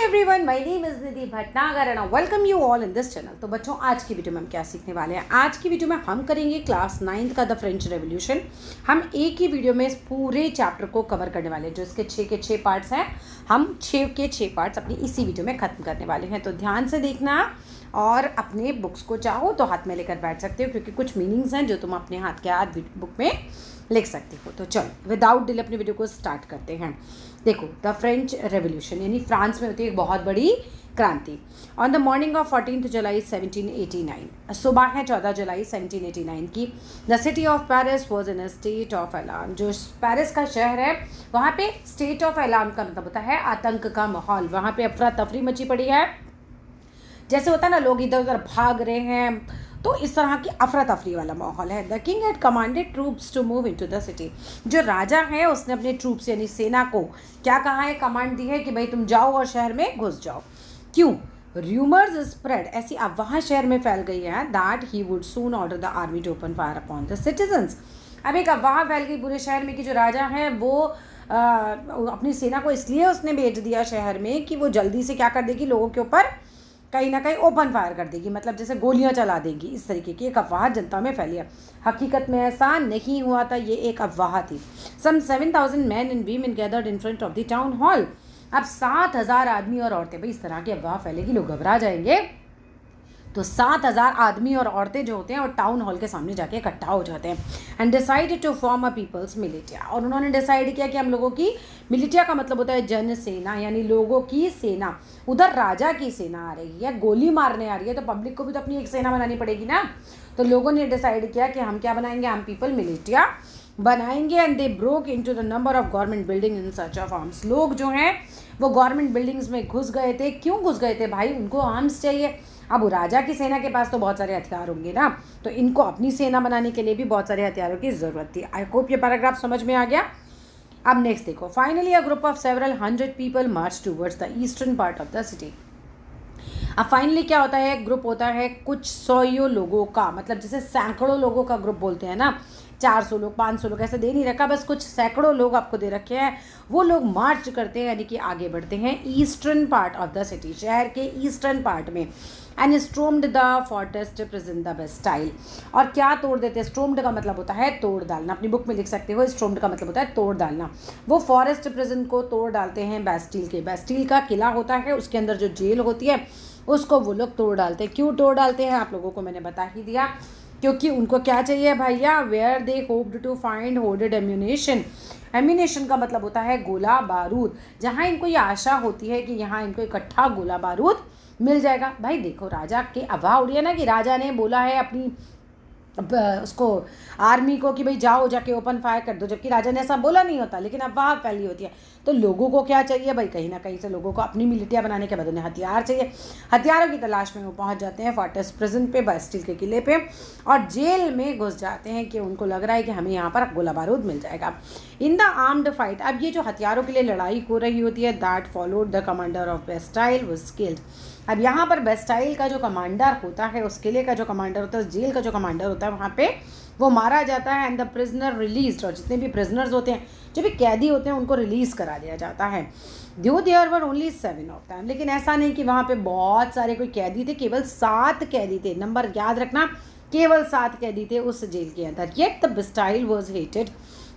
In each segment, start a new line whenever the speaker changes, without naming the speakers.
Everyone, my name is Nidhi Bhatnagar and welcome you all in this channel. तो बच्चों, आज की वीडियो में हम क्या सीखने वाले हैं? आज की वीडियो में हम करेंगे क्लास 9th का द फ्रेंच रेवोल्यूशन। हम एक ही वीडियो में इस पूरे चैप्टर को कवर करने वाले हैं। जो इसके 6 के 6 पार्ट्स हैं, हम 6 के 6 पार्ट्स अपनी इसी वीडियो में ख़त्म करने वाले हैं। तो ध्यान से देखना और अपने बुक्स को चाहो तो हाथ में लेकर बैठ सकते हो, क्योंकि कुछ मीनिंग्स हैं जो तुम अपने हाथ के हाथ बुक में लिख सकते हो। तो चलो विदाउट डिले अपनी वीडियो को स्टार्ट करते हैं। देखो, द फ्रेंच रेवोल्यूशन यानी फ्रांस में होती है एक बहुत बड़ी क्रांति। ऑन द मॉर्निंग ऑफ 14 जुलाई 1789, सुबह है 14 जुलाई 1789 की, the city of Paris was in a state of alarm. जो पेरिस का शहर है वहाँ पे स्टेट ऑफ अलार्म का मतलब होता है आतंक का माहौल। वहाँ पे अफरा तफरी मची पड़ी है। जैसे होता है ना, लोग इधर उधर भाग रहे हैं, तो इस तरह की अफरा तफरी वाला माहौल है। The king had commanded troops to move into the city. जो राजा है उसने अपने ट्रूप्स यानी सेना को क्या कहा है, कमांड दी है कि भाई तुम जाओ और शहर में घुस जाओ। क्यों? रूमर्स स्प्रेड, ऐसी अफवाह शहर में फैल गई है that he would soon order the army to open fire upon the citizens. अब एक अफवाह फैल गई पूरे शहर में कि जो राजा है वो अपनी सेना को इसलिए उसने भेज दिया शहर में कि वो जल्दी से क्या कर देगी, लोगों के ऊपर कहीं ना कहीं ओपन फायर कर देगी, मतलब जैसे गोलियां चला देगी। इस तरीके की एक अफवाह जनता में फैली है। हकीकत में ऐसा नहीं हुआ था, ये एक अफवाह थी। सम 7,000 man and women gathered in front of the town hall. अब 7,000 आदमी और औरतें, भाई इस तरह की अफवाह फैलेगी लोग घबरा जाएंगे, तो 7,000 आदमी और औरतें जो होते हैं और टाउन हॉल के सामने जाके इकट्ठा हो जाते हैं। And decided to form a people's militia. और उन्होंने डिसाइड किया कि हम लोगों की, मिलिटिया का मतलब होता है जन सेना, यानी लोगों की सेना। उधर राजा की सेना आ रही है, गोली मारने आ रही है, तो पब्लिक को भी तो अपनी एक सेना बनानी पड़ेगी ना। तो लोगों ने डिसाइड किया कि हम क्या बनाएंगे, हम पीपल मिलिटिया बनाएंगे। And they broke into the number of government building in search of arms. लोग जो हैं वो गवर्नमेंट बिल्डिंग्स में घुस गए थे। क्यों घुस गए थे भाई? उनको आर्म्स चाहिए। अब वो राजा की सेना के पास तो बहुत सारे हथियार होंगे ना, तो इनको अपनी सेना बनाने के लिए भी बहुत सारे हथियारों की ज़रूरत थी। आई होप ये पैराग्राफ समझ में आ गया। अब नेक्स्ट देखो, finally a group of several 100 people March towards the eastern part of the city. अब फाइनली क्या होता है, ग्रुप होता है कुछ 100 लोगों का, मतलब जैसे सैकड़ों लोगों का ग्रुप बोलते हैं ना, 400 लोग 500 लोग ऐसे दे नहीं रखा, बस कुछ सैकड़ों लोग आपको दे रखे हैं। वो लोग मार्च करते हैं, यानी कि आगे बढ़ते हैं eastern part of the city, शहर के ईस्टर्न पार्ट में। And stormed the fortress present the Bastille. और क्या तोड़ देते हैं? स्ट्रोम्ड का मतलब होता है तोड़ डालना, अपनी बुक में लिख सकते हो। स्ट्रोम्ड का मतलब होता है तोड़ डालना। वो फॉरेस्ट प्रेजेंट को तोड़ डालते हैं बेस्टील के। बेस्टील का किला होता है, उसके अंदर जो जेल होती है उसको वो लोग तोड़ डालते हैं। क्यों तोड़ डालते हैं आप लोगों को मैंने बता ही दिया, क्योंकि उनको क्या चाहिए भैया, where they hoped to find hoarded ammunition. Ammunition का मतलब होता है गोला बारूद। जहाँ इनको ये आशा होती है कि यहाँ इनको इकट्ठा गोला बारूद मिल जाएगा। भाई देखो, राजा की अफवाह उड़ी है ना कि राजा ने बोला है अपनी उसको आर्मी को कि भाई जाओ जाके ओपन फायर कर दो, जबकि राजा ने ऐसा बोला नहीं होता, लेकिन अफवाह फैली होती है। तो लोगों को क्या चाहिए भाई, कहीं ना कहीं से लोगों को अपनी मिलिटिया बनाने के बाद उन्हें हथियार चाहिए। हथियारों की तलाश में वो पहुंच जाते हैं फोर्टेस्ट प्रेजेंट पे, बेस्टिल के किले पे, और जेल में घुस जाते हैं कि उनको लग रहा है कि हमें यहाँ पर गोला बारूद मिल जाएगा। इन द आर्म्ड फाइट, अब ये जो हथियारों के लिए लड़ाई हो रही होती है, that followed the commander of Bastille was killed. अब यहाँ पर बेस्टाइल का जो कमांडर होता है, उस किले का जो कमांडर होता है, उस जेल का जो कमांडर होता है, वहाँ पे वो मारा जाता है। एंड द प्रिजनर रिलीज, और जितने भी प्रिजनर्स होते हैं, जो भी कैदी होते हैं, उनको रिलीज़ करा दिया जाता है। Though there were only 7 of them, लेकिन ऐसा नहीं कि वहाँ पे बहुत सारे कोई कैदी थे, केवल 7 कैदी थे। नंबर याद रखना, केवल 7 कैदी थे उस जेल के अंदर। Yet the Bastille was hated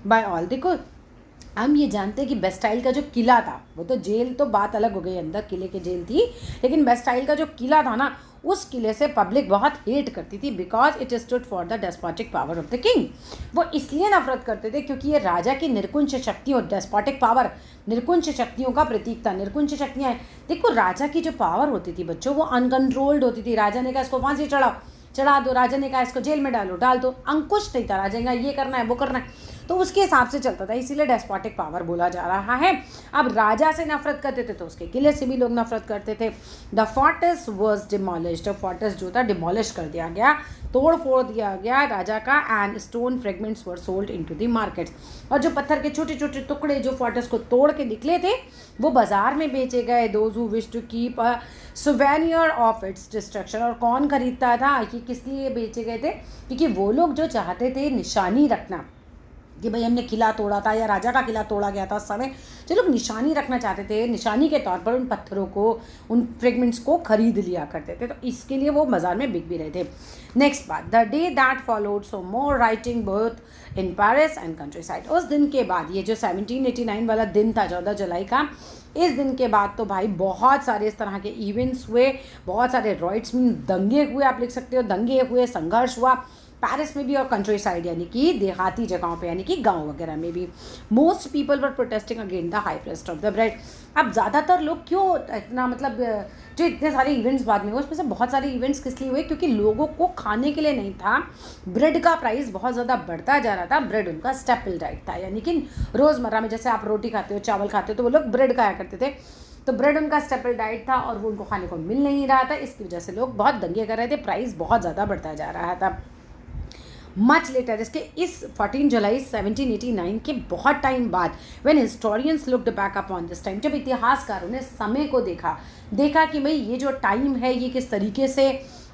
by all. देखो, हम ये जानते हैं कि बेस्टाइल का जो किला था, वो तो जेल तो बात अलग हो गई, अंदर किले की जेल थी, लेकिन बेस्टाइल का जो किला था ना, उस किले से पब्लिक बहुत हेट करती थी, because it stood for the despotic power of the king. वो इसलिए नफरत करते थे क्योंकि ये राजा की निर्कुंज शक्तियों, डेस्पोटिक पावर, निर्कुंज शक्तियों का प्रतीक था। निर्कुंज शक्तियाँ, देखो राजा की जो पावर होती थी बच्चों, वो अनकंट्रोल्ड होती थी। राजा ने कहा इसको फांसी चढ़ा दो, राजा ने कहा इसको जेल में डाल दो, अंकुश नहीं था। राजा ने कहा ये करना है वो करना है, तो उसके हिसाब से चलता था, इसीलिए डेस्पोटिक पावर बोला जा रहा है। अब राजा से नफरत करते थे तो उसके किले से भी लोग नफरत करते थे। The fortress was demolished, fortress जो था डिमोलिश कर दिया गया, तोड़ फोड़ दिया गया राजा का। And stone fragments were sold into the markets, और जो पत्थर के छोटे छोटे टुकड़े जो फोर्ट्रेस को तोड़ के निकले थे, वो बाजार में बेचे गए। Those who wish to keep a souvenir of its destruction. और कौन खरीदता था, कि किस लिए बेचे गए थे? क्योंकि वो लोग जो चाहते थे निशानी रखना, कि भाई हमने किला तोड़ा था या राजा का किला तोड़ा गया था उस समय, जो लोग निशानी रखना चाहते थे, निशानी के तौर पर उन पत्थरों को, उन फ्रेगमेंट्स को खरीद लिया करते थे, तो इसके लिए वो बाजार में बिक भी रहे थे। नेक्स्ट बात, the day that followed so more writing both in Paris and country side. उस दिन के बाद, ये जो 1789 वाला दिन था 14 जुलाई का, इस दिन के बाद तो भाई बहुत सारे इस तरह के इवेंट्स हुए, बहुत सारे रॉइट्स मीन दंगे हुए, आप लिख सकते हो दंगे हुए, संघर्ष हुआ पेरिस में भी और कंट्री साइड यानी कि देहाती जगहों पे, यानी कि गांव वगैरह में भी। Most people were protesting against the high price of the bread. अब ज़्यादातर लोग क्यों इतना, मतलब जो इतने सारे इवेंट्स बाद में हुए उसमें से बहुत सारे इवेंट्स किस लिए हुए, क्योंकि लोगों को खाने के लिए नहीं था, ब्रेड का प्राइस बहुत ज़्यादा बढ़ता जा रहा था। ब्रेड उनका स्टेपल डाइट था, यानी कि रोज़मर्रा में जैसे आप रोटी खाते हो, चावल खाते हो, तो वो लोग ब्रेड खाया करते थे। तो ब्रेड उनका स्टेपल डाइट था और वो उनको खाने को मिल नहीं रहा था, इसकी वजह से लोग बहुत दंगे कर रहे थे, प्राइस बहुत ज़्यादा बढ़ता जा रहा था। मच लेटर, इसके इस 14 जुलाई 1789 के बहुत टाइम बाद, when historians looked back upon this time, जब इतिहासकारों ने समय को देखा कि भाई ये जो टाइम है ये किस तरीके से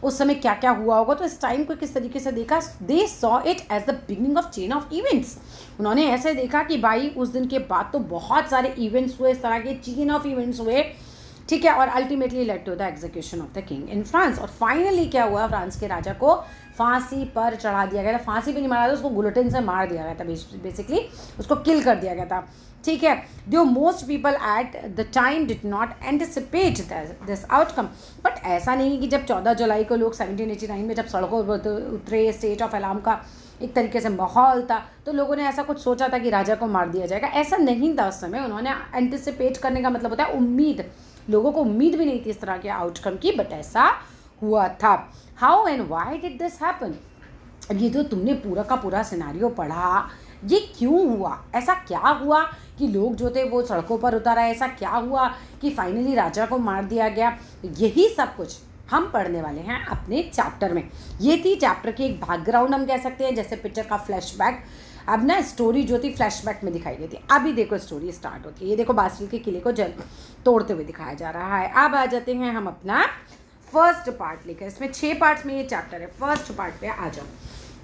उस समय क्या क्या हुआ होगा, तो इस टाइम को किस तरीके से देखा, they saw it as the beginning of chain of events. उन्होंने ऐसे देखा कि भाई उस दिन के बाद तो बहुत सारे इवेंट्स हुए, इस तरह के चेन ऑफ इवेंट्स हुए, ठीक है, और ultimately led to the execution of the king in France. और फाइनली क्या हुआ, फ्रांस के राजा को फांसी पर चढ़ा दिया गया था। फांसी भी नहीं मारा था उसको, गुलोटिन से मार दिया गया था, बेसिकली उसको किल कर दिया गया था, ठीक है। दो most people at the time did not anticipate this outcome. But ऐसा नहीं कि जब 14 जुलाई को लोग 1789 में जब सड़कों पर उतरे, स्टेट ऑफ अलार्म का एक तरीके से माहौल था, तो लोगों ने ऐसा कुछ सोचा था कि राजा को मार दिया जाएगा, ऐसा नहीं था उस समय। उन्होंने एंटिसिपेट करने का मतलब होता है उम्मीद, लोगों को उम्मीद भी नहीं थी इस तरह के आउटकम की, बट ऐसा हुआ था। How and why did this happen. ये तो तुमने पूरा का पूरा सिनारियो पढ़ा, ये क्यों हुआ, ऐसा क्या हुआ कि लोग जो थे वो सड़कों पर उतर आए, ऐसा क्या हुआ कि फाइनली राजा को मार दिया गया, यही सब कुछ हम पढ़ने वाले हैं अपने चैप्टर में। ये थी चैप्टर की एक बैकग्राउंड हम कह सकते हैं, जैसे पिक्चर का फ्लैशबैक। अब ना स्टोरी जो थी फ्लैशबैक में दिखाई गई थी, अभी देखो स्टोरी स्टार्ट होती है। ये देखो बास्टिल के किले को तोड़ते हुए दिखाया जा रहा है। अब आ जाते हैं हम अपना फर्स्ट पार्ट लेकर, इसमें 6 पार्ट्स में ये चैप्टर है। फर्स्ट पार्ट पे आ जाओ।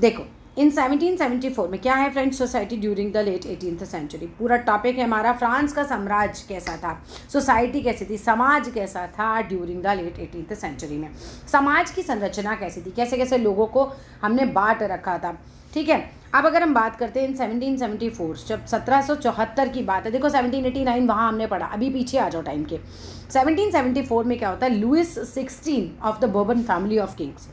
देखो इन 1774 में क्या है, French society during the late 18th century. पूरा टॉपिक है हमारा फ्रांस का साम्राज्य कैसा था, सोसाइटी कैसी थी, समाज कैसा था during the late 18th century में। समाज की संरचना कैसी थी, कैसे कैसे लोगों को हमने बांट रखा था, ठीक है। अब अगर हम बात करते हैं इन 1774, जब 1774 की बात है, देखो 1789 वहाँ हमने पढ़ा, अभी पीछे आ जाओ टाइम के। 1774 में क्या होता है, Louis 16 of the Bourbon family of kings.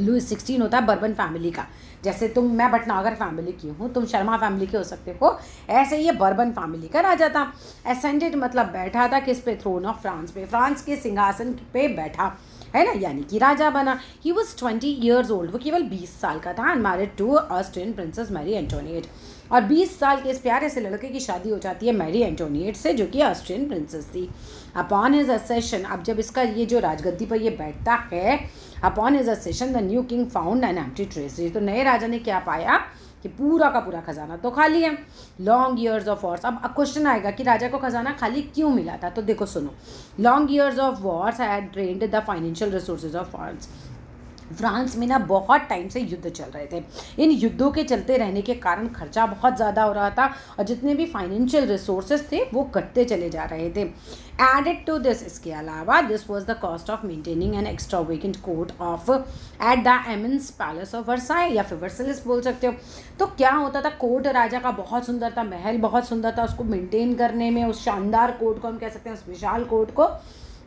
Louis 16 होता है बर्बन फैमिली का, जैसे मैं भटनागर फैमिली की हूँ, तुम शर्मा फैमिली के हो सकते हो, ऐसे ही ये बर्बन फैमिली का राजा था। एसेंडेड मतलब बैठा था किस पे, थ्रोन ऑफ फ्रांस पे, फ्रांस के सिंहासन पे बैठा है ना, यानी कि राजा बना। ही वॉज 20 years old, वो केवल 20 साल का था, and married to Austrian princess Marie Antoinette. और 20 साल के इस प्यारे से लड़के की शादी हो जाती है मैरी एंटोनिएट से, जो कि ऑस्ट्रियन प्रिंसेस थी। अपॉन हिज असेशन, अब जब इसका ये जो राजगद्दी पर ये बैठता है, upon his accession the new king found an empty treasury, तो नए राजा ने क्या पाया कि पूरा का पूरा खजाना तो खाली है। लॉन्ग ईयर्स ऑफ वॉर्स, अब क्वेश्चन आएगा कि राजा को खजाना खाली क्यों मिला था, तो देखो सुनो। Long years of Wars had drained the financial resources of France. France में ना बहुत टाइम से युद्ध चल रहे थे, इन युद्धों के चलते रहने के कारण खर्चा बहुत ज़्यादा हो रहा था, और जितने भी फाइनेंशियल रिसोर्सेज थे वो घटते चले जा रहे थे। एडेड टू दिस, इसके अलावा this was the cost of maintaining an extravagant court of at the immense palace of Versailles, या फिर वर्सलिस बोल सकते हो। तो क्या होता था, कोर्ट राजा का बहुत सुंदर था, महल बहुत सुंदर था, उसको मेंटेन करने में, उस शानदार कोर्ट को हम कह सकते हैं, उस विशाल कोर्ट को,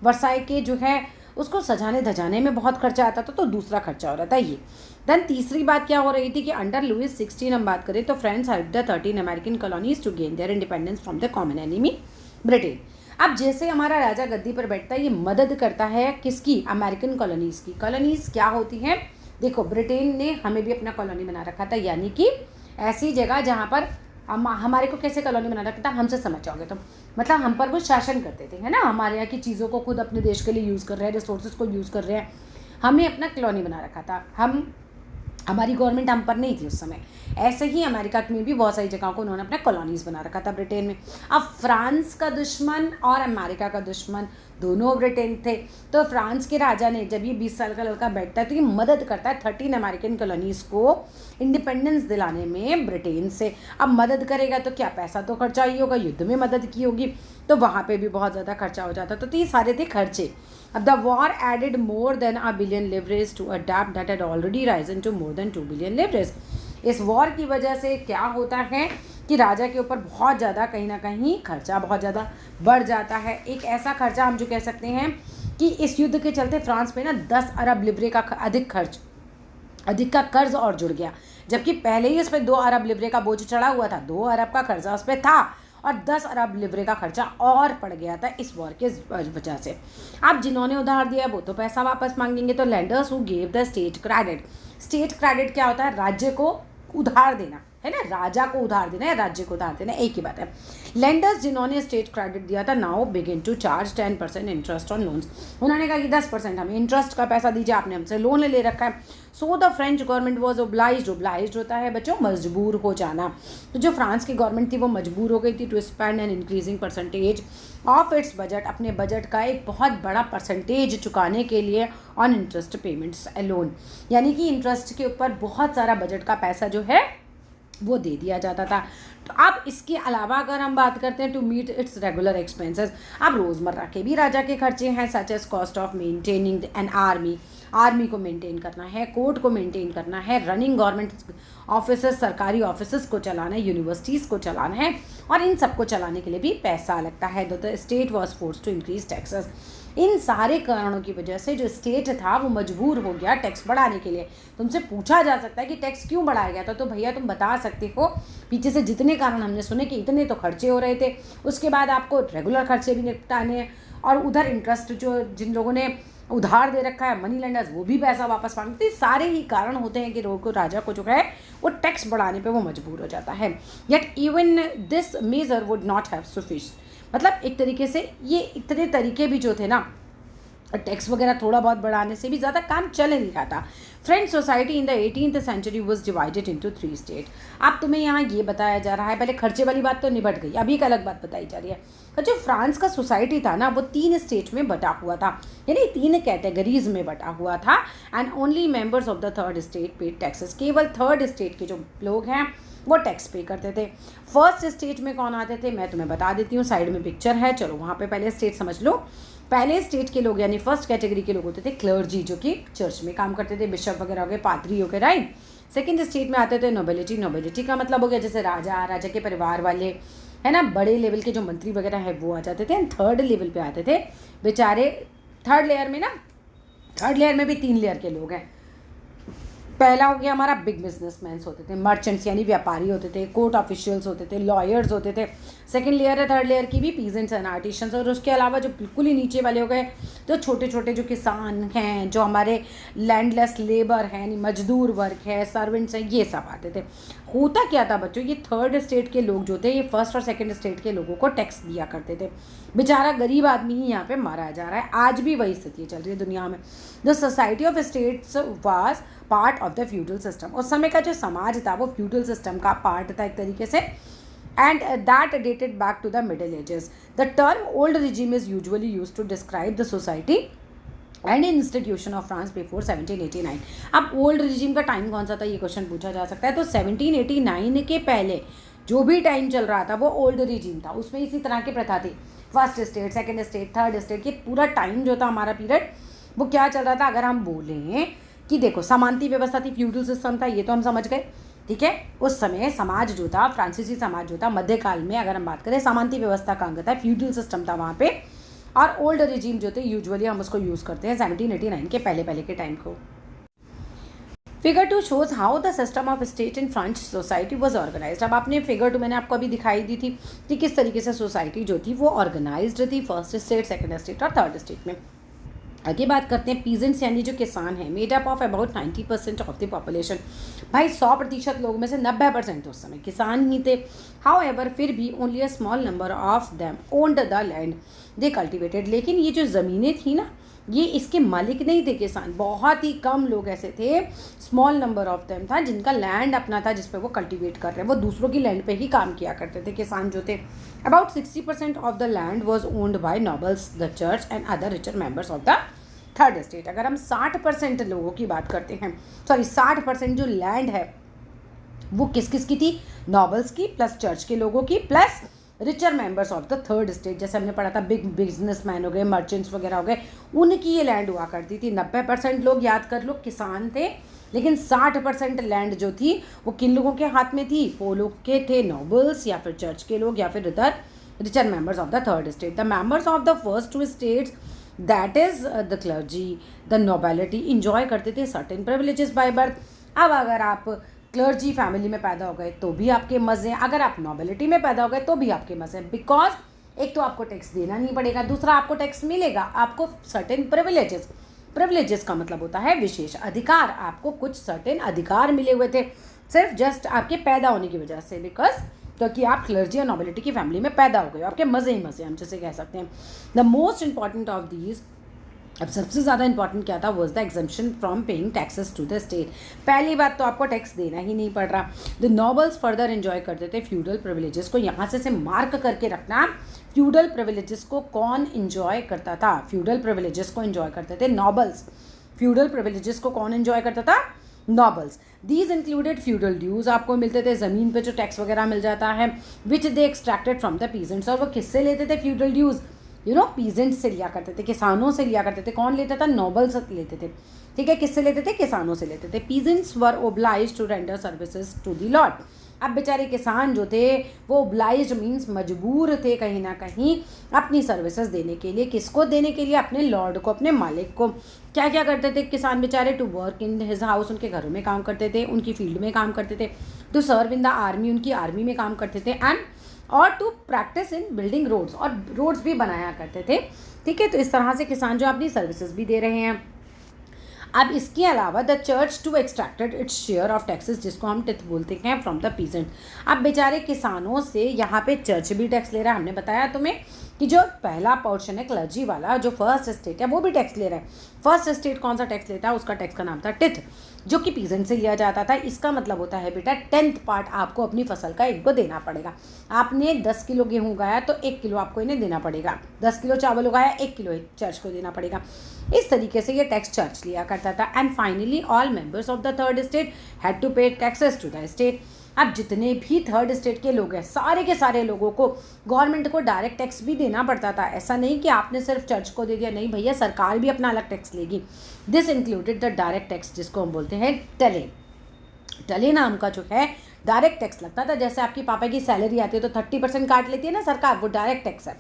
वर्साई के जो है उसको सजाने धजाने में बहुत खर्चा आता था, तो दूसरा खर्चा हो रहा था ये। देन तीसरी बात क्या हो रही थी कि अंडर लुइस 16 हम बात करें तो France help the 13 American colonies to gain their independence from the common enemy Britain. अब जैसे हमारा राजा गद्दी पर बैठता है, ये मदद करता है किसकी, अमेरिकन कॉलोनीज़ की। कॉलोनीज़ क्या होती हैं, देखो ब्रिटेन ने हमें भी अपना कॉलोनी बना रखा था, यानी कि ऐसी जगह जहाँ पर हमारे को कैसे कॉलोनी बना रखा था, हमसे समझ जाओगे तो, मतलब हम पर वो शासन करते थे, है ना, हमारे यहाँ की चीज़ों को खुद अपने देश के लिए यूज़ कर रहे हैं, रिसोर्सेज को यूज़ कर रहे हैं, हमें अपना कॉलोनी बना रखा था। हमारी गवर्नमेंट हम पर नहीं थी उस समय। ऐसे ही अमेरिका में भी बहुत सारी जगहों को उन्होंने अपना कॉलोनीज़ बना रखा था ब्रिटेन में। अब फ्रांस का दुश्मन और अमेरिका का दुश्मन दोनों ब्रिटेन थे। तो फ्रांस के राजा ने, जब ये 20 साल का लड़का बैठता है तो ये मदद करता है 13 अमेरिकन कॉलोनीज़ को इंडिपेंडेंस दिलाने में ब्रिटेन से। अब मदद करेगा तो क्या, पैसा तो खर्चा ही होगा, युद्ध में मदद की होगी तो वहाँ पे भी बहुत ज़्यादा खर्चा हो जाता। तो ये सारे थे खर्चे। अब the war added more than $1 billion leverage to a debt that had already risen to more than $2 billion leverage। इस वॉर की वजह से क्या होता है कि राजा के ऊपर बहुत ज़्यादा कहीं ना कहीं खर्चा बहुत ज़्यादा बढ़ जाता है। एक ऐसा खर्चा हम जो कह सकते हैं कि इस युद्ध के चलते फ्रांस में ना 10 अरब लिवरे का अधिक का कर्ज और जुड़ गया, जबकि पहले ही उस पर 2 अरब लिवरे का बोझ चढ़ा हुआ था। 2 अरब का कर्जा उस पर था और 10 अरब लिवरे का खर्चा और पड़ गया था इस वॉर के वजह से। अब जिन्होंने उधार दिया वो तो पैसा वापस मांगेंगे। तो lenders who gave the state credit. State credit क्या होता है, राज्य को उधार देना है ना, राजा को उधार देना है, राज्य को उधार देना, एक ही बात है। लेंडर्स जिन्होंने स्टेट क्रेडिट दिया था now begin to charge 10% interest on loans. उन्होंने कहा कि 10% हमें इंटरेस्ट का पैसा दीजिए, आपने हमसे लोन ले रखा है। So the French government was obliged होता है बच्चों मजबूर हो जाना। तो जो फ्रांस की गवर्नमेंट थी वो मजबूर हो गई थी to spend an increasing percentage of its budget, अपने बजट का एक बहुत बड़ा परसेंटेज चुकाने के लिए ऑन इंटरेस्ट पेमेंट्स अलोन, यानी कि इंटरेस्ट के ऊपर बहुत सारा बजट का पैसा जो है वो दे दिया जाता था। तो अब इसके अलावा अगर हम बात करते हैं to meet its regular expenses, अब रोज़मर्रा के भी राजा के खर्चे हैं such as cost of maintaining an army को मेंटेन करना है, कोर्ट को मेंटेन करना है, रनिंग गवर्नमेंट ऑफिसर्स सरकारी ऑफिसर्स को चलाना है, यूनिवर्सिटीज़ को चलाना है, और इन सब को चलाने के लिए भी पैसा लगता है। The state was force to increase taxes. इन सारे कारणों की वजह से जो स्टेट था वो मजबूर हो गया टैक्स बढ़ाने के लिए। तुमसे पूछा जा सकता है कि टैक्स क्यों बढ़ाया गया था, तो भैया तुम बता सकते हो पीछे से जितने कारण हमने सुने कि इतने तो खर्चे हो रहे थे, उसके बाद आपको रेगुलर खर्चे भी निपटाने हैं, और उधर इंटरेस्ट जो जिन लोगों ने उधार दे रखा है मनी लेंडर्स वो भी पैसा वापस मांगते। सारे ही कारण होते हैं कि राजा को जो है वो टैक्स बढ़ाने पे वो मजबूर हो जाता है। Yet even this measure would not have sufficient, मतलब एक तरीके से ये इतने तरीके भी जो थे ना टैक्स वगैरह थोड़ा बहुत बढ़ाने से भी ज़्यादा काम चल नहीं रहा था। French society in the 18th century was divided into 3 state. अब तुम्हें यहाँ ये बताया जा रहा है, पहले खर्चे वाली बात तो निपट गई, अभी एक अलग बात बताई जा रही है। तो जो फ्रांस का सोसाइटी था ना वो 3 स्टेट में बटा हुआ था, यानी 3 कैटेगरीज में बटा हुआ था। And only members of the 3rd state paid taxes. केवल 3rd स्टेट के जो लोग हैं वो टैक्स पे करते थे। फर्स्ट स्टेट में कौन आते थे मैं तुम्हें बता देती हूँ, साइड में पिक्चर है, चलो वहाँ पे पहले स्टेट समझ लो। पहले स्टेट के लोग यानी फर्स्ट कैटेगरी के लोग होते थे क्लर्जी, जो कि चर्च में काम करते थे, बिशप वगैरह हो गए, पादरी हो गए, राइट। सेकंड स्टेट में आते थे नोबिलिटी का मतलब हो गया जैसे राजा के परिवार वाले है ना, बड़े लेवल के जो मंत्री वगैरह है वो आ जाते थे। एंड 3rd लेवल पे आते थे बेचारे, 3rd लेयर में भी 3 लेयर के लोग हैं। पहला हो गया हमारा बिग बिजनेसमैन होते थे, मर्चेंट्स यानी व्यापारी होते थे, कोर्ट ऑफिशियल्स होते थे, लॉयर्स होते थे। सेकंड लेयर है 3rd लेयर की भी पीजेंट्स एंड आर्टिशंस। और उसके अलावा जो बिल्कुल ही नीचे वाले हो गए जो छोटे छोटे जो किसान हैं, जो हमारे लैंडलेस लेबर हैं यानी मजदूर वर्ग है, सर्वेंट्स हैं, ये सब आते थे। होता क्या था बच्चों, ये 3rd स्टेट के लोग जो थे ये 1st और 2nd स्टेट के लोगों को टैक्स दिया करते थे। बेचारा गरीब आदमी ही यहाँ पे मारा जा रहा है, आज भी वही स्थिति चल रही है दुनिया में। The society of states was part of the feudal system. उस समय का जो समाज था वो फ्यूडल सिस्टम का पार्ट था एक तरीके से, and that dated back to the middle ages. The term old regime is usually used to describe the society and institution of France before 1789। अब ओल्ड रिजीम का टाइम कौन सा था ये क्वेश्चन पूछा जा सकता है। तो 1789 के पहले जो भी टाइम चल रहा था वो ओल्ड रिजीम था, उसमें इसी तरह की प्रथा थी। First state, second state, 3rd state, ये पूरा टाइम जो था हमारा पीरियड वो क्या चल रहा था। अगर हम बोलें कि देखो समानती व्यवस्था थी, फ्यूडल सिस्टम था, ये तो हम समझ गए, ठीक है। उस समय समाज जो था, फ्रांसीसी समाज जो था मध्यकाल में, अगर हम बात करें समानती व्यवस्था का अंग था, फ्यूडल सिस्टम था वहाँ पे। और ओल्ड रिजीम जो थे यूजुअली हम उसको यूज़ करते हैं 1789 के पहले के टाइम को। Figure 2 shows how the system of state in French society was organised. अब आपने फिगर 2 मैंने आपको अभी दिखाई दी थी कि किस तरीके से सोसाइटी जो थी वो ऑर्गेनाइज्ड थी 1st स्टेट, 2nd स्टेट और 3rd स्टेट में। आगे बात करते हैं पीजेंट्स यानी जो किसान हैं, made up of about 90% of the population. भाई 100% लोगों में से 90% उस समय किसान ही थे। हाउ एवर फिर भी only a small number of them owned the land they cultivated. लेकिन ये जो ज़मीनें थी ना, ये इसके मालिक नहीं थे किसान, बहुत ही कम लोग ऐसे थे, स्मॉल नंबर ऑफ देम था जिनका लैंड अपना था जिस पे वो कल्टीवेट कर रहे हैं। वो दूसरों की लैंड पे ही काम किया करते थे किसान जो थे। About 60% of the land was owned by nobles, the church and other richer members of the third state. अगर हम 60% लोगों की बात करते हैं, 60% जो लैंड है वो किस किस की थी, नॉबल्स की प्लस चर्च के लोगों की plus richer members of the third state. जैसे हमने पढ़ा था बिग बिजनेसमैन हो गए, मर्चेंट्स वगैरह हो गए, उनकी ये लैंड हुआ करती थी। 90% लोग याद कर लो किसान थे, लेकिन 60% लैंड जो थी वो किन लोगों के हाथ में थी, वो लोग के थे नॉबल्स या फिर चर्च के लोग या फिर other richer members of the third state. The members of the first two states that is the clergy the nobility enjoy करते थे सर्टेन प्रिविलेजेस बाय बर्थ। अब अगर आप क्लर्जी फैमिली में पैदा हो गए तो भी आपके मज़े, अगर आप नोबेलिटी में पैदा हो गए तो भी आपके मज़े, बिकॉज एक तो आपको टैक्स देना नहीं पड़ेगा, दूसरा आपको टैक्स मिलेगा, आपको सर्टेन प्रिविलेजेस, प्रिविलेजेस का मतलब होता है विशेष अधिकार, आपको कुछ सर्टेन अधिकार मिले हुए थे सिर्फ जस्ट आपके पैदा होने की वजह से, बिकॉज क्योंकि आप क्लर्जी और नोबेलिटी की फैमिली में पैदा हो गए, आपके मज़े ही मज़े हम जैसे कह सकते हैं। The most important of these, अब सबसे ज़्यादा इंपॉर्टेंट क्या था, was the exemption from paying taxes to the state. पहली बात तो आपको टैक्स देना ही नहीं पड़ रहा। द नॉबल्स फर्दर एंजॉय करते थे फ्यूडल प्रिविलेजेस को, यहाँ से मार्क करके रखना, फ्यूडल प्रिविलेजेस को कौन एंजॉय करता था, फ्यूडल प्रिविलेजेस को एंजॉय करते थे नॉबल्स। फ्यूडल प्रिविलेजेस को कौन एंजॉय करता था, nobles. These included feudal dues, आपको मिलते थे ज़मीन पे जो टैक्स वगैरह मिल जाता है, विच दे एक्सट्रैक्टेड फ्रॉम द पीजेंट्स। और वो किससे लेते थे फ्यूडल ड्यूज, पीजेंट्स से लिया करते थे, किसानों से लिया करते थे। कौन लेता था, नोबल्स लेते थे, ठीक है। किससे लेते थे, किसानों से लेते थे। Peasants were obliged to render services to the lord. अब बेचारे किसान जो थे वो ओब्लाइज मीन्स मजबूर थे कहीं ना कहीं अपनी सर्विसेज देने के लिए, किसको देने के लिए, अपने लॉर्ड को, अपने मालिक को। क्या क्या करते थे किसान बेचारे, to work in his house, उनके घरों में काम करते थे, उनकी फील्ड में काम करते थे, to serve in the army, उनकी आर्मी में काम करते थे, एंड और to practice in building roads, और रोड्स भी बनाया करते थे, ठीक है। तो इस तरह से किसान जो अपनी सर्विसेज भी दे रहे हैं। अब इसके अलावा the church too extracted its share of taxes, जिसको हम टिथ बोलते हैं, फ्रॉम द पीजेंट। अब बेचारे किसानों से यहाँ पे चर्च भी टैक्स ले रहा है। हमने बताया तुम्हें कि जो पहला पोर्शन है क्लर्जी वाला, जो फर्स्ट स्टेट है वो भी टैक्स ले रहा है। फर्स्ट स्टेट कौन सा टैक्स लेता है, उसका टैक्स का नाम था टिथ, जो कि पीजेंट से लिया जाता था। इसका मतलब होता है बेटा 10th पार्ट आपको अपनी फसल का इनको देना पड़ेगा। आपने 10 किलो गेहूँ उगाया तो 1 किलो आपको इन्हें देना पड़ेगा, 10 किलो चावल उगाया 1 किलो चर्च को देना पड़ेगा। इस तरीके से ये टैक्स चर्च लिया करता था। And finally all members of the third state had to pay taxes to the state. अब जितने भी थर्ड स्टेट के लोग हैं, सारे के सारे लोगों को गवर्नमेंट को डायरेक्ट टैक्स भी देना पड़ता था। ऐसा नहीं कि आपने सिर्फ चर्च को दे दिया, नहीं भैया, सरकार भी अपना अलग टैक्स लेगी। This included the direct tax, जिसको हम बोलते हैं टले। टले नाम का जो है डायरेक्ट टैक्स लगता था। जैसे आपकी पापा की सैलरी आती है तो 30% काट लेती है ना सरकार, वो डायरेक्ट टैक्स है।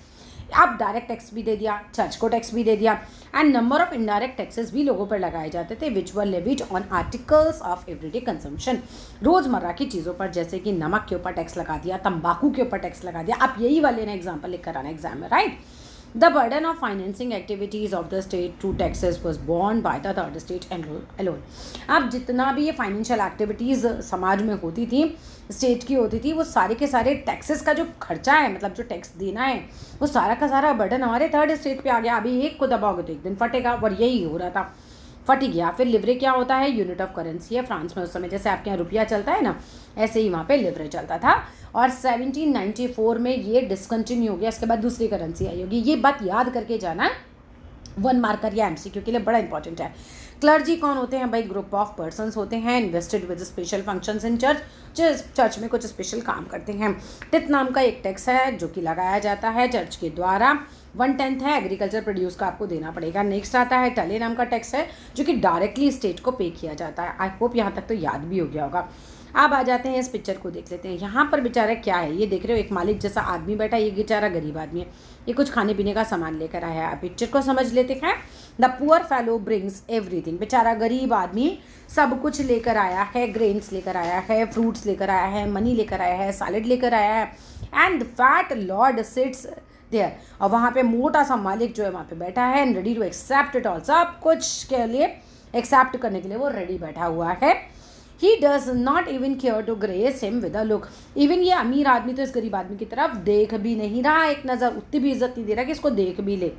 अब डायरेक्ट टैक्स भी दे दिया, चर्च को टैक्स भी दे दिया, and number of indirect taxes भी लोगों पर लगाए जाते थे, which were levied on articles of everyday consumption. रोज़मर्रा की चीज़ों पर, जैसे कि नमक के ऊपर टैक्स लगा दिया, तंबाकू के ऊपर टैक्स लगा दिया। आप यही वाले ना एग्जाम्पल लिख कर आना एग्जाम में, right. The burden of financing activities of the state through taxes was borne by the third state alone. अब जितना भी ये फाइनेंशियल एक्टिविटीज़ समाज में होती थी, स्टेट की होती थी, वो सारे के सारे टैक्सेस का जो खर्चा है, मतलब जो टैक्स देना है, वो सारा का सारा बर्डन हमारे थर्ड स्टेट पे आ गया। अभी एक को दबाओगे तो एक दिन फटेगा, और यही हो रहा था, फट गया। फिर लिवरे क्या होता है, यूनिट ऑफ करेंसी है फ्रांस में उस समय, जैसे आपके यहाँ रुपया चलता है ना, ऐसे ही वहाँ पे लिवरे चलता था। और 1794 में ये डिसकंटिन्यू हो गया, इसके बाद दूसरी करेंसी आई होगी। ये बात याद करके जाना, 1 मार्कर या एमसीक्यू के लिए बड़ा इंपॉर्टेंट है। क्लर्जी कौन होते हैं भाई, ग्रुप ऑफ पर्सन्स होते हैं invested with special functions in church, जो चर्च में कुछ स्पेशल काम करते हैं। टिथ नाम का एक टैक्स है जो कि लगाया जाता है चर्च के द्वारा, 1/10 है एग्रीकल्चर प्रोड्यूस का आपको देना पड़ेगा। नेक्स्ट आता है टले नाम का टैक्स है, जो कि डायरेक्टली स्टेट को पे किया जाता है। आई होप यहाँ तक तो याद भी हो गया होगा। अब आ जाते हैं इस पिक्चर को देख लेते हैं। यहाँ पर बेचारा क्या है, ये देख रहे हो, एक मालिक जैसा आदमी बैठा है, ये बेचारा गरीब आदमी है, ये कुछ खाने पीने का सामान लेकर आया है। पिक्चर को समझ लेते हैं। The poor fellow brings everything, बेचारा गरीब आदमी सब कुछ लेकर आया है, ग्रेन्स लेकर आया है, फ्रूट्स लेकर आया है, मनी लेकर आया है, सैलेड लेकर आया है। And the fat lord sits there, और वहाँ पे मोटा सा मालिक जो है वहाँ पे बैठा है and ready to accept it all, सब कुछ के लिए एक्सेप्ट करने के लिए वो रेडी बैठा हुआ है. He does not even care to grace him with a look. Even ये अमीर आदमी तो इस गरीब आदमी की तरफ देख भी नहीं रहा, एक नज़र उतनी भी इज्जत नहीं दे रहा कि इसको देख भी ले.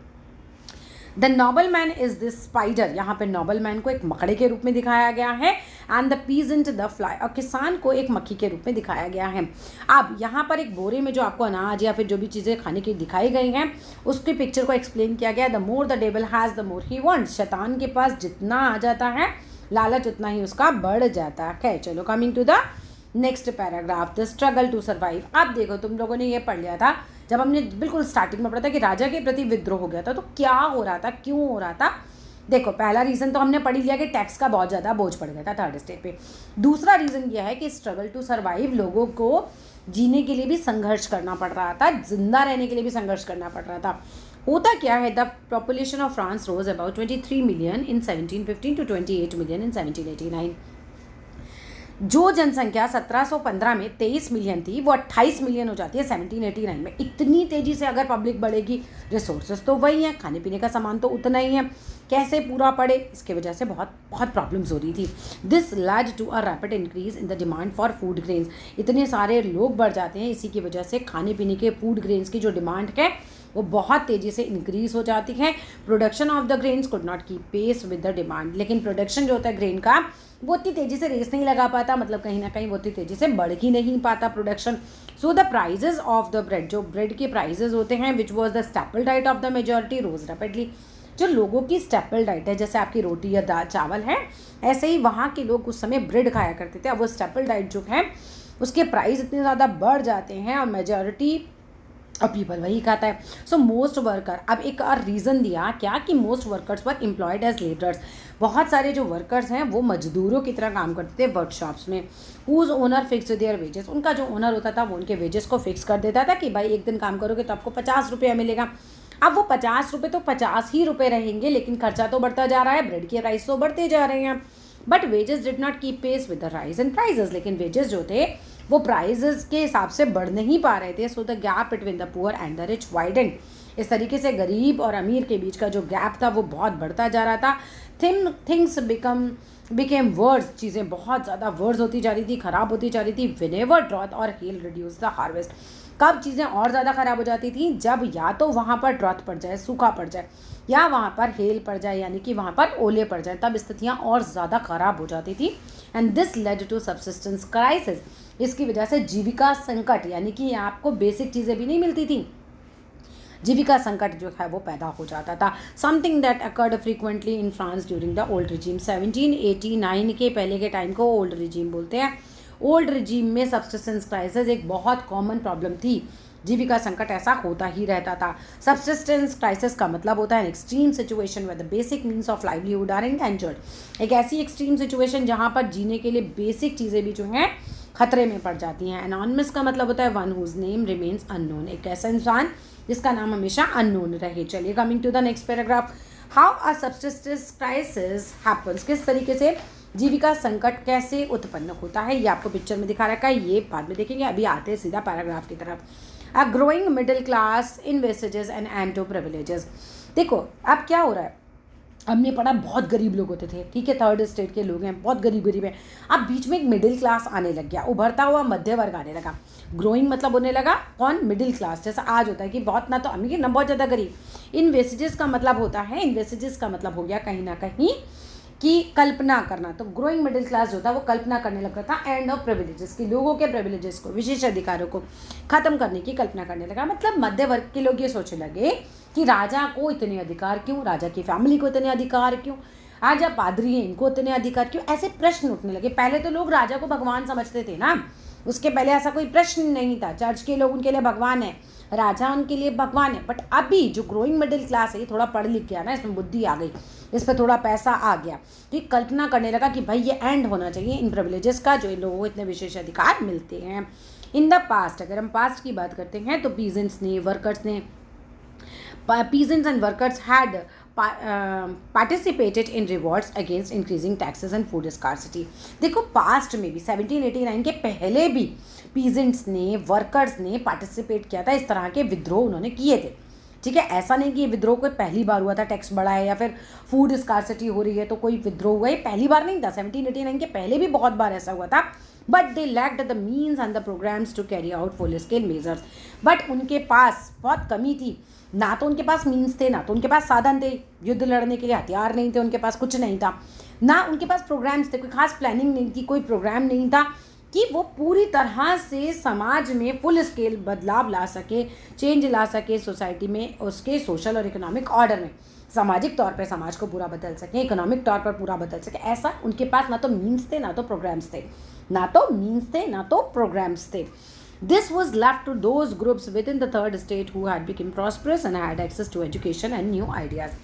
The noble man is this spider, यहाँ पे नोबल मैन को एक मकड़े के रूप में दिखाया गया है and the peasant the fly, और किसान को एक मक्खी के रूप में दिखाया गया है. अब यहाँ पर एक बोरे में जो आपको अनाज या फिर जो भी चीज़ें खाने की दिखाई गई हैं उसके पिक्चर को एक्सप्लेन किया गया. The more the devil has the more he wants, शैतान के पास जितना आ जाता है लालच उतना ही उसका बढ़ जाता है. चलो coming to the next paragraph, the struggle to survive. अब देखो तुम लोगों ने ये पढ़ लिया था जब हमने बिल्कुल स्टार्टिंग में पढ़ा था कि राजा के प्रति विद्रोह हो गया था, तो क्या हो रहा था, क्यों हो रहा था. देखो पहला रीज़न तो हमने पढ़ लिया कि टैक्स का बहुत ज़्यादा बोझ पड़ गया था थर्ड स्टेप पे. दूसरा रीज़न यह है कि स्ट्रगल टू सर्वाइव, लोगों को जीने के लिए भी संघर्ष करना पड़ रहा था, जिंदा रहने के लिए भी संघर्ष करना पड़ रहा था. होता क्या है, the population of France rose about 23 million in 1715 to 28 million in 1789. जो जनसंख्या 1715 में 23 मिलियन थी वो 28 मिलियन हो जाती है 1789 में. इतनी तेज़ी से अगर पब्लिक बढ़ेगी, रिसोर्सेज तो वही हैं, खाने पीने का सामान तो उतना ही है, कैसे पूरा पड़े, इसके वजह से बहुत बहुत प्रॉब्लम्स हो रही थी. This led to a rapid increase in the demand for food grains. इतने सारे लोग बढ़ जाते हैं, इसी की वजह से खाने पीने के फूड ग्रेन्स की जो डिमांड है वो बहुत तेज़ी से इंक्रीज हो जाती है. Production of the grains could not keep pace with the demand, लेकिन प्रोडक्शन जो होता है ग्रेन का वो इतनी तेज़ी से रेस नहीं लगा पाता, मतलब कहीं ना कहीं वो इतनी तेज़ी से बढ़ ही नहीं पाता production. So the prices of the bread, जो ब्रेड के प्राइजेज होते हैं which was the staple diet of the majority, rose rapidly. जो लोगों की स्टेपल डाइट है, जैसे आपकी रोटी या दाल चावल है, ऐसे ही वहाँ के लोग उस समय ब्रेड खाया करते थे. अब वो स्टेपल डाइट जो है उसके प्राइस इतने ज़्यादा बढ़ जाते हैं और मेजॉरिटी और पीपल वही खाता है. सो मोस्ट वर्कर, अब एक और रीज़न दिया क्या कि most workers were employed as labourers. बहुत सारे जो वर्कर्स हैं वो मजदूरों की तरह काम करते थे वर्कशॉप्स में. Whose owner fix their wages, उनका जो ओनर होता था वो उनके वेजेस को फिक्स कर देता था कि भाई एक दिन काम करोगे तो आपको 50 रुपया मिलेगा. अब वो 50 रुपये तो 50 ही रुपये रहेंगे, लेकिन खर्चा तो बढ़ता जा रहा है, ब्रेड के प्राइस तो बढ़ते जा रहे हैं. But wages did not keep pace with the rise in prices, लेकिन वेजेस जो थे वो प्राइजेस के हिसाब से बढ़ नहीं पा रहे थे. So the gap between the poor and the rich widened. इस तरीके से गरीब और अमीर के बीच का जो गैप था वो बहुत बढ़ता जा रहा था. थिंग्स बिकेम वर्स, चीज़ें बहुत ज़्यादा वर्स होती जा रही थी, ख़राब होती जा रही थी. व्हेनेवर ड्रॉथ और हेल रिड्यूस द हार्वेस्ट, कब चीज़ें और ज़्यादा ख़राब हो जाती थी, जब या तो वहाँ पर ड्रॉथ पड़ जाए, सूखा पड़ जाए, या वहाँ पर हेल पड़ जाए यानी कि वहाँ पर ओले पड़ जाए, तब स्थितियाँ और ज़्यादा ख़राब हो जाती थी. And this led to subsistence crisis, इसकी वजह से जीविका संकट, यानी कि आपको बेसिक चीज़ें भी नहीं मिलती थी, जीविका संकट जो है वो पैदा हो जाता था. Something that occurred frequently in France during the old regime. 1789 के पहले के टाइम को ओल्ड रिजीम बोलते हैं. ओल्ड रिजीम में सब्सिस्टेंस क्राइसिस एक बहुत कॉमन प्रॉब्लम थी. जीविका संकट ऐसा होता ही रहता था. सब्सिस्टेंस क्राइसिस का मतलब होता है an extreme situation with the basic means of livelihood are endangered. एक ऐसी एक्सट्रीम सिचुएशन जहाँ पर जीने के लिए बेसिक चीज़ें भी जो हैं खतरे में पड़ जाती हैं. एनॉनिमस का मतलब होता है one whose name remains unknown, एक ऐसा इंसान जिसका नाम हमेशा अननोन रहे. चलिए coming to the next paragraph, how a subsistence crisis happens, किस तरीके से जीविका संकट कैसे उत्पन्न होता है, ये आपको पिक्चर में दिखा रखा है, ये बाद में देखेंगे. अभी आते हैं सीधा पैराग्राफ की तरफ. A growing middle class envisages and and to privileges. देखो अब क्या हो रहा है, हमने पढ़ा बहुत गरीब लोग होते थे, ठीक है, थर्ड स्टेट के लोग हैं, बहुत गरीब हैं. अब बीच में एक मिडिल क्लास आने लग गया, उभरता हुआ मध्य वर्ग आने लगा. ग्रोइंग मतलब होने लगा कौन, मिडिल क्लास, जैसा आज होता है कि बहुत ना तो अमीर ना बहुत ज़्यादा गरीब. इन्वेस्टेजेस का मतलब होता है, इन्वेस्टेजेस का मतलब हो गया कहीं ना कहीं कि कल्पना करना. तो ग्रोइंग मिडिल क्लास जो था वो कल्पना करने लगा था एंड ऑफ प्रिविलेजेस की, लोगों के प्रिविलेजेस को, विशेष अधिकारों को ख़त्म करने की कल्पना करने लगा. मतलब मध्य वर्ग के लोग ये सोचने लगे कि राजा को इतने अधिकार क्यों, राजा की फैमिली को इतने अधिकार क्यों, आज आप पादरी हैं इनको इतने अधिकार क्यों, ऐसे प्रश्न उठने लगे. पहले तो लोग राजा को भगवान समझते थे ना, उसके पहले ऐसा कोई प्रश्न नहीं था. चर्च के लोग उनके लिए भगवान है, राजा उनके लिए भगवान है. बट अभी जो ग्रोइंग मिडिल क्लास है ये थोड़ा पढ़ लिख गया ना, इसमें बुद्धि आ गई, इस पर थोड़ा पैसा आ गया, तो कल्पना करने लगा कि भाई ये एंड होना चाहिए इन प्रिविलेजेस का, जो इन लोगों को इतने विशेष अधिकार मिलते हैं. इन द पास्ट, अगर हम पास्ट की बात करते हैं तो पीजेंट्स ने, वर्कर्स ने, peasants and workers had participated in revolts against increasing taxes and food scarcity. देखो पास्ट में भी 1789 के पहले भी पीजेंट्स ने, वर्कर्स ने पार्टिसिपेट किया था, इस तरह के विद्रोह उन्होंने किए थे। ठीक है, ऐसा नहीं कि ये विद्रोह कोई पहली बार हुआ था, टैक्स बढ़ा है या फिर फूड स्कार्सिटी हो रही है तो कोई विद्रोह हुआ है, पहली बार नहीं था। 1789 के पहले भी बहुत बार ऐसा हुआ था, but they lacked the means and the programmes to carry out full scale measures. But उनके पास बहुत कमी थी, ना तो उनके पास मीन्स थे, ना तो उनके पास साधन थे, युद्ध लड़ने के लिए हथियार नहीं थे, उनके पास कुछ नहीं था, ना उनके पास प्रोग्राम्स थे, कोई खास प्लानिंग नहीं थी, कोई प्रोग्राम नहीं था कि वो पूरी तरह से समाज में फुल स्केल बदलाव ला सके, चेंज ला सके सोसाइटी में, उसके सोशल और इकोनॉमिक ऑर्डर में, सामाजिक तौर पे समाज को पूरा बदल सके, इकोनॉमिक तौर पर पूरा बदल सके। ऐसा उनके पास ना तो मीन्स थे, ना तो प्रोग्राम्स थे, ना तो मीन्स थे, ना तो प्रोग्राम्स थे। This was left to those groups within the third estate who had become prosperous and had access to education and new ideas.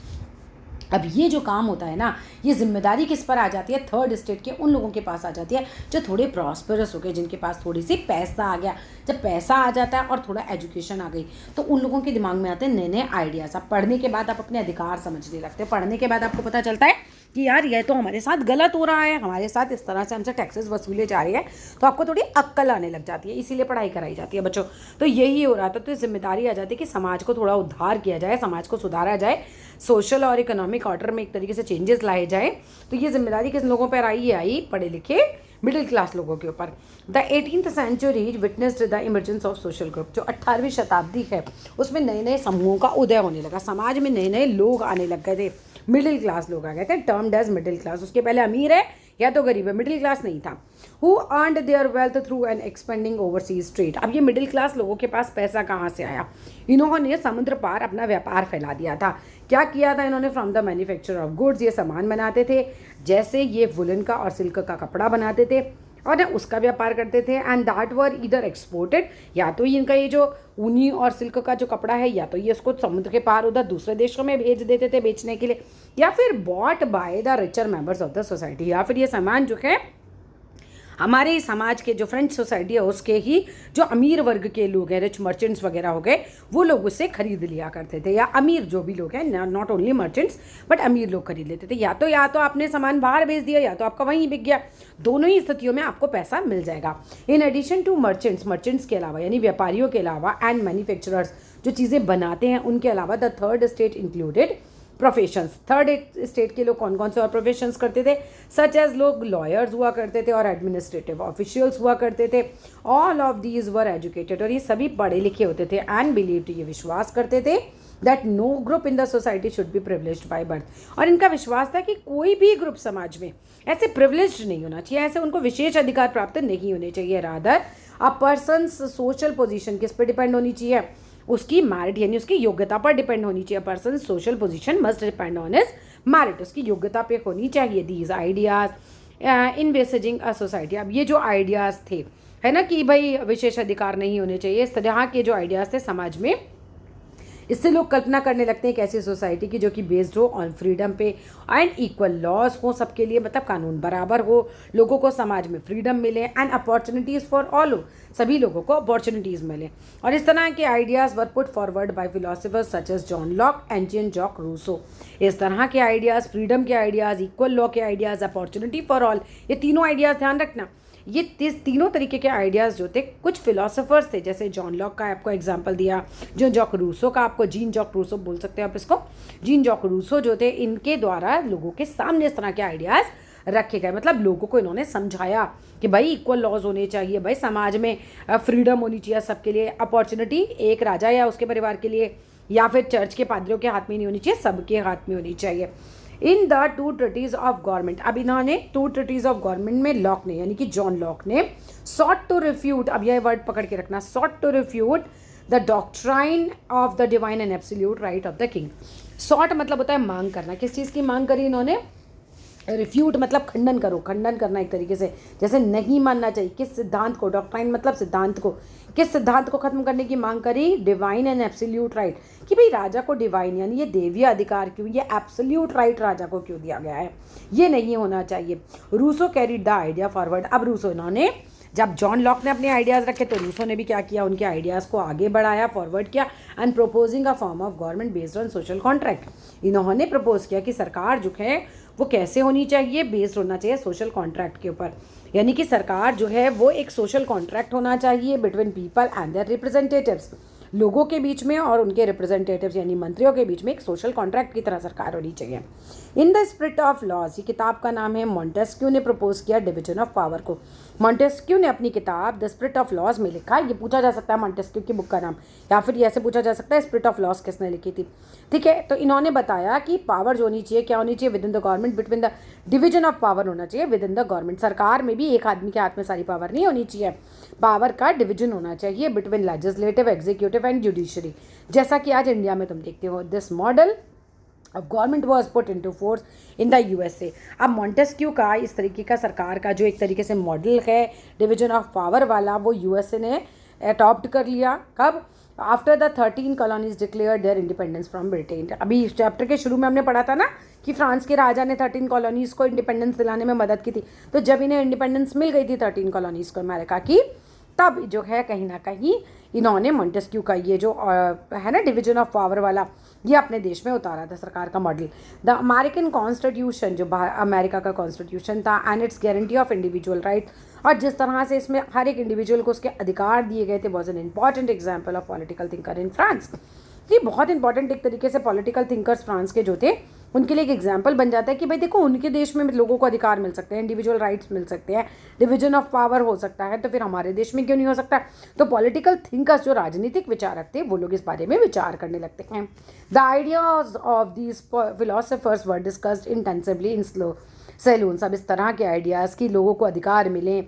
अब ये जो काम होता है ना, ये जिम्मेदारी किस पर आ जाती है? थर्ड स्टेट के उन लोगों के पास आ जाती है जो थोड़े प्रॉस्परस हो गए, जिनके पास थोड़ी सी पैसा आ गया। जब पैसा आ जाता है और थोड़ा एजुकेशन आ गई तो उन लोगों के दिमाग में आते हैं नए नए आइडियाज़। अब पढ़ने के बाद आप अपने अधिकार समझने लगते हैं, पढ़ने के बाद आपको पता चलता है कि यार ये तो हमारे साथ गलत हो रहा है, हमारे साथ इस तरह से हमसे टैक्सेस वसूले जा रही है, तो आपको थोड़ी अक्ल आने लग जाती है, इसीलिए पढ़ाई कराई जाती है बच्चों। तो यही हो रहा था, तो जिम्मेदारी आ जाती है कि समाज को थोड़ा उद्धार किया जाए, समाज को सुधारा जाए, सोशल और इकोनॉमिक ऑर्डर में एक तरीके से चेंजेस लाए जाए। तो ये जिम्मेदारी किस लोगों पर आई? ये आई पढ़े लिखे मिडिल क्लास लोगों के ऊपर। The 18th century witnessed the emergence of social group. जो 18वीं शताब्दी है उसमें नए नए समूहों का उदय होने लगा, समाज में नए नए लोग आने लग गए थे, मिडिल क्लास लोग आ गए थे, टर्म्ड एज मिडिल क्लास। उसके पहले अमीर है या तो गरीब है, मिडिल क्लास नहीं था। Who earned there wealth through an expanding overseas trade. अब ये मिडिल क्लास लोगों के पास पैसा कहाँ से आया? इन्होंने समुद्र पार अपना व्यापार फैला दिया था। क्या किया था इन्होंने? From the manufacture of goods, ये सामान बनाते थे, जैसे ये वुलन का और सिल्क का कपड़ा बनाते थे और ना उसका व्यापार करते थे। एंड दैट वर इधर एक्सपोर्टेड, या तो इनका ये जो ऊनी और सिल्क का जो कपड़ा है, या तो ये इसको समुद्र के पार उधर दूसरे देशों में भेज देते थे बेचने के लिए, या फिर bought by the richer members of the society, या फिर ये सामान जो है हमारे समाज के जो फ्रेंच सोसाइटी है उसके ही जो अमीर वर्ग के लोग हैं, रिच मर्चेंट्स वगैरह हो गए, वो लोग उससे खरीद लिया करते थे। या अमीर जो भी लोग हैं, नॉट ओनली मर्चेंट्स बट अमीर लोग खरीद लेते थे। या तो आपने सामान बाहर भेज दिया, या तो आपका वहीं बिक गया, दोनों ही स्थितियों में आपको पैसा मिल जाएगा। इन एडिशन टू मर्चेंट्स के अलावा, यानी व्यापारियों के अलावा, एंड मैन्युफैक्चरर्स जो चीज़ें बनाते हैं उनके अलावा, the third state included professions. Third state के लोग कौन कौन से और प्रोफेशंस करते थे? सच एज लोग लॉयर्स हुआ करते थे और एडमिनिस्ट्रेटिव ऑफिशियल्स हुआ करते थे। All of these were educated, और ये सभी पढ़े लिखे होते थे। एंड बिलीव्ड, ये विश्वास करते थे that no group in the society should be privileged by birth. और इनका विश्वास था कि कोई भी ग्रुप समाज में ऐसे प्रिविलेज्ड नहीं होना चाहिए, ऐसे उनको विशेष अधिकार प्राप्त नहीं होने चाहिए। रादर अ पर्सन्स सोशल पोजीशन किस पे डिपेंड होनी चाहिए? उसकी मैरिट, यानी उसकी योग्यता पर डिपेंड होनी चाहिए। Person social position must depend on his merit, उसकी योग्यता पे होनी चाहिए। These ideas in besieging a society. अब ये जो आइडियाज़ थे, है ना, कि भाई विशेष अधिकार नहीं होने चाहिए, इस तरह के जो आइडियाज़ थे समाज में, इससे लोग कल्पना करने लगते हैं एक ऐसी सोसाइटी की जो कि बेस्ड हो ऑन फ्रीडम पे एंड इक्वल लॉज हो सबके लिए, मतलब कानून बराबर हो, लोगों को समाज में फ्रीडम मिले एंड अपॉर्चुनिटीज़ फॉर ऑल हो, सभी लोगों को अपॉर्चुनिटीज़ मिले। और इस तरह के ideas were put forward by philosophers such as John Locke and Jean Jacques Rousseau. इस तरह के आइडियाज़, फ्रीडम के आइडियाज़, इक्वल लॉ के आइडियाज़, अपॉर्चुनिटी फॉर ऑल, ये तीनों आइडियाज़ ध्यान रखना। ये तीनों तरीके के आइडियाज़ जो थे, कुछ फिलोसोफर्स थे, जैसे जॉन लॉक का आपको एग्जांपल दिया, जो जॉक रूसो का, आपको जीन जॉक रूसो बोल सकते हैं आप इसको, जीन जॉक रूसो जो थे, इनके द्वारा लोगों के सामने इस तरह के आइडियाज़ रखे गए। मतलब लोगों को इन्होंने समझाया कि भाई इक्वल लॉज होने चाहिए, भाई समाज में फ्रीडम होनी चाहिए सबके लिए, अपॉर्चुनिटी एक राजा या उसके परिवार के लिए या फिर चर्च के पादरियों के हाथ में नहीं होनी चाहिए, सबके हाथ में होनी चाहिए। In the two treatises of government, अब इन्होंने टू ट्रिटीज ऑफ गवर्नमेंट में लॉक ने, यानी कि जॉन लॉक ने, सॉट टू रिफ्यूट, अब यह वर्ड पकड़ के रखना, sought to refute the doctrine of the divine and absolute right of the king. Sought मतलब होता है मांग करना। किस चीज़ की मांग करी इन्होंने? रिफ्यूट मतलब खंडन करो, खंडन करना एक तरीके से, जैसे नहीं मानना चाहिए। किस सिद्धांत को? डॉक्ट्राइन मतलब सिद्धांत को। किस सिद्धांत को खत्म करने की मांग करी? डिवाइन एंड एब्सोल्यूट राइट, कि भाई राजा को डिवाइन यानी ये देवीय अधिकार क्यों, ये एब्सोल्यूट राइट राजा को क्यों दिया गया है, ये नहीं होना चाहिए। Rousseau carried the idea forward. अब रूसो इन्होंने जब जॉन लॉक ने अपने आइडियाज़ रखे तो रूसो ने भी क्या किया, उनके आइडियाज़ को आगे बढ़ाया, फॉरवर्ड किया and proposing a form of government based on social contract. इन्होंने प्रपोज किया कि सरकार जो है वो कैसे होनी चाहिए, बेस्ड होना चाहिए सोशल कॉन्ट्रैक्ट के ऊपर, यानी कि सरकार जो है वो एक सोशल कॉन्ट्रैक्ट होना चाहिए between people and their representatives, लोगों के बीच में और उनके रिप्रेजेंटेटिव्स यानी मंत्रियों के बीच में एक सोशल कॉन्ट्रैक्ट की तरह सरकार होनी चाहिए। In the spirit of laws, ये किताब का नाम है। मॉन्टेस्क्यू ने प्रपोज किया डिवीजन ऑफ पावर को। मॉन्टेस्क्यू ने अपनी किताब द स्पिरिट ऑफ लॉज में लिखा, ये पूछा जा सकता है मॉन्टेस्क्यू की बुक का नाम, या फिर ये ऐसे पूछा जा सकता है स्पिरिट ऑफ लॉज किसने लिखी थी, ठीक है। तो इन्होंने बताया कि पावर जो होनी चाहिए, क्या होनी चाहिए, with in the government, between the division of power होना चाहिए विद इन द गवर्नमेंट। सरकार में भी एक आदमी के हाथ में सारी पावर नहीं होनी चाहिए, पावर का डिवीजन होना चाहिए between legislative, executive and judiciary, जैसा कि आज इंडिया में तुम देखते हो। दिस मॉडल अब government was put into force in the USA. अब मॉन्टेस्क्यू का इस तरीके का सरकार का जो एक तरीके से मॉडल है डिवीजन ऑफ पावर वाला, वो यूएसए ने अडॉप्ट कर लिया। कब? After the 13 colonies declare there independence from Britain. अभी इस चैप्टर के शुरू में हमने पढ़ा था ना कि फ्रांस के राजा ने 13 कॉलोनीज़ को इंडिपेंडेंस दिलाने में मदद की थी। तो जब इन्हें इंडिपेंडेंस मिल गई थी 13 कॉलोनीज़ को अमेरिका की, तब जो है कहीं ना कहीं इन्होंने मॉन्टेस्क्यू का ये जो है ना डिवीजन ऑफ पावर वाला, ये अपने देश में उतारा था सरकार का मॉडल। द अमेरिकन कॉन्स्टिट्यूशन, जो अमेरिका का कॉन्स्टिट्यूशन था, and it's guarantee of individual right, और जिस तरह से इसमें हर एक इंडिविजुअल को उसके अधिकार दिए गए थे, was an important example of political thinker in France. ये बहुत इंपॉर्टेंट एक तरीके से पॉलिटिकल थिंकर्स फ्रांस के जो थे उनके लिए एक एग्जाम्पल बन जाता है कि भाई देखो उनके देश में लोगों को अधिकार मिल सकते हैं, इंडिविजुअल राइट्स मिल सकते हैं, डिवीजन ऑफ पावर हो सकता है, तो फिर हमारे देश में क्यों नहीं हो सकता। तो पॉलिटिकल थिंकर्स, जो राजनीतिक विचारक थे, वो लोग इस बारे में विचार करने लगते हैं। The ideas of these philosophers were discussed intensively in saloons. अब इस तरह के आइडियाज़ की लोगों को अधिकार मिले,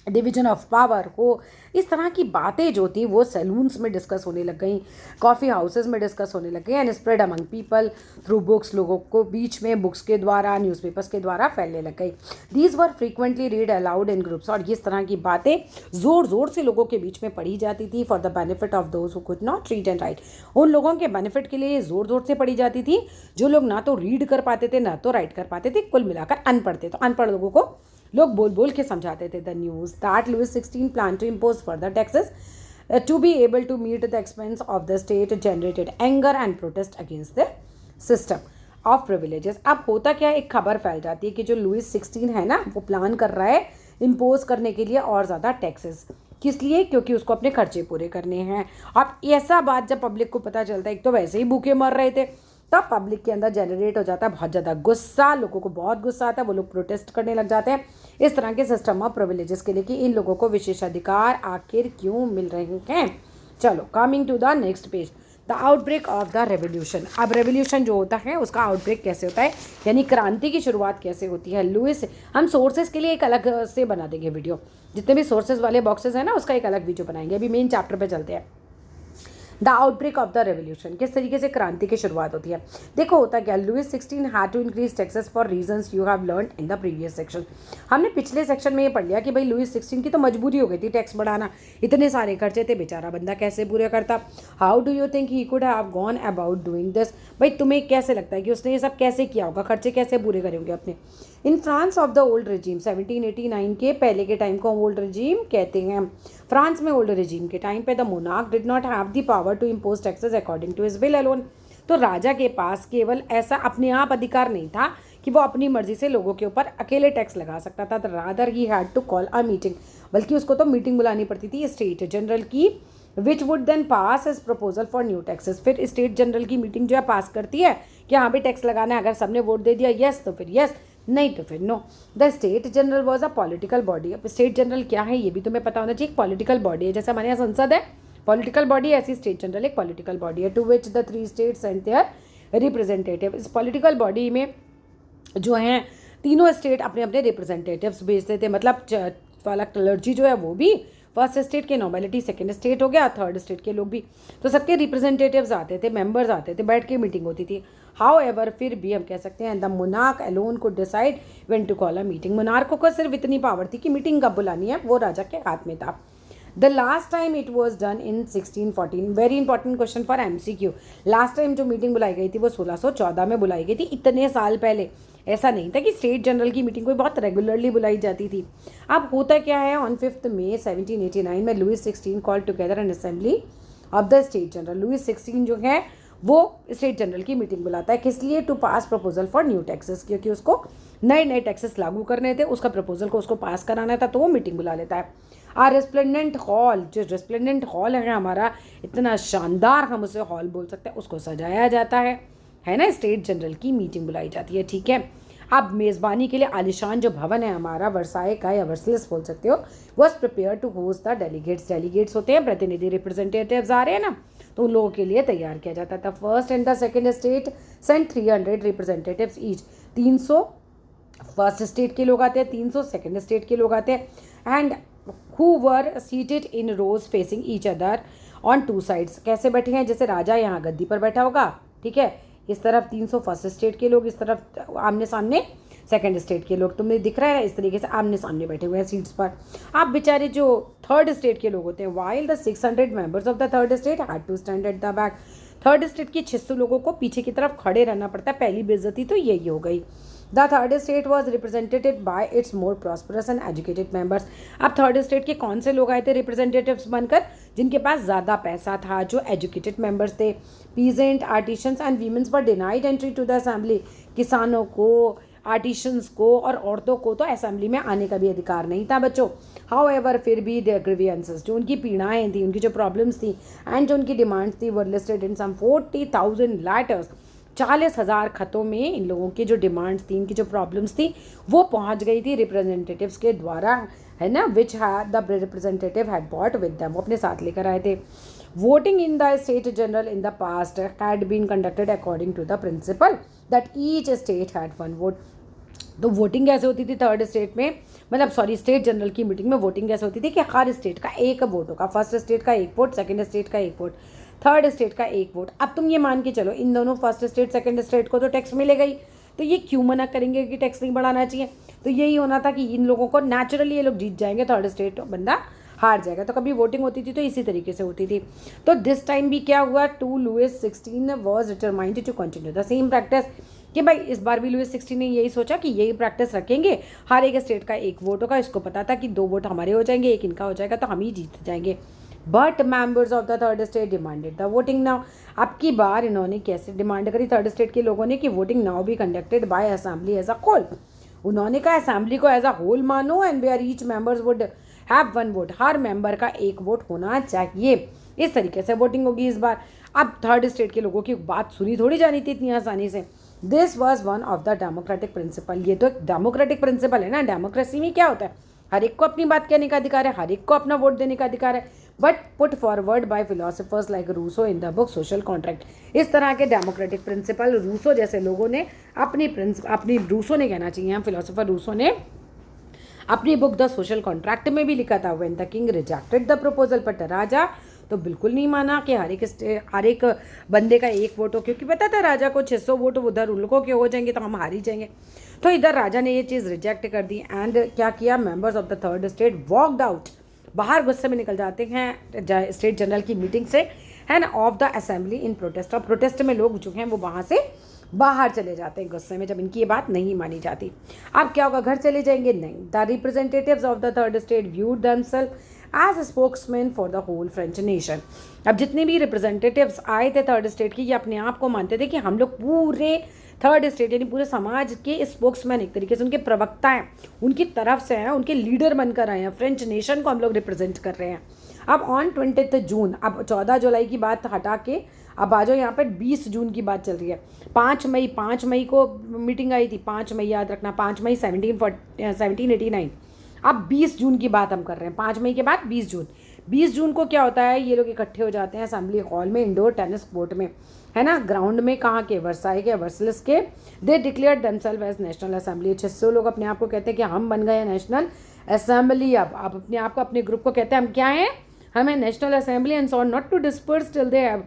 डिवीजन ऑफ पावर हो, इस तरह की बातें जो थी वो सैलून्स में डिस्कस होने लग गई, कॉफ़ी हाउसेस में डिस्कस होने लग गई, and spread among people through books, लोगों को बीच में बुक्स के द्वारा, न्यूज़पेपर्स के द्वारा फैलने लग गई। These were frequently read allowed in groups, और इस तरह की बातें ज़ोर ज़ोर से लोगों के बीच में पढ़ी जाती थी, for the benefit of those who could not read and right. उन लोगों के बेनिफिट के लिए ज़ोर ज़ोर से पढ़ी जाती थी जो लोग ना तो रीड कर पाते थे ना तो राइट कर पाते थे, कुल मिलाकर अनपढ़ थे। तो अनपढ़ लोगों को लोग बोल बोल के समझाते थे। The news that Louis 16 plan to impose further taxes to be able to meet the expense of the state generated anger and protest against the system of privileges. अब होता क्या है, एक खबर फैल जाती है कि जो लुइस 16 है ना, वो प्लान कर रहा है इम्पोज करने के लिए और ज़्यादा टैक्सेस। किस लिए? क्योंकि उसको अपने खर्चे पूरे करने हैं। अब ऐसा बात जब पब्लिक को पता चलता है, एक तो वैसे ही भूखे मर रहे थे, तब पब्लिक के अंदर जनरेट हो जाता है बहुत ज़्यादा गुस्सा, लोगों को बहुत गुस्सा आता है, वो लोग प्रोटेस्ट करने लग जाते हैं इस तरह के सिस्टम ऑफ प्रिविलेजेस के लिए कि इन लोगों को विशेषाधिकार आखिर क्यों मिल रहे हैं। चलो, coming to the next page, the outbreak of the revolution. अब रेवोल्यूशन जो होता है उसका आउटब्रेक कैसे होता है, यानी क्रांति की शुरुआत कैसे होती है। लुइस, हम सोर्सेज के लिए एक अलग से बना देंगे वीडियो, जितने भी सोर्सेज वाले बॉक्सेस हैं ना उसका एक अलग वीडियो बनाएंगे। अभी मेन चैप्टर पे चलते हैं। The outbreak of the revolution, किस तरीके से क्रांति की शुरुआत होती है। देखो होता क्या, Louis 16 had to increase taxes for reasons you have learn in the previous section. हमने पिछले सेक्शन में ये पढ़ लिया कि भाई लुइस 16 की तो मजबूरी हो गई थी टैक्स बढ़ाना, इतने सारे खर्चे थे, बेचारा बंदा कैसे पूरे करता। How do you think he could have gone about doing this. भाई तुम्हें कैसे लगता है कि उसने ये सब कैसे किया होगा, खर्चे कैसे पूरे करेंगे अपने। In France of the old regime, 1789 के पहले के टाइम को ओल्ड रिजीम कहते हैं। फ्रांस में ओल्ड रिजीम के टाइम पे the monarch did not have the power to impose taxes according to his will alone. तो राजा के पास केवल ऐसा अपने आप अधिकार नहीं था कि वो अपनी मर्जी से लोगों के ऊपर अकेले टैक्स लगा सकता था। Rather he had to call a meeting, बल्कि उसको तो मीटिंग बुलानी पड़ती थी स्टेट जनरल की, which would then pass as proposal for new taxes. फिर स्टेट जनरल की मीटिंग जो है पास करती है कि हाँ भी टैक्स लगाना है। अगर सबने वोट दे दिया यस तो फिर यस, नहीं तो फिर no. The state general was a political body. अब स्टेट जनरल क्या है ये भी तुम्हें पता होना चाहिए। पॉलिटिकल बॉडी है, जैसे हमारे यहाँ संसद है पॉलिटिकल बॉडी, ऐसी स्टेट जनरल एक पॉलिटिकल बॉडी है, to which the 3 states send their representative. इस पॉलिटिकल बॉडी में जो हैं तीनों स्टेट अपने अपने रिप्रेजेंटेटिव्स भेजते थे। मतलब वाला क्लर्जी जो है वो भी फर्स्ट स्टेट के, नॉर्मेलिटी सेकंड स्टेट हो गया, थर्ड स्टेट के लोग भी, तो सबके रिप्रेजेंटेटिव्स आते थे, मेंबर्स आते थे, बैठ के मीटिंग होती थी। हाउ एवर, फिर भी हम कह सकते हैं the monarch alone could decide when to call a meeting. Monarch को सिर्फ इतनी पावर थी कि मीटिंग कब बुलानी है वो राजा के हाथ में था। The last time it was done in 1614। Very important question for MCQ। Last time जो मीटिंग बुलाई गई थी वो 1614 में बुलाई गई थी, इतने साल पहले। ऐसा नहीं था कि स्टेट जनरल की मीटिंग कोई बहुत रेगुलरली बुलाई जाती थी। अब होता क्या है, ऑन 5 मई 1789 में Louis 16 call together an assembly of the state general. Louis 16 जो है वो स्टेट जनरल की मीटिंग बुलाता है, किस लिए? To pass proposal for new taxes, क्योंकि उसको नए नए टैक्सेस लागू करने थे, उसका प्रपोजल को उसको पास कराना था, तो वो मीटिंग बुला लेता है। रेस्प्लेंडेंट हॉल, जो रेस्प्लेंडेंट हॉल है हमारा, इतना शानदार हम उसे हॉल बोल सकते हैं, उसको सजाया जाता है ना, स्टेट जनरल की मीटिंग बुलाई जाती है, ठीक है। अब मेज़बानी के लिए आलिशान जो भवन है हमारा, वर्साए का या वर्सलेस बोल सकते हो, was prepare to host the delegates. Delegates होते हैं प्रतिनिधि, रिप्रेजेंटेटिव्स आ रहे हैं ना, तो उन लोगों के लिए तैयार किया जाता था। First and the second state sent 300 representatives each. 300 first state के लोग आते हैं, 300 सेकेंड स्टेट के लोग आते हैं, and who were seated in rows facing each other on two sides। कैसे बैठे हैं? जैसे राजा यहाँ गद्दी पर बैठा होगा, ठीक है, इस तरफ 300 फर्स्ट स्टेट के लोग, इस तरफ आमने सामने सेकंड स्टेट के लोग, तुम्हें दिख रहा है इस तरीके से आमने सामने बैठे हुए हैं सीट्स पर। आप बेचारे जो थर्ड स्टेट के लोग होते हैं, while the 600 members of the third state had to stand at the back. Third state के 600 लोगों को पीछे की तरफ खड़े रहना पड़ता है। पहली बेइज्जती तो यही हो गई। The third state was represented by it's more prosperous and educated members. अब थर्ड स्टेट के कौन से लोग आए थे रिप्रेजेंटेटिव्स बनकर? जिनके पास ज़्यादा पैसा था, जो एजुकेटेड मेंबर्स थे। Peasant, artisans and womens were denied entry to the assembly. किसानों को, आर्टिशंस को और औरतों को तो असेंबली में आने का भी अधिकार नहीं था बच्चों। हाउएवर, फिर भी देयर ग्रीवियंसेस, जो उनकी पीड़ाएँ थी, उनकी जो प्रॉब्लम्स थी एंड जो उनकी डिमांड्स थी, वर लिस्टेड इन सम 40,000 लेटर्स। 40,000 खतों में इन लोगों की जो डिमांड्स थी, इनकी जो प्रॉब्लम्स थी, वो पहुंच गई थी रिप्रेजेंटेटिव्स के द्वारा, है ना, which had the representative had bought with them, वो अपने साथ लेकर आए थे। Voting in the state general in the past had been conducted according to the principle that each state had one vote. तो वोटिंग कैसे होती थी थर्ड स्टेट में, मतलब सॉरी स्टेट जनरल की मीटिंग में वोटिंग कैसे होती थी कि हर स्टेट का एक वोट होगा। फर्स्ट स्टेट का एक वोट, सेकंड स्टेट का एक वोट, थर्ड स्टेट का एक वोट। अब तुम ये मान के चलो, इन दोनों फर्स्ट स्टेट सेकंड स्टेट को तो टैक्स मिलेगा ही, तो ये क्यों मना करेंगे कि टैक्स नहीं बढ़ाना चाहिए? तो यही होना था कि इन लोगों को नेचुरली ये लोग जीत जाएंगे, थर्ड स्टेट बंदा हार जाएगा। तो कभी वोटिंग होती थी तो इसी तरीके से होती थी। तो दिस टाइम भी क्या हुआ, to Louis 16 was determined to continue the same practice, कि भाई इस बार भी लुइस 16 ने यही सोचा कि यही प्रैक्टिस रखेंगे, हर एक स्टेट का एक वोट होगा। इसको पता था कि 2 वोट हमारे हो जाएंगे, एक इनका हो जाएगा, तो हम ही जीत जाएंगे। But members of the third state demanded the voting now. अब की बार इन्होंने कैसे डिमांड करी थर्ड स्टेट के लोगों ने कि voting now be conducted by assembly as a whole. उन्होंने कहा असेंबली को एज अ होल मानो and where each members would have one vote, हर मेंबर का एक वोट होना चाहिए। इस तरीके से वोटिंग होगी इस बार। अब थर्ड स्टेट के लोगों की बात सुनी थोड़ी जानी थी इतनी आसानी से। This was one of the democratic principle. ये तो एक डेमोक्रेटिक प्रिंसिपल है ना। डेमोक्रेसी में क्या होता है, हर एक को अपनी बात कहने का अधिकार है, हर एक को अपना वोट देने का अधिकार है, but put forward by philosophers like Rousseau in the book social contract. इस तरह के डेमोक्रेटिक प्रिंसिपल रूसो जैसे लोगों ने अपनी रूसो ने कहना चाहिए, फिलोसोफर रूसो ने अपनी बुक द सोशल कॉन्ट्रैक्ट में भी लिखा था, when the king rejected the proposal, but राजा तो बिल्कुल नहीं माना कि हर एक बंदे का एक वोट हो, क्योंकि पता था राजा को 600 वोट उधर उन लोगों के हो जाएंगे तो हम हार ही जाएंगे। तो इधर राजा ने ये चीज़ रिजेक्ट कर दी एंड क्या किया, members of the third state walked out, बाहर गुस्से में निकल जाते हैं स्टेट जनरल की मीटिंग से, है ना, of the assembly in protest. और प्रोटेस्ट में लोग जो हैं वो वहाँ से बाहर चले जाते हैं गुस्से में, जब इनकी ये बात नहीं मानी जाती। अब क्या होगा, घर चले जाएंगे? नहीं। The representatives of the third state viewed themselves as spokesman for the whole French nation. अब जितने भी रिप्रेजेंटेटिव्स आए थे थर्ड स्टेट की, ये अपने आप को मानते थे कि हम लोग पूरे थर्ड स्टेट यानी पूरे समाज के स्पोक्समैन, एक तरीके से उनके प्रवक्ता हैं, उनकी तरफ से हैं, उनके लीडर बनकर आए हैं, फ्रेंच नेशन को हम लोग रिप्रेजेंट कर रहे हैं। अब ऑन 20 जून, अब 14 जुलाई की बात हटा के अब आ जाओ यहाँ पर 20 जून की बात चल रही है। 5 मई को मीटिंग आई थी, 5 मई याद रखना, 5 मई 1789। अब 20 जून की बात हम कर रहे हैं, 5 मई के बाद 20 जून। 20 जून को क्या होता है, ये लोग इकट्ठे हो जाते हैं असेंबली हॉल में, इंडोर टेनिस कोर्ट में, है ना, ग्राउंड में, कहाँ के, वर्साई के, वर्सलेस के। They declare themselves as national assembly. 600 लोग अपने आप को कहते हैं कि हम बन गए नेशनल असेंबली। अब आप अपने आप को, अपने ग्रुप को कहते हैं हम क्या हैं, हमें national assembly and swore not to disperse till they have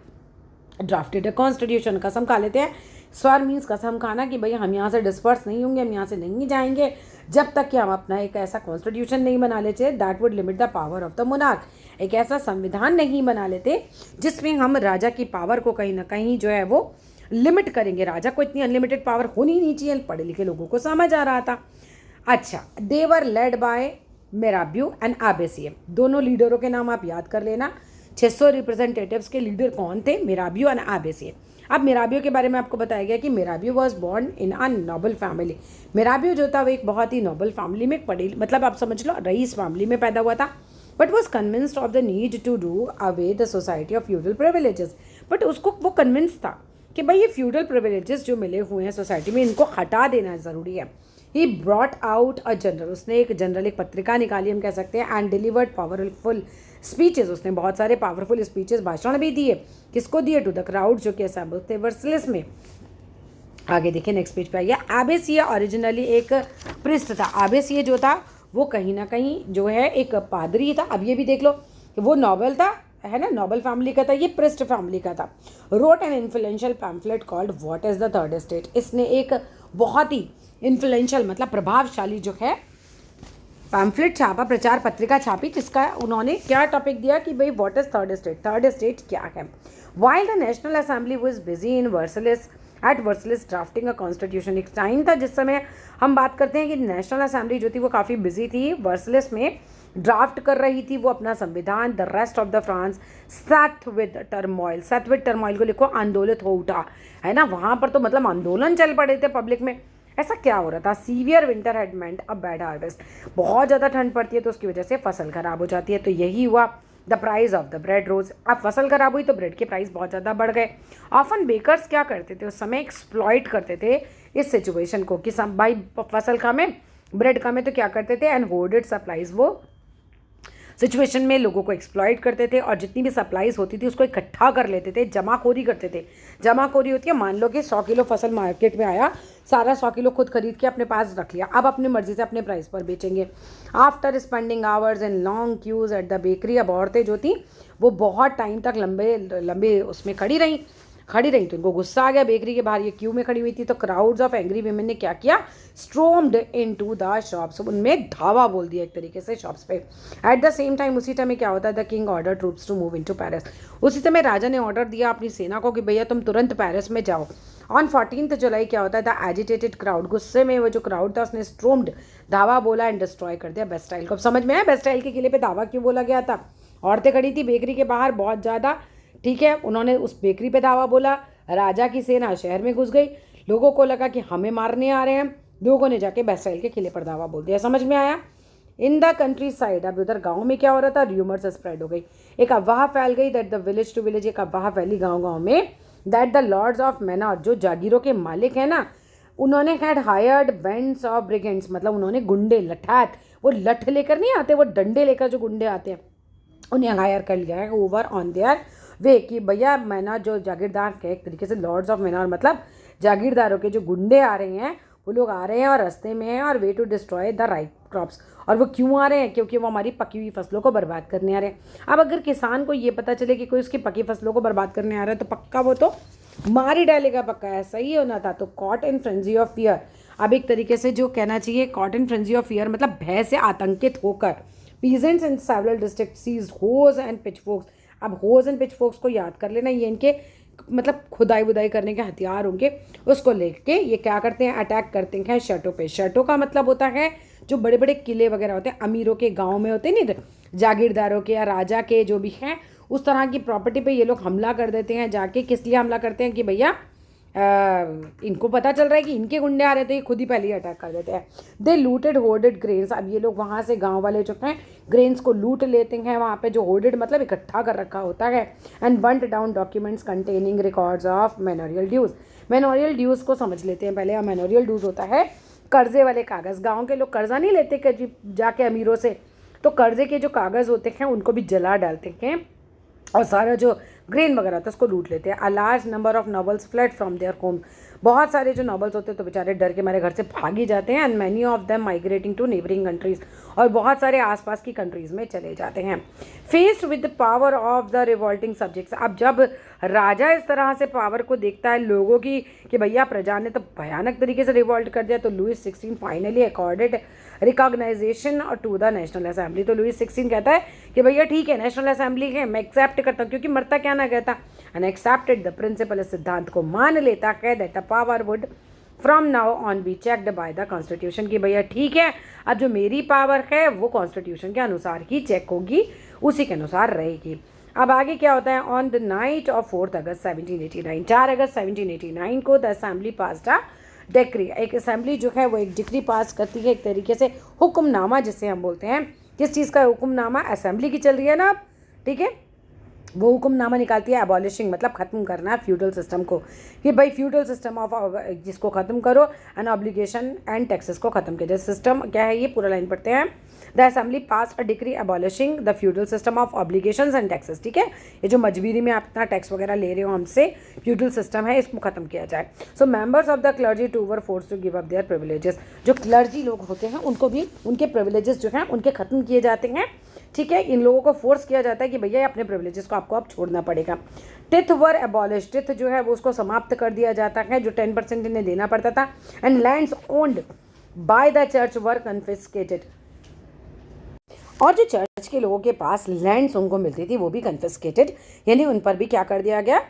drafted a constitution. कसम खा लेते हैं स्वर मीन्स कसम खाना कि भैया हम यहाँ से डिस्पर्स नहीं होंगे, हम यहाँ से नहीं जाएंगे जब तक कि हम अपना एक ऐसा कॉन्स्टिट्यूशन नहीं बना लेते that would limit the power of the monarch, एक ऐसा संविधान नहीं बना लेते जिसमें हम राजा की पावर को कहीं ना कहीं जो है वो लिमिट करेंगे। राजा को इतनी अनलिमिटेड पावर होनी नहीं चाहिए, पढ़े लिखे लोगों को समझ आ रहा था। अच्छा, देवर लेड बाय मेराब्यू एंड आबेसियम, दोनों लीडरों के नाम आप याद कर लेना। 600 रिप्रेजेंटेटिव्स के लीडर कौन थे? Mirabeau and Abbe Sieyes. अब मेराब्यू के बारे में आपको बताया गया कि Mirabeau was born in a noble family. Mirabeau जो था वो एक बहुत ही नोबल फैमिली में पढ़ी, मतलब आप समझ लो रईस फैमिली में पैदा हुआ था। But was convinced of the need to do away the society of feudal privileges. But उसको वो कन्विंस था कि भाई ये फ्यूडल प्रिविलेजेस जो मिले हुए हैं सोसाइटी में, इनको हटा देना ज़रूरी है। He brought out a general, उसने एक जनरल एक पत्रिका निकाली हम कह सकते हैं, एंड डिलीवर्ड पावरफुल स्पीचेस, उसने बहुत सारे पावरफुल स्पीचेस भाषण भी दिए। किसको दिए? टू द क्राउड जो कि असेंबल थे वर्सलिस में। आगे देखिए नेक्स्ट पेज पे आइए। आबेसिया ओरिजिनली एक प्रिस्ट था। आबेसिया जो था वो कहीं ना कहीं जो है एक पादरी था। अब ये भी देख लो कि वो नोबल था, है ना, नोबल फैमिली का था, ये प्रिस्ट फैमिली का था। Wrote an influential pamphlet called what is the third state, इसने एक बहुत ही इन्फ्लुएंशियल मतलब प्रभावशाली जो है पैम्फलेट छापा, प्रचार पत्रिका छापी, जिसका उन्होंने क्या टॉपिक दिया कि भाई what is third state, third state क्या है। While the national assembly was busy in Versailles at Versailles drafting a constitution, एक टाइम था जिस समय हम बात करते हैं कि नेशनल असेंबली जो थी वो काफ़ी बिजी थी, वर्सलिस में ड्राफ्ट कर रही थी वो अपना संविधान। The rest of the France sat with turmoil, sat with turmoil को लिखो आंदोलित हो उठा, है ना, वहाँ पर तो मतलब आंदोलन चल पड़े थे पब्लिक में। ऐसा क्या हो रहा था? Severe winter had meant a bad harvest, बहुत ज़्यादा ठंड पड़ती है तो उसकी वजह से फसल खराब हो जाती है, तो यही हुआ। The price of the bread rose, अब फसल खराब हुई तो ब्रेड के प्राइस बहुत ज़्यादा बढ़ गए। ऑफन बेकर्स क्या करते थे उस समय? एक्सप्लॉइट करते थे इस सिचुएशन को कि सब भाई फसल कम है, ब्रेड कम है, तो क्या करते थे? एंड होर्डेड सप्लाईज, वो सिचुएशन में लोगों को एक्सप्लॉइट करते थे और जितनी भी सप्लाईज होती थी उसको इकट्ठा कर लेते थे, जमाखोरी करते थे। जमाखोरी होती है, मान लो कि 100 किलो फसल मार्केट में आया, सारा 100 किलो खुद खरीद के अपने पास रख लिया, अब अपनी मर्जी से अपने प्राइस पर बेचेंगे। After spending hours in long queues at the bakery, अब औरतें जो थी वो बहुत टाइम तक लंबे उसमें खड़ी रहीं तो इनको गुस्सा आ गया। बेकरी के बाहर ये क्यू में खड़ी हुई थी तो क्राउड्स ऑफ एंग्री वीमेन ने क्या किया? स्ट्रोम्ड इनटू द शॉप्स, उनमें धावा बोल दिया एक तरीके से शॉप्स पे। एट द सेम टाइम, उसी टाइम क्या होता है? The king order troops to move into Paris, उसी समय राजा ने ऑर्डर दिया अपनी सेना को कि भैया तुम तुरंत पेरिस में जाओ। ऑन 14 जुलाई क्या होता है? द एजिटेटेड क्राउड, गुस्से में वो जो क्राउड था उसने स्ट्रोम्ड, धावा बोला एंड डिस्ट्रॉय कर दिया बेस्टाइल को। अब समझ में आया बेस्टाइल के किले पे धावा क्यों बोला गया था? औरतें खड़ी थी बेकरी के बाहर बहुत ज़्यादा, ठीक है, उन्होंने उस बेकरी पे धावा बोला, राजा की सेना शहर में घुस गई, लोगों को लगा कि हमें मारने आ रहे हैं, लोगों ने जाके बेस्टाइल के किले पर धावा बोल दिया। समझ में आया? इन द कंट्री साइड, अब उधर गाँव में क्या हो रहा था? र्यूमर्स स्प्रेड हो गई, एक अफवाह फैल गई that the village to village, एक अफवाह फैली गाँव में that the lords of manor, जो जागीरों के मालिक हैं ना, उन्होंने had hired bands of brigands, मतलब उन्होंने गुंडे, लठात, वो लठ लेकर नहीं आते, वो डंडे लेकर जो गुंडे आते हैं, उन्हें हायर कर लिया है ओवर ऑन देयर वे, कि भैया मैना जो जागीरदार के एक तरीके से लॉर्ड्स ऑफ मैनर मतलब जागीरदारों के जो गुंडे आ रहे हैं वो लोग आ रहे हैं और रास्ते में हैं और way to destroy the ripe crops. और वो क्यों आ रहे हैं? क्योंकि वो हमारी पकी हुई फसलों को बर्बाद करने आ रहे हैं। अब अगर किसान को ये पता चले कि कोई उसकी पकी फसलों को बर्बाद करने आ रहा है तो पक्का वो तो मार ही डालेगा, पक्का ऐसा ही होना था। तो caught in frenzy of fear, अब एक तरीके से जो कहना चाहिए caught in frenzy of fear मतलब भय से आतंकित होकर, peasants in several district seized hoes and pitchforks. अब होज एंड पिचफोर्क्स को याद कर लेना, ये इनके मतलब खुदाई बुदाई करने के हथियार होंगे, उसको लेके ये क्या करते हैं? अटैक करते हैं शर्टों पे। शर्टों का मतलब होता है जो बड़े बड़े किले वगैरह होते हैं, अमीरों के गांव में होते हैं, नहीं जागीरदारों के या राजा के जो भी हैं, उस तरह की प्रॉपर्टी पे ये लोग हमला कर देते हैं जाके। किस लिए हमला करते हैं? कि भैया इनको पता चल रहा है कि इनके गुंडे आ रहे थे, ये खुद ही पहले ही अटैक कर देते हैं। दे लूटेड होर्डेड ग्रेन्स, अब ये लोग वहाँ से गांव वाले जो हैं ग्रेन्स को लूट लेते हैं, वहाँ पे जो होर्डेड मतलब इकट्ठा कर रखा होता है। And burnt down documents containing records of manorial dues. Manorial dues को समझ लेते हैं पहले। मैनोरियल ड्यूज़ होता है कर्जे वाले कागज़। गाँव के लोग कर्जा नहीं लेते कि जाके अमीरों से, तो कर्जे के जो कागज़ होते हैं उनको भी जला डालते हैं और सारा जो ग्रेन वगैरह था उसको लूट लेते हैं। A large number of nobles fled from their home, बहुत सारे जो नॉबल्स होते हैं तो बेचारे डर के मारे घर से भाग ही जाते हैं। And many of them migrating to neighbouring countries, और बहुत सारे आसपास की कंट्रीज़ में चले जाते हैं। Faced with the power of the revolting subjects, अब जब राजा इस तरह से पावर को देखता है लोगों की कि भैया प्रजा ने तो भयानक तरीके से रिवॉल्ट कर दिया, तो Louis 16 finally accorded recognition to the national assembly. तो लुईस 16 कहता है कि भैया ठीक है, नेशनल असेंबली है, मैं एक्सेप्ट करता हूँ, क्योंकि मरता क्या ना कहता, एंड एक्सेप्टेड द प्रिंसिपल, इस सिद्धांत को मान लेता है that the power wood from now on be checked by the constitution, कि भैया ठीक है, अब जो मेरी पावर है वो कॉन्स्टिट्यूशन के अनुसार ही चेक होगी, उसी के अनुसार रहेगी। अब आगे क्या होता है, ऑन द नाइट ऑफ 4 अगस्त 1789, 4 अगस्त 1789 को the assembly passed a decree, एक असेंबली जो है वो एक डिक्री पास करती है, एक तरीके से हुक्मनामा जिसे हम बोलते हैं। किस चीज़ का हुक्मनामा, असेंबली की चल रही है ना, ठीक है, वो हुक्मनामा निकालती है एबॉलिशिंग, मतलब ख़त्म करना है फ्यूडल सिस्टम को, कि भाई फ्यूडल सिस्टम ऑफ जिसको ख़त्म करो, एंड ऑब्लिगेशन एंड टैक्सेस को ख़त्म किया जाए। सिस्टम क्या है, ये पूरा लाइन पढ़ते हैं। The assembly pass a decree abolishing the feudal system of obligations and taxes, ठीक है, ये जो मजबूरी में आप इतना टैक्स वगैरह ले रहे हो हमसे, फ्यूडल सिस्टम है, इसको ख़त्म किया जाए। So members of the clergy too were force to give up their privileges, जो क्लर्जी लोग होते हैं उनको भी उनके प्रिविलेजेस जो हैं उनके ख़त्म किए जाते हैं, ठीक है, इन लोगों को फोर्स किया जाता है कि भैया अपने प्रिविलेजेस को आपको अब छोड़ना पड़ेगा। टिथ वर एबॉलिश, टिथ जो है वो उसको समाप्त कर दिया जाता है, जो 10% इन्हें देना पड़ता था, and lands owned by the church were confiscated, और जो चर्च के लोगों के पास लैंड्स उनको मिलती थी वो भी कन्फिस्केटेड, यानी उन पर भी क्या कर दिया गया,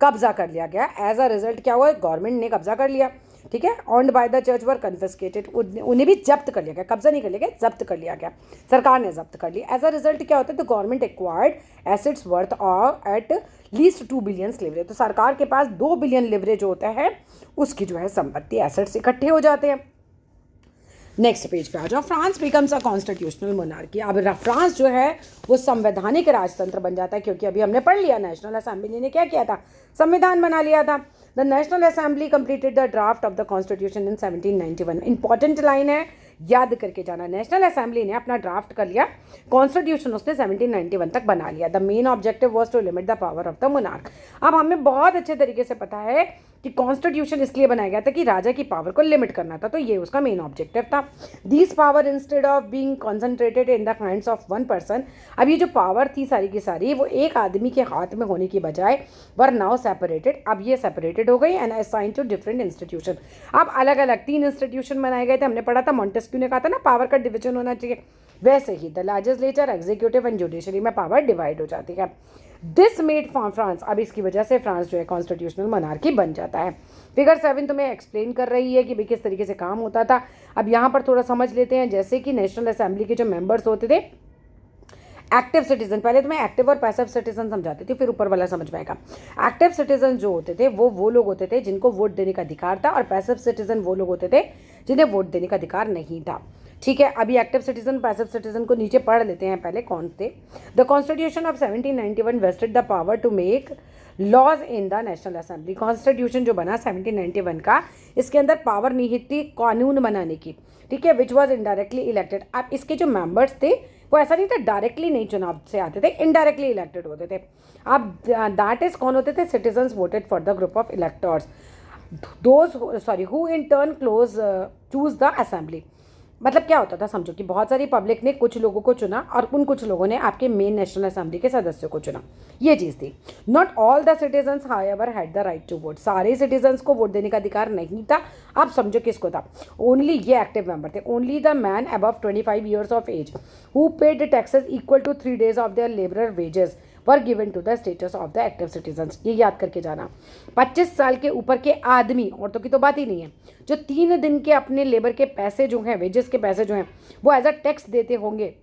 कब्जा कर लिया गया। एज अ रिजल्ट क्या हुआ, गवर्नमेंट ने कब्जा कर लिया, ठीक है, owned by the church were confiscated, उन्हें भी जब्त कर लिया गया, कब्जा नहीं कर लिया गया, जब्त कर लिया गया, सरकार ने जब्त कर लिया। एज अ रिजल्ट क्या होता है, तो government acquired assets worth of at least 2 billion leverage, तो सरकार के पास 2 बिलियन लिवरेज होता है, उसकी जो है संपत्ति एसेट्स इकट्ठे हो जाते हैं। नेक्स्ट पेज पे आ जाओ। France becomes a constitutional monarchy, अब फ्रांस जो है वो संवैधानिक राजतंत्र बन जाता है, क्योंकि अभी हमने पढ़ लिया नेशनल असेंबली ने क्या किया था, संविधान बना लिया था। The national assembly completed the draft of the constitution in 1791, important line है, याद करके जाना, नेशनल असेंबली ने अपना ड्राफ्ट कर लिया, कॉन्स्टिट्यूशन उसने 1791 तक बना लिया। The main objective was to limit the power of the monarch. अब हमें बहुत अच्छे तरीके से पता है कि कॉन्स्टिट्यूशन इसलिए बनाया गया था कि राजा की पावर को लिमिट करना था, तो ये उसका मेन ऑब्जेक्टिव था। This power instead of being concentrated in the hands of one person, अब ये जो पावर थी सारी की सारी वो एक आदमी के हाथ में होने की बजाय वर नाउ सेपरेटेड, अब ये सेपरेटेड हो गई and assign to different institution. अब अलग अलग 3 इंस्टीट्यूशन बनाए गए थे, हमने पढ़ा था, मॉन्टेस्क्यू ने कहा था ना पावर का डिवीजन होना चाहिए, वैसे ही the legislature, executive and judiciary में पावर डिवाइड हो जाती है। दिस मेड फ्रांस, अब इसकी वजह से फ्रांस जो है कॉन्स्टिट्यूशनल मोनार्की बन जाता है। फिगर 7 तुम्हें एक्सप्लेन कर रही है कि भाई किस तरीके से काम होता था। अब यहाँ पर थोड़ा समझ लेते हैं, जैसे कि नेशनल असेंबली के जो मेंबर्स होते थे, एक्टिव सिटीजन, पहले तो मैं एक्टिव और पैसिव सिटीजन समझाती थी, फिर ऊपर वाला समझ में आएगा। एक्टिव सिटीजन जो होते थे वो लोग होते थे जिनको वोट देने का अधिकार था, और पैसिव सिटीजन वो लोग होते थे जिन्हें वोट देने का अधिकार नहीं था, ठीक है। अभी एक्टिव सिटीजन पैसिव सिटीजन को नीचे पढ़ लेते हैं, पहले कौन थे। The constitution of 1791 vested the power to make laws in the national assembly, constitution जो बना 1791 का, इसके अंदर पावर निहित थी कानून बनाने की, ठीक है, विच वॉज इनडायरेक्टली इलेक्टेड। अब इसके जो मेंबर्स थे वो ऐसा नहीं था डायरेक्टली नहीं चुनाव से आते थे, इनडायरेक्टली इलेक्टेड होते थे। अब दैट इज कौन होते थे, citizens voted for the group of electors, who in turn choose the assembly. मतलब क्या होता था, समझो कि बहुत सारी पब्लिक ने कुछ लोगों को चुना और उन कुछ लोगों ने आपके मेन नेशनल असेंबली के सदस्यों को चुना, ये चीज़ थी। Not all the citizens however had the right to vote, सारे सिटीजन्स को वोट देने का अधिकार नहीं था। अब समझो किसको था, ओनली ये एक्टिव मेंबर थे, only the man above 25 years of age who paid taxes equal to 3 days of their labour wages were given to the status of the active citizens, ये याद करके जाना। 25 साल के ऊपर के आदमी, औरतों की तो बात ही नहीं है, जो 3 दिन के अपने लेबर के पैसे जो हैं, वेजेस के पैसे जो हैं, वो एज अ टैक्स देते होंगे,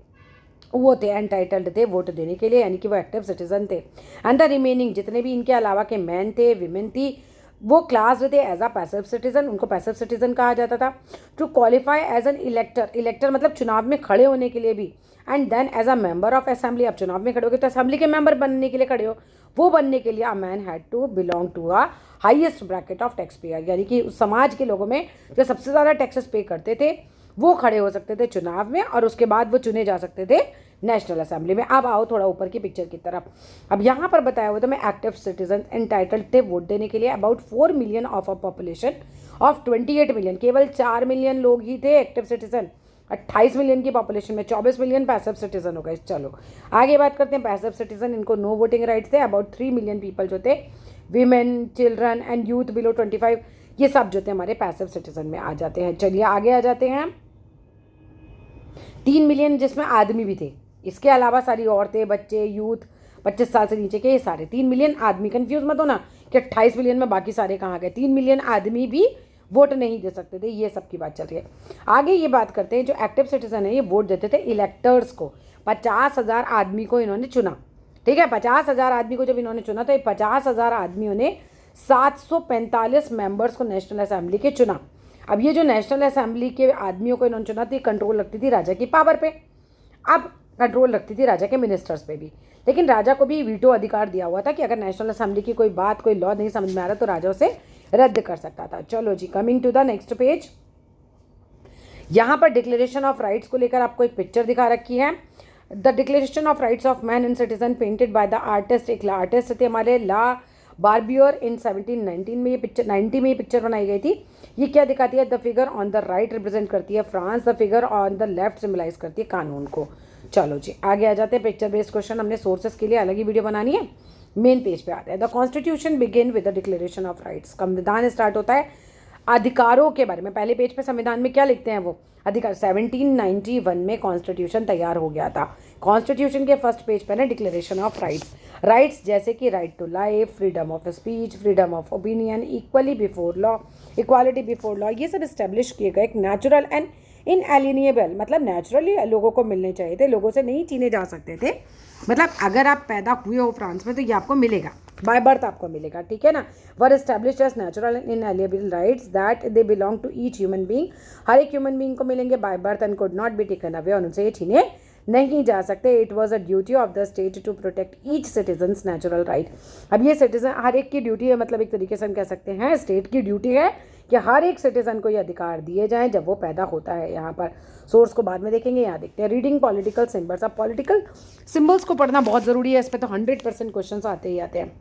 वो थे एंटाइटल्ड थे वोट देने के लिए, यानी कि वो एक्टिव सिटीजन थे। एंड द रिमेनिंग जितने भी इनके अलावा के मैन थे, विमेन थी, वो क्लास थे एज अ पैसिव सिटीजन, उनको पैसिव सिटीजन कहा जाता था। To qualify as an elector, elector मतलब चुनाव में खड़े होने के लिए भी, and then as a member of assembly, अब चुनाव में खड़े हो गए तो असेंबली के मेंबर बनने के लिए खड़े हो, वो बनने के लिए a man had to belong to a highest bracket of tax payer, यानी कि उस समाज के लोगों में जो सबसे ज़्यादा टैक्सेस पे करते थे वो खड़े हो सकते थे चुनाव में, और उसके बाद वो चुने जा सकते थे नेशनल असेंबली में। अब आओ थोड़ा ऊपर की पिक्चर की तरफ। अब यहाँ पर बताया हुआ था मैं, एक्टिव सिटीजन एंटाइटल्ड थे वोट देने के लिए about 4 million of a population of 28 million, केवल 4 मिलियन लोग ही थे एक्टिव सिटीजन, 28 मिलियन की पॉपुलेशन में 24 मिलियन पैसिव सिटीजन हो गए। चलो आगे बात करते हैं पैसिव सिटीजन, इनको नो वोटिंग राइट्स थे। अबाउट 3 मिलियन पीपल जो थे, women, children and youth below 25, ये सब जो थे हमारे पैसिव सिटीजन में आ जाते हैं। चलिए आगे आ जाते हैं। 3 मिलियन जिसमें आदमी भी थे, इसके अलावा सारी औरतें, बच्चे, यूथ, 25 साल से नीचे के, ये सारे 3 मिलियन आदमी। कंफ्यूज मत होना कि 28 मिलियन में बाकी सारे कहाँ गए। 3 मिलियन आदमी भी वोट नहीं दे सकते थे, ये सब की बात चल रही है। आगे ये बात करते हैं, जो एक्टिव सिटीजन है ये वोट देते थे इलेक्टर्स को। 50,000 आदमी को इन्होंने चुना, ठीक है। 50,000 आदमी को जब इन्होंने चुना तो 50,000 आदमियों ने 745 मेंबर्स को नेशनल असेंबली के चुना। अब ये जो नेशनल असेंबली के आदमियों को इन्होंने चुना थी, कंट्रोल रखती थी राजा की पावर पे, अब कंट्रोल रखती थी राजा के मिनिस्टर्स पे भी। लेकिन राजा को भी वीटो अधिकार दिया हुआ था कि अगर नेशनल असेंबली की कोई बात, कोई लॉ नहीं समझ में आ रहा तो राजा उसे रद्द कर सकता था। चलो जी, coming to the next page. यहाँ पर डिक्लेरेशन ऑफ राइट्स को लेकर आपको एक पिक्चर दिखा रखी है। The declaration of rights of man and citizen painted by the artist, एक आर्टिस्ट थे हमारे ला बार्बियर इन 1719 में ये पिक्चर 90 में ये पिक्चर बनाई गई थी। ये क्या दिखाती है? The figure on the right represent करती है France, the figure on the left symbolise करती है कानून को। चलो जी आगे आ जाते हैं। पिक्चर बेस्ड क्वेश्चन हमने सोर्सेस के लिए अलग ही वीडियो बनानी है। मेन पेज पे आते हैं। The constitution begin with the declaration of rights, संविधान स्टार्ट होता है अधिकारों के बारे में। पहले पेज पे संविधान में क्या लिखते हैं वो अधिकार। 1791 में कॉन्स्टिट्यूशन तैयार हो गया था। कॉन्स्टिट्यूशन के फर्स्ट पेज पे ना डिक्लेरेशन ऑफ राइट्स, राइट्स जैसे कि right to life, freedom of speech, freedom of opinion, equally before law, equality before law, ये सब इस्टेब्लिश किए गए। एक नेचुरल एंड इनएलिनिएबल, मतलब नेचुरली लोगों को मिलने चाहिए थे, लोगों से नहीं छीने जा सकते थे। मतलब अगर आप पैदा हुए हो फ्रांस में तो ये आपको मिलेगा, बाय बर्थ आपको मिलेगा, ठीक है ना। Were established as natural and inalienable rights that they belong to each human being, हर एक ह्यूमन बीइंग को मिलेंगे by birth and could not be taken away, और उनसे ये छीने नहीं जा सकते। It was a duty of the state to protect each citizens natural right. अब ये सिटीजन हर एक की ड्यूटी है, मतलब एक तरीके से हम कह सकते हैं स्टेट की ड्यूटी है कि हर एक सिटीजन को ये अधिकार दिए जाएं जब वो पैदा होता है। यहाँ पर सोर्स को बाद में देखेंगे, यहाँ देखते हैं। रीडिंग पॉलिटिकल सिम्बल्स, अब पॉलिटिकल सिम्बल्स को पढ़ना बहुत ज़रूरी है, इस पर तो 100% क्वेश्चन आते ही आते हैं।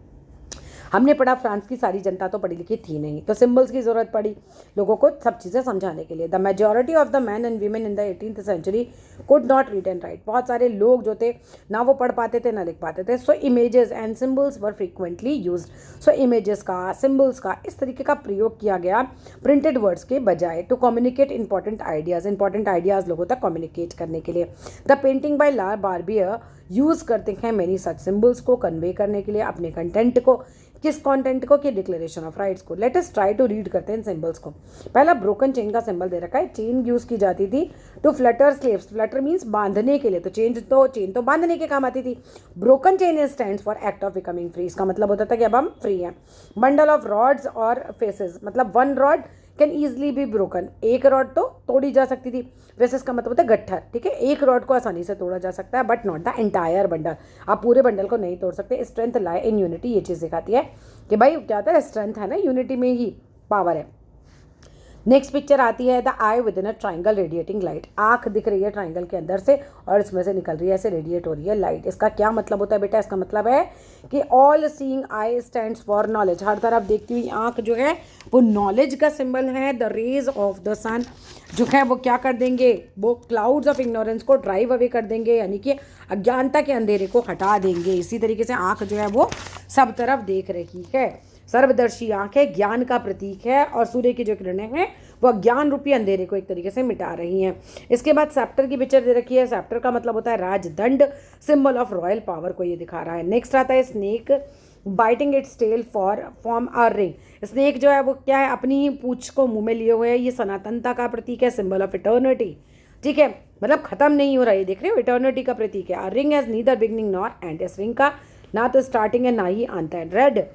हमने पढ़ा, फ्रांस की सारी जनता तो पढ़ी लिखी थी नहीं, तो सिंबल्स की ज़रूरत पड़ी लोगों को सब चीज़ें समझाने के लिए। The majority of the man and women in the 18th century could not read and write, बहुत सारे लोग जो थे ना वो पढ़ पाते थे ना लिख पाते थे। So images and symbols were frequently used, so images का, सिम्बल्स का, इस तरीके का प्रयोग किया गया प्रिंटेड वर्ड्स के बजाय, टू कम्युनिकेट इंपॉर्टेंट आइडियाज़ लोगों तक कम्युनिकेट करने के लिए। The painting by Le Barbier use करते हैं मैनी सच सिम्बल्स को कन्वे करने के लिए अपने कंटेंट को। किस कंटेंट को? कि डिक्लेरेशन ऑफ राइट्स को। Let us try to read करते हैं सिंबल्स को। पहला ब्रोकन चेन का सिंबल दे रखा है। चेन यूज़ की जाती थी to flutter slaves, flutter means बांधने के लिए, तो चेन तो बांधने के काम आती थी। Broken chain stands for act of becoming free, इसका मतलब होता था कि अब हम फ्री हैं। बंडल ऑफ रॉड्स और फेसेस, मतलब one rod can easily be broken, एक रॉड तो तोड़ी जा सकती थी, वैसे इसका मतलब होता है गट्ठर, ठीक है। एक रॉड को आसानी से तोड़ा जा सकता है but not the entire bundle, आप पूरे बंडल को नहीं तोड़ सकते। स्ट्रेंथ लाई इन यूनिटी, ये चीज़ दिखाती है कि भाई क्या होता है, स्ट्रेंथ है ना, यूनिटी में ही पावर है। नेक्स्ट पिक्चर आती है the I with in a triangle radiating light, आँख दिख रही है ट्राइंगल के अंदर से और इसमें से निकल रही है, ऐसे रेडिएट हो रही है लाइट। इसका क्या मतलब होता है बेटा? इसका मतलब है कि all seeing eye stands for knowledge, हर तरफ देखती हुई आँख जो है वो नॉलेज का सिंबल है। द रेज ऑफ द सन जो है वो क्या कर देंगे, वो क्लाउड्स ऑफ इग्नोरेंस को ड्राइव अवे कर देंगे, यानी कि अज्ञानता के अंधेरे को हटा देंगे। इसी तरीके से आँख जो है वो सब तरफ देख रही है। सर्वदर्शी आँख है, ज्ञान का प्रतीक है, और सूर्य की जो किरणें हैं वो अज्ञान रूपी अंधेरे को एक तरीके से मिटा रही हैं। इसके बाद सेप्टर की पिक्चर दे रखी है। सेप्टर का मतलब होता है राजदंड, सिंबल ऑफ रॉयल पावर को ये दिखा रहा है। नेक्स्ट आता है snake biting its tail form a ring, snake जो है वो क्या है, अपनी ही पूंछ को मुंह में लिए हुए है, ये सनातनता का प्रतीक है, सिंबल ऑफ इटर्निटी, ठीक है, मतलब खत्म नहीं हो रहा है, देख रहे हो, इटर्निटी का प्रतीक है। Ring has neither beginning nor and, इस रिंग का ना तो स्टार्टिंग है ना ही अंत है। रेड,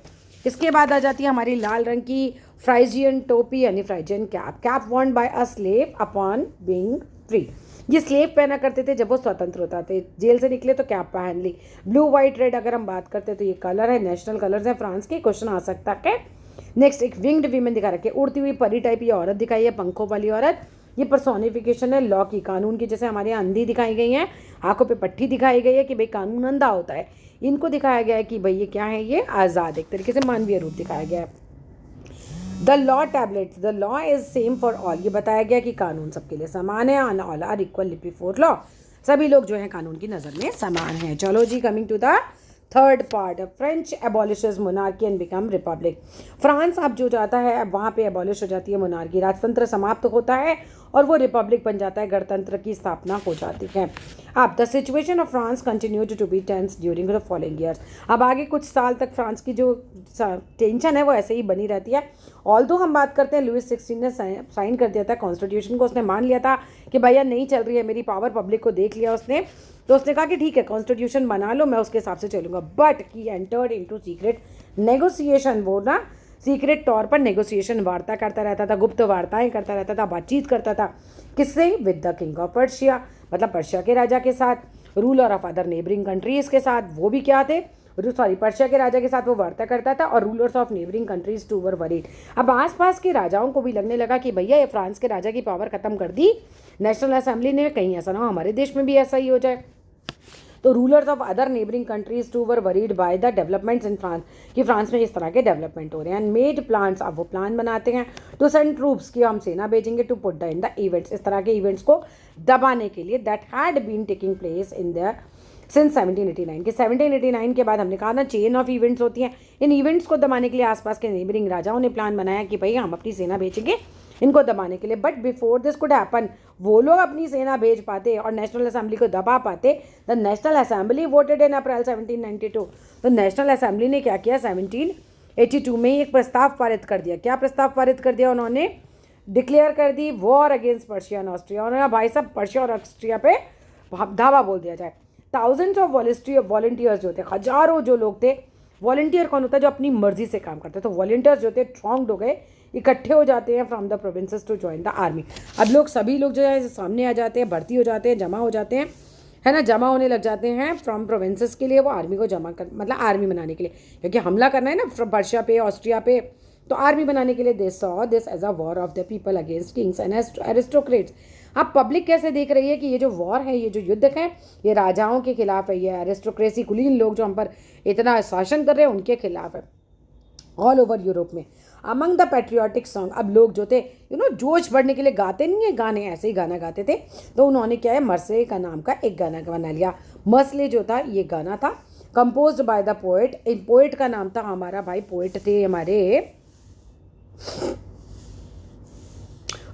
इसके बाद आ जाती है हमारी लाल रंग की फ्राइजियन टोपी यानी Phrygian cap, cap worn by a slave upon being free, ये स्लेव पहना करते थे जब वो स्वतंत्र होता थे, जेल से निकले तो कैप पहन ली। ब्लू वाइट रेड अगर हम बात करते हैं तो ये कलर है, नेशनल कलर्स हैं फ्रांस के, क्वेश्चन आ सकता है। नेक्स्ट एक विंग्ड वीमेन दिखा रखी है, उड़ती हुई परी टाइप ये औरत दिखाई है, पंखों वाली औरत, ये पर्सोनिफिकेशन है लॉ की, कानून की। जैसे हमारे यहाँ अंधी दिखाई गई हैं, आंखों पे पट्टी दिखाई गई है कि भाई कानून अंधा होता है, इनको दिखाया गया है कि भाई ये क्या है, ये आज़ाद, एक तरीके से मानवीय रूप दिखाया गया है। The law tablet, the law is same for all, ये बताया गया कि कानून सबके लिए समान है, and all are equal before law, सभी लोग जो हैं कानून की नज़र में समान हैं। चलो जी, coming to the third part, French abolishes monarchy and become republic. France अब जो जाता है, अब वहाँ पे एबॉलिश हो जाती है मोनार्की, राजतंत्र समाप्त होता है और वो रिपब्लिक बन जाता है, गणतंत्र की स्थापना हो जाती है। अब the situation of France continued to be tense during the following years, अब आगे कुछ साल तक फ्रांस की जो टेंशन है वो ऐसे ही बनी रहती है। ऑल्दो हम बात करते हैं लुइस 16 ने साइन कर दिया था कॉन्स्टिट्यूशन को, उसने मान लिया था कि भैया नहीं चल रही है मेरी पावर, पब्लिक को देख लिया उसने, तो उसने कहा कि ठीक है कॉन्स्टिट्यूशन बना लो, मैं उसके हिसाब से चलूँगा। But he entered into secret negotiation, वो ना सीक्रेट तौर पर नेगोशिएशन वार्ता करता रहता था, गुप्त वार्ताएं करता रहता था, बातचीत करता था, किससे? With the king of Persia, मतलब पर्शिया के राजा के साथ, ruler of other neighbouring countries के साथ, वो भी क्या थे, सॉरी पर्शिया के राजा के साथ वो वार्ता करता था, और rulers of neighbouring countries too were worried. अब आसपास के राजाओं को भी लगने लगा कि भैया ये फ्रांस के राजा की पावर खत्म कर दी नेशनल असेंबली ने, कहीं ऐसा ना हो हमारे देश में भी ऐसा ही हो जाए। तो rulers of other neighbouring countries too were worried by the developments in France, कि फ्रांस में इस तरह के डेवलपमेंट हो रहे हैं, एंड मेड प्लान्स, अब वो प्लान बनाते हैं टू सेंड ट्रूप्स, कि हम सेना भेजेंगे, to put the in the events, इस तरह के इवेंट्स को दबाने के लिए, that had been taking place in the since 1789, कि 1789 के बाद हमने कहा ना चेन ऑफ इवेंट्स होती हैं, इन इवेंट्स को दबाने के लिए आसपास के नेबरिंग राजाओं ने प्लान बनाया कि भाई हम अपनी सेना भेजेंगे इनको दबाने के लिए। But before this could happen, वो लोग अपनी सेना भेज पाते और नेशनल असेंबली को दबा पाते, the national assembly voted in April 1792, तो नेशनल असेंबली ने क्या किया, 1782 में एक प्रस्ताव पारित कर दिया। क्या प्रस्ताव पारित कर दिया उन्होंने? डिक्लेयर कर दी war against Persia and Austria, उन्होंने भाई साहब पर्शिया और ऑस्ट्रिया पे धावा बोल दिया जाए। थाउजेंड्स ऑफ वॉलंटियर्स जो थे, हजारों जो लोग थे, वॉलंटियर कौन होता है? जो अपनी मर्जी से काम करते हैं, तो वॉलंटियर्स जो थे ट्रॉन्ग्ड हो गए, इकट्ठे हो जाते हैं from the provinces to join the army. अब लोग सभी लोग जो है सामने आ जाते हैं, भर्ती हो जाते हैं, जमा हो जाते हैं, है ना, जमा होने लग जाते हैं फ्रॉम प्रोविंसेस के लिए, वो आर्मी को जमा कर, मतलब आर्मी बनाने के लिए, क्योंकि हमला करना है ना पर्शिया पे, ऑस्ट्रिया पे, तो आर्मी बनाने के लिए they saw this as a war of the people against kings and aristocrats. अब पब्लिक कैसे देख रही है कि ये जो वॉर है, ये जो युद्ध है, ये राजाओं के खिलाफ है, ये एरिस्टोक्रेसी कुलीन लोग जो हम पर इतना शासन कर रहे हैं उनके खिलाफ है। ऑल ओवर यूरोप में अमंग द पैट्रियाटिक सॉन्ग, अब लोग जो थे जोश बढ़ने के लिए गाते नहीं है गाने, ऐसे ही गाना गाते थे, तो उन्होंने क्या है, मरसले का नाम का एक गाना बना लिया। मरसले जो था ये गाना था कंपोज्ड बाय द पोएट, इन पोएट का नाम था, हमारा भाई पोएट थे हमारे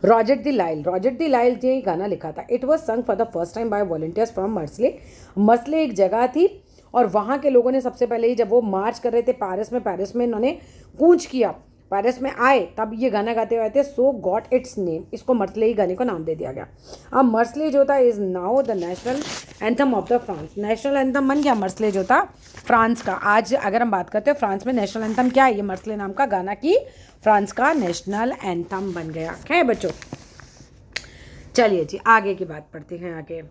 रॉजर द लाइल, रॉजर द लाइल ने गाना लिखा था। It was sung for the first time by volunteers from Marseilles. Marseilles एक जगह थी और वहाँ के लोगों ने सबसे पहले ही जब वो मार्च कर रहे थे पेरिस में इन्होंने कूच किया, पेरिस में आए, तब ये गाना गाते हुए थे, सो गॉट इट्स नेम, इसको मरसले ही गाने को नाम दे दिया गया। अब मरसले जो था is now the national anthem of the France, national anthem बन गया मरसले जो था फ्रांस का। आज अगर हम बात करते हैं फ्रांस में नेशनल एंथम क्या है, ये मरसले नाम का गाना की फ्रांस का नेशनल एंथम बन गया है बच्चों। चलिए जी आगे की बात पढ़ते हैं। आगे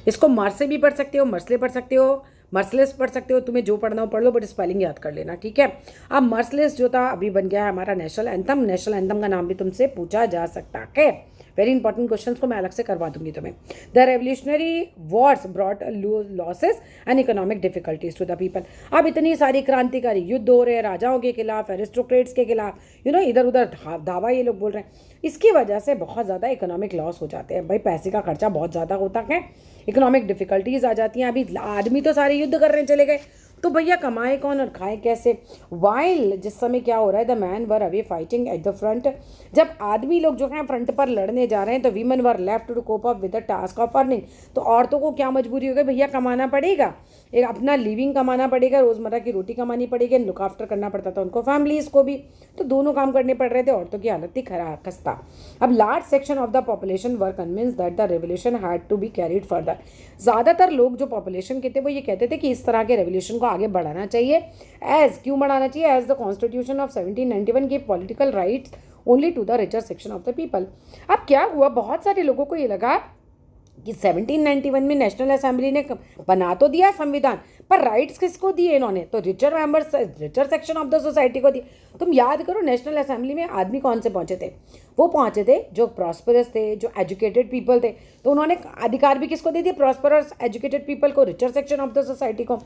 इसको मरसे भी पढ़ सकते हो, मरसले पढ़ सकते हो, मर्सलेस पढ़ सकते हो, तुम्हें जो पढ़ना हो पढ़ लो, बट स्पेलिंग याद कर लेना, ठीक है। अब मर्सलेस जो था अभी बन गया है हमारा नेशनल एंथम। नेशनल एंथम का नाम भी तुमसे पूछा जा सकता है, वेरी इंपॉर्टेंट क्वेश्चंस को मैं अलग से करवा दूंगी तुम्हें। The revolutionary wars brought losses and economic difficulties to the people. अब इतनी सारी क्रांतिकारी युद्ध हो रहे हैं राजाओं के खिलाफ, एरिस्टोक्रेट्स के खिलाफ, इधर उधर धावा ये लोग बोल रहे हैं, इसकी वजह से बहुत ज़्यादा इकोनॉमिक लॉस हो जाते हैं। भाई पैसे का खर्चा बहुत ज़्यादा होता है, इकोनॉमिक डिफिकल्टीज आ जाती हैं। अभी आदमी तो सारे युद्ध करने चले गए, तो भैया कमाए कौन और खाए कैसे। वाइल जिस समय क्या हो रहा है, the man were away fighting at the front, जब आदमी लोग जो हैं फ्रंट पर लड़ने जा रहे हैं, तो women were left to cope up with the task of earning, तो औरतों को क्या मजबूरी हो गई, भैया कमाना पड़ेगा, एक अपना लिविंग कमाना पड़ेगा, रोज़मर्रा की रोटी कमानी पड़ेगी, लुक आफ्टर करना पड़ता था उनको फैमिलीज़ को भी, तो दोनों काम करने पड़ रहे थे, औरतों की हालत थी खराब खस्ता। अब large section of the population were convince that the revolution had to be carried further, ज़्यादातर लोग जो पॉपुलेशन के थे वो ये कहते थे कि इस तरह के रेवोल्यूशन को आगे बढ़ाना चाहिए। क्यों बढ़ाना चाहिए? As the constitution of 1791 give political rights only to the richer section of the people. अब क्या हुआ, बहुत सारे लोगों को ये लगा कि 1791 में नेशनल असेंबली ने बना तो दिया संविधान, पर राइट्स किसको दिए इन्होंने? तो richer members, richer section of the society को दिए। तुम याद करो नेशनल असेंबली में आदमी कौन से पहुंचे थे? वो पहुंचे थे जो प्रॉस्परस थे, जो एजुकेटेड पीपल थे। तो उन्होंने अधिकार भी किसको दे दिए? प्रॉस्परस एजुकेटेड पीपल को, richer section of the society को।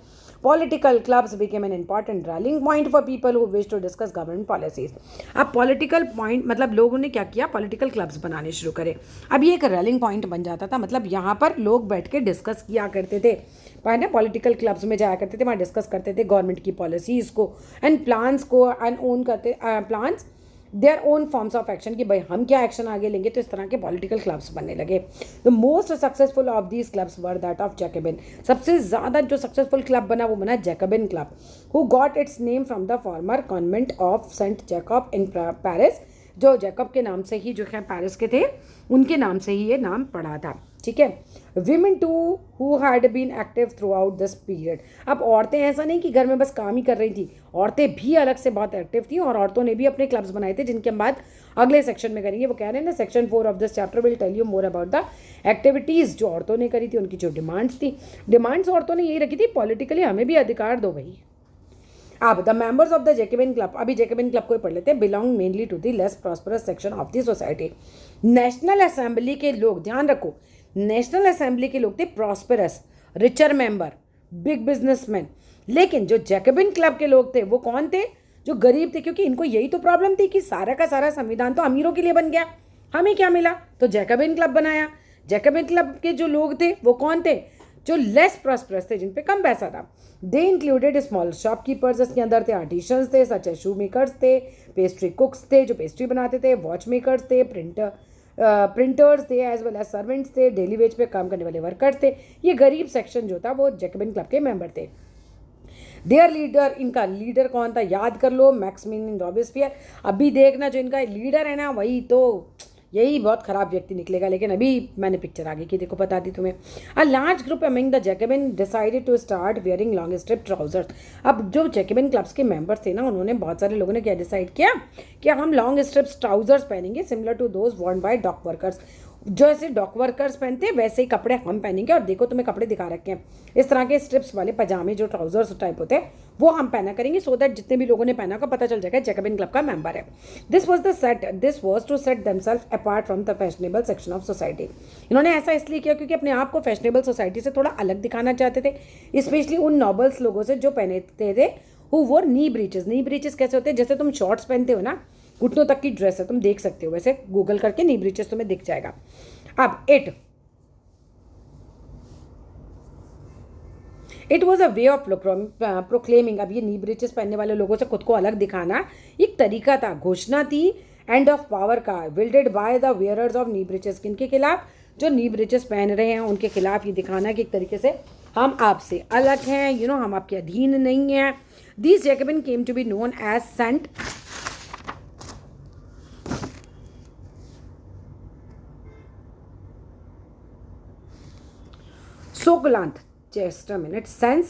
Political clubs became an important rallying point for people who wish to discuss government policies. अब पॉलिटिकल पॉइंट मतलब लोगों ने क्या किया? पॉलिटिकल क्लब्स बनाने शुरू करे। अब ये एक रैलिंग पॉइंट बन जाता था, मतलब यहाँ पर लोग बैठ के डिस्कस किया करते थे, पॉलिटिकल क्लब्स में जाया करते थे, वहाँ डिस्कस करते थे गवर्नमेंट की पॉलिसीज़ को एंड प्लान्स को, एंड ओन करते plans their own forms of action कि भाई हम क्या एक्शन आगे लेंगे। तो इस तरह के पॉलिटिकल क्लब्स बनने लगे। The most successful of these clubs were that of Jacobin. सबसे ज़्यादा जो सक्सेसफुल क्लब बना वो बना Jacobin club, who got its name from the former convent of Saint Jacob in Paris. जो जैकब के नाम से ही, जो है पेरिस के थे, उनके नाम से ही ये नाम पड़ा था। ठीक है। Women too who had been active throughout this period. अब औरतें ऐसा नहीं कि घर में बस काम ही कर रही थी, औरतें भी अलग से बहुत एक्टिव थी और औरतों ने भी अपने क्लब्स बनाए थे, जिनके हम बात अगले सेक्शन में करेंगे। वो कह रहे हैं ना, section 4 of this chapter will tell you more about the activities जो औरतों ने करी थी, उनकी जो डिमांड्स थी। डिमांड्स औरतों ने यही रखी थी, पॉलिटिकली हमें भी अधिकार दो भाई। अब the members of the Jacobin club, अभी जैकबिन क्लब को ही पढ़ लेते हैं, belong mainly to the less prosperous section of the society. National assembly के लोग, ध्यान रखो, नेशनल असेंबली के लोग थे prosperous, richer member, big businessman. लेकिन जो जैकबिन क्लब के लोग थे वो कौन थे? जो गरीब थे, क्योंकि इनको यही तो प्रॉब्लम थी कि सारा का सारा संविधान तो अमीरों के लिए बन गया, हमें क्या मिला? तो जैकबिन क्लब बनाया। जैकबिन क्लब के जो लोग थे वो कौन थे? जो लेस प्रॉस्परस थे, जिन पे कम पैसा था। दे इंक्लूडेड स्मॉल शॉपकीपर्स, इसके अंदर थे आर्टिशंस थे, सच शू मेकर्स थे, पेस्ट्री कुक्स थे जो पेस्ट्री बनाते थे, वॉच मेकर्स थे, प्रिंटर्स थे, एज वेल एज सर्वेंट्स थे, डेली वेज पे काम करने वाले वर्कर्स थे। ये गरीब सेक्शन जो था वो जैकबिन क्लब के मेंबर थे। देयर लीडर, इनका लीडर कौन था? याद कर लो, मैक्सिमिलियन रॉबेस्पियर। अभी देखना जो इनका लीडर है ना, वही तो यही बहुत खराब व्यक्ति निकलेगा, लेकिन अभी मैंने पिक्चर आगे की देखो, बता दी तुम्हें। A large group among the Jacobin decided to start wearing long strip trousers. अब जो जैकबिन क्लब्स के मेंबर्स थे ना, उन्होंने, बहुत सारे लोगों ने क्या डिसाइड किया कि हम लॉन्ग स्ट्रिप्स ट्राउजर्स पहनेंगे, similar to those worn by dock workers. जो ऐसे डॉक वर्कर्स पहनते हैं वैसे ही कपड़े हम पहनेंगे। और देखो तुम्हें कपड़े दिखा रखे हैं, इस तरह के स्ट्रिप्स वाले पजामे जो ट्राउजर्स टाइप होते हैं वो हम पहना करेंगे, सो दैट जितने भी लोगों ने पहना का पता चल जाएगा जैकबिन क्लब का मेंबर है। This was to set themselves apart from the fashionable section of society. इन्होंने ऐसा इसलिए किया क्योंकि अपने आप को फैशनेबल सोसाइटी से थोड़ा अलग दिखाना चाहते थे, स्पेशली उन नॉबल्स लोगों से जो पहनते थे हु वोर नी ब्रीचेस। नी ब्रीचेस कैसे होते हैं? जैसे तुम शॉर्ट्स पहनते हो ना, घुटनों तक की ड्रेस है, तुम देख सकते हो, वैसे गूगल करके नी ब्रीचेस तुम्हें दिख जाएगा। अब it was a way of proclaiming. अब ये नी ब्रीचेस पहनने वाले लोगों से खुद को अलग दिखाना एक तरीका था, घोषणा थी एंड ऑफ पावर का, wielded by the wearers of knee breeches. किनके खिलाफ? जो नी ब्रीचेस पहन रहे हैं उनके खिलाफ ये दिखाना कि एक तरीके से हम आपसे अलग हैं, हम आपके अधीन नहीं हैं। These Jacobin came to be known as sansculottes. Just a minute, sense,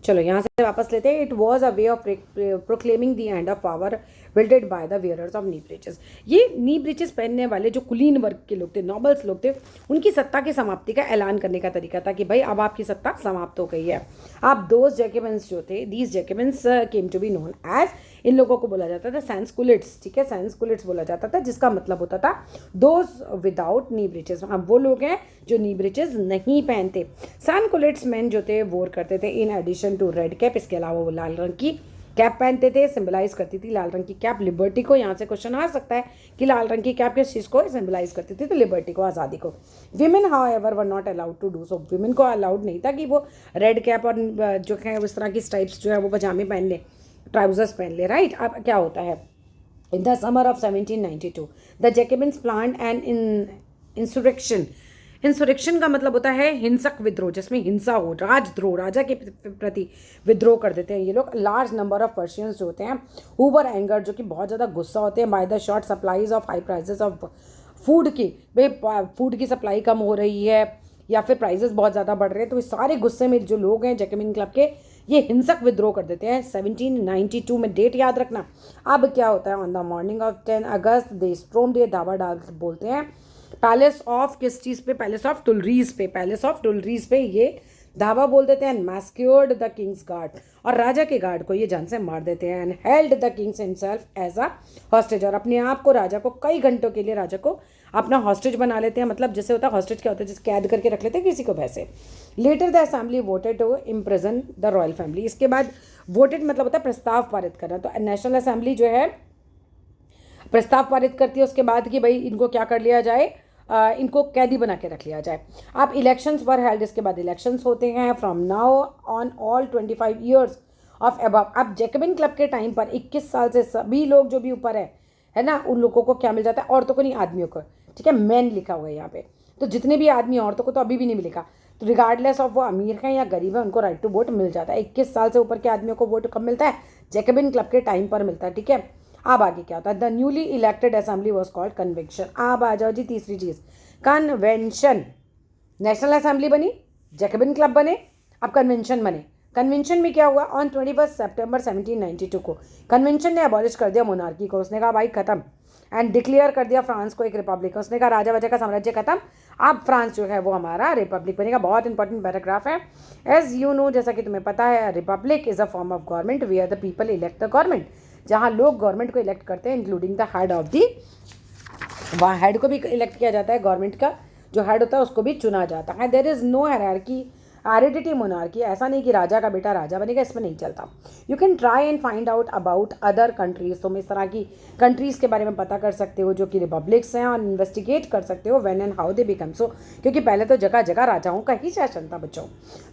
चलो यहाँ से वापस लेते हैं। It was a way of proclaiming the end of power wielded by the wearers of knee breeches. ये नी ब्रीचेस पहनने वाले जो कुलीन वर्ग के लोग थे, नॉबल्स लोग थे, उनकी सत्ता की समाप्ति का ऐलान करने का तरीका था कि भाई अब आपकी सत्ता समाप्त हो गई है। अब दोज जैकबिन्स जो थे, these Jacobins came to be known as, इन लोगों को बोला जाता था सैंसकुलिट्स। ठीक है, सैंसकुलिट्स बोला जाता था, जिसका मतलब होता था दोज विदाउट नी ब्रीचेस। अब वो लोग हैं जो नी ब्रीचेस नहीं पहनते। सैंसकुलिट्स मैन जो थे वोर करते थे in addition to red cap, इसके अलावा वो लाल रंग की कैप पहनते थे, सिंबलाइज करती थी लाल रंग की कैप लिबर्टी को। यहाँ से क्वेश्चन आ सकता है कि लाल रंग की कैप किस चीज़ को सिंबलाइज करती थी? तो लिबर्टी को, आज़ादी को। Women however were not allowed to do so. Women को अलाउड नहीं था कि वो रेड कैप और जो है उस तरह की स्ट्राइप्स जो है वो पजामे पहन ले, ट्राउजर्स पहन ले, राइट। अब क्या होता है? In the summer of 1792 the Jacobins planned an insurrection. Insurrection का मतलब होता है हिंसक विद्रोह, जिसमें हिंसा हो, राजद्रोह, राजा के प्रति विद्रोह कर देते हैं ये लोग। लार्ज नंबर ऑफ पर्शियंस जो होते हैं हू वर एंगर, जो कि बहुत ज़्यादा गुस्सा होते हैं by the short supplies of high prices of food की, भाई फूड की सप्लाई कम हो रही है या फिर प्राइजेस बहुत ज़्यादा बढ़ रहे हैं, तो इस सारे गुस्से में जो लोग हैं जैकबिन क्लब के, ये हिंसक विद्रोह कर देते हैं। 1792 में, डेट याद रखना। अब क्या होता है? ऑन द मॉर्निंग ऑफ 10 अगस्त दे स्ट्रॉम्ड, ये दावा डाल बोलते हैं पैलेस ऑफ, किस चीज़ पे? पैलेस ऑफ टुलरीज पे। पैलेस ऑफ टुलरीज पे ये धावा बोल देते हैं, मैस्क्योर्ड द किंग्स गार्ड, और राजा के गार्ड को ये जान से मार देते हैं, and held the kings himself as a hostage, और अपने आप को राजा को कई घंटों के लिए राजा को अपना हॉस्टेज बना लेते हैं। मतलब जैसे होता है हॉस्टेज क्या होता है, जैसे कैद करके रख लेते हैं किसी को, वैसे। Later the assembly voted to imprison the royal family, इसके बाद वोटेड मतलब होता है प्रस्ताव पारित करना, तो नेशनल असेंबली जो है प्रस्ताव पारित करती है उसके बाद कि भाई इनको क्या कर लिया जाए, इनको कैदी बना के रख लिया जाए। अब इलेक्शंस वर हेल्ड, इसके बाद इलेक्शंस होते हैं from now on all 25 years of above. अब जैकबिन क्लब के टाइम पर 21 साल से सभी लोग जो भी ऊपर है ना, उन लोगों को क्या मिल जाता है, औरतों को नहीं, आदमियों को, ठीक है, मैन लिखा हुआ है यहाँ पे, तो जितने भी आदमी, औरतों को तो अभी भी नहीं मिलेगा, तो रिगार्डलेस ऑफ वो अमीर हैं या गरीब है, उनको राइट टू वोट मिल जाता है। 21 साल से ऊपर के आदमियों को वोट कब मिलता है, जैकबिन क्लब के टाइम पर मिलता है, ठीक है। अब आगे क्या होता है, the newly elected assembly was called convention. अब आ जाओ जी तीसरी चीज़, कन्वेंशन। नेशनल असेंबली बनी, जैकबिन क्लब बने, अब कन्वेंशन बने। कन्वेंशन में क्या हुआ, ऑन 21 सितंबर 1792 को कन्वेंशन ने अबॉलिश कर दिया मोनार्की को, उसने कहा भाई खत्म, एंड डिक्लेयर कर दिया फ्रांस को एक रिपब्लिक, उसने कहा राजा वजा का साम्राज्य खत्म, अब फ्रांस जो है वो हमारा रिपब्लिक बनेगा। बहुत इंपॉर्टेंट पैराग्राफ है। एज यू नो, जैसा कि तुम्हें पता है, republic is a form of government where the people elect the government, जहाँ लोग गवर्नमेंट को इलेक्ट करते हैं, including the head of the, वहाँ हेड को भी इलेक्ट किया जाता है, गवर्नमेंट का जो हेड होता है उसको भी चुना जाता है। There is no hierarchy, heredity monarchy, ऐसा नहीं कि राजा का बेटा राजा बनेगा, इसमें नहीं चलता। You can try and find out about other countries, तुम इस तरह की कंट्रीज़ के बारे में पता कर सकते हो जो कि रिपब्लिक्स हैं, और इन्वेस्टिगेट कर सकते हो when and how they become so, क्योंकि पहले तो जगह जगह राजाओं का ही शासन था बच्चों।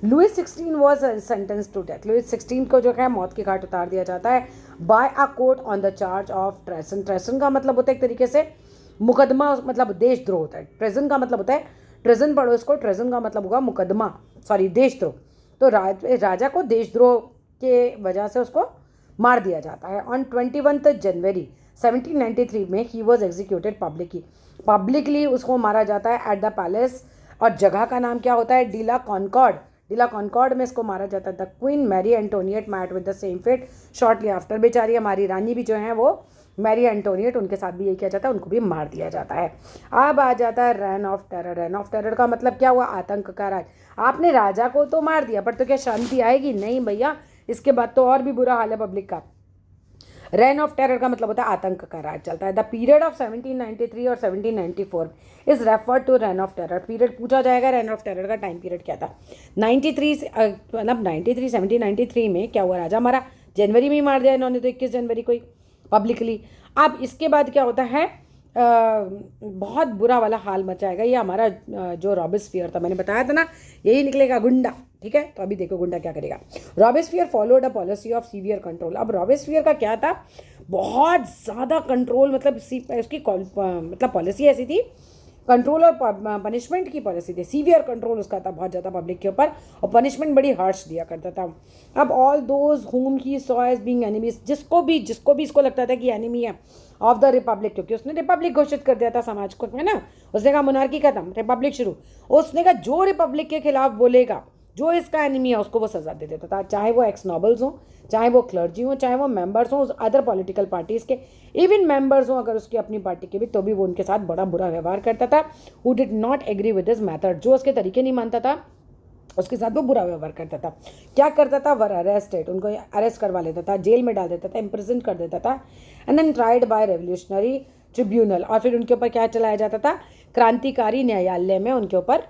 Louis 16 was sentence to death, Louis 16 को जो है मौत के घाट उतार दिया जाता है by a court on the charge of treason. Treason का मतलब होता है एक तरीके से मुकदमा, मतलब देशद्रोह होता है। ट्रेजन का मतलब होता है, ट्रेजन पढ़ो इसको, ट्रेजन का मतलब होगा मुकदमा, सॉरी देशद्रोह। तो राजा को देशद्रोह के वजह से उसको मार दिया जाता है। ऑन 21 जनवरी 1793 में ही वॉज एग्जीक्यूटेड पब्लिकली उसको मारा जाता है एट द पैलेस, और जगह का नाम क्या होता है, डीला कॉनकॉर्ड। डीला कॉनकॉर्ड में इसको मारा जाता है। The queen Marie Antoinette met with the same fate shortly after, बेचारी हमारी रानी भी जो है वो मैरी एंटोनियट, उनके साथ भी यही किया जाता है, उनको भी मार दिया जाता है। अब आ जाता है rain of terror. Rain of terror का मतलब क्या हुआ, आतंक का राज। आपने राजा को तो मार दिया, पर तो क्या शांति आएगी, नहीं भैया, इसके बाद तो और भी बुरा हाल है पब्लिक का। रेन ऑफ टेरर का मतलब होता है आतंक का राज चलता है। द पीरियड ऑफ 1793 और 1794 is referred to reign of terror. Period पूछा जाएगा, रेन ऑफ टेरर का टाइम पीरियड क्या था। 93 मतलब 1793 में क्या हुआ, राजा मारा, जनवरी में ही मार दिया इन्होंने तो 21 जनवरी को ही पब्लिकली। अब इसके बाद क्या होता है, बहुत बुरा वाला हाल मचाएगा ये हमारा जो रॉबेस्पियर था, मैंने बताया था ना, यही निकलेगा गुंडा, ठीक है। तो अभी देखो गुंडा क्या करेगा। Robespierre followed a policy of severe control. अब रॉबेस्पियर का क्या था, बहुत ज़्यादा कंट्रोल, मतलब उसकी मतलब पॉलिसी ऐसी थी, कंट्रोल और पनिशमेंट की पॉलिसी थी। सीवियर कंट्रोल उसका था बहुत ज़्यादा पब्लिक के ऊपर, और पनिशमेंट बड़ी हार्श दिया करता था। अब all those whom he saw as being enemies, जिसको भी इसको लगता था कि एनिमी है ऑफ द रिपब्लिक, क्योंकि उसने रिपब्लिक घोषित कर दिया था समाज को, है ना। उसने कहा मोनार्की खत्म, रिपब्लिक शुरू। उसने कहा जो रिपब्लिक के खिलाफ बोलेगा, जो इसका एनिमी है, उसको वो सजा दे देता था, चाहे वो एक्स नॉबल्स हों, चाहे वो क्लर्जी हों, चाहे वो मेंबर्स हों अदर पॉलिटिकल पार्टीज़ के, इवन मेंबर्स हों अगर उसकी अपनी पार्टी के भी, तो भी वो उनके साथ बड़ा बुरा व्यवहार करता था। Who did not agree with this method, जो उसके तरीके नहीं मानता था उसके साथ वो बुरा व्यवहार करता था। क्या करता था, वर अरेस्टेड, उनको अरेस्ट करवा लेता था, जेल में डाल देता था, इम्प्रिजन कर देता था, and then tried by revolutionary tribunal, और फिर उनके ऊपर क्या चलाया जाता था, क्रांतिकारी न्यायालय में उनके ऊपर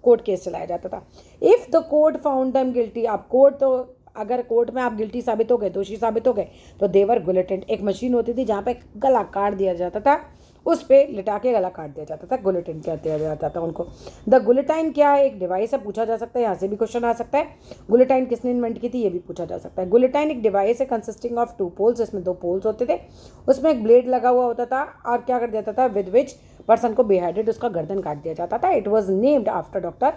कोर्ट केस चलाया जाता था। If the court found them guilty, आप कोर्ट तो अगर कोर्ट में आप गिल्टी साबित हो गए, दोषी साबित हो गए, तो देवर गुलेटेंट, एक मशीन होती थी जहाँ पे गला काट दिया जाता था, उस पर लिटा के गला काट दिया जाता था, गुलेटिन कह दिया जाता था उनको। द गुलेटाइन क्या है, एक डिवाइस है, पूछा जा सकता है, यहाँ से भी क्वेश्चन आ सकता है। गुलेटाइन किसने इन्वेंट की थी, ये भी पूछा जा सकता है। गुलेटाइन एक डिवाइस है कंसिस्टिंग ऑफ 2 पोल्स, इसमें 2 पोल्स होते थे, उसमें एक ब्लेड लगा हुआ होता था, और क्या कर देता था, विद विच पर्सन को बेहेडेड, उसका गर्दन काट दिया जाता था। It was named after doctor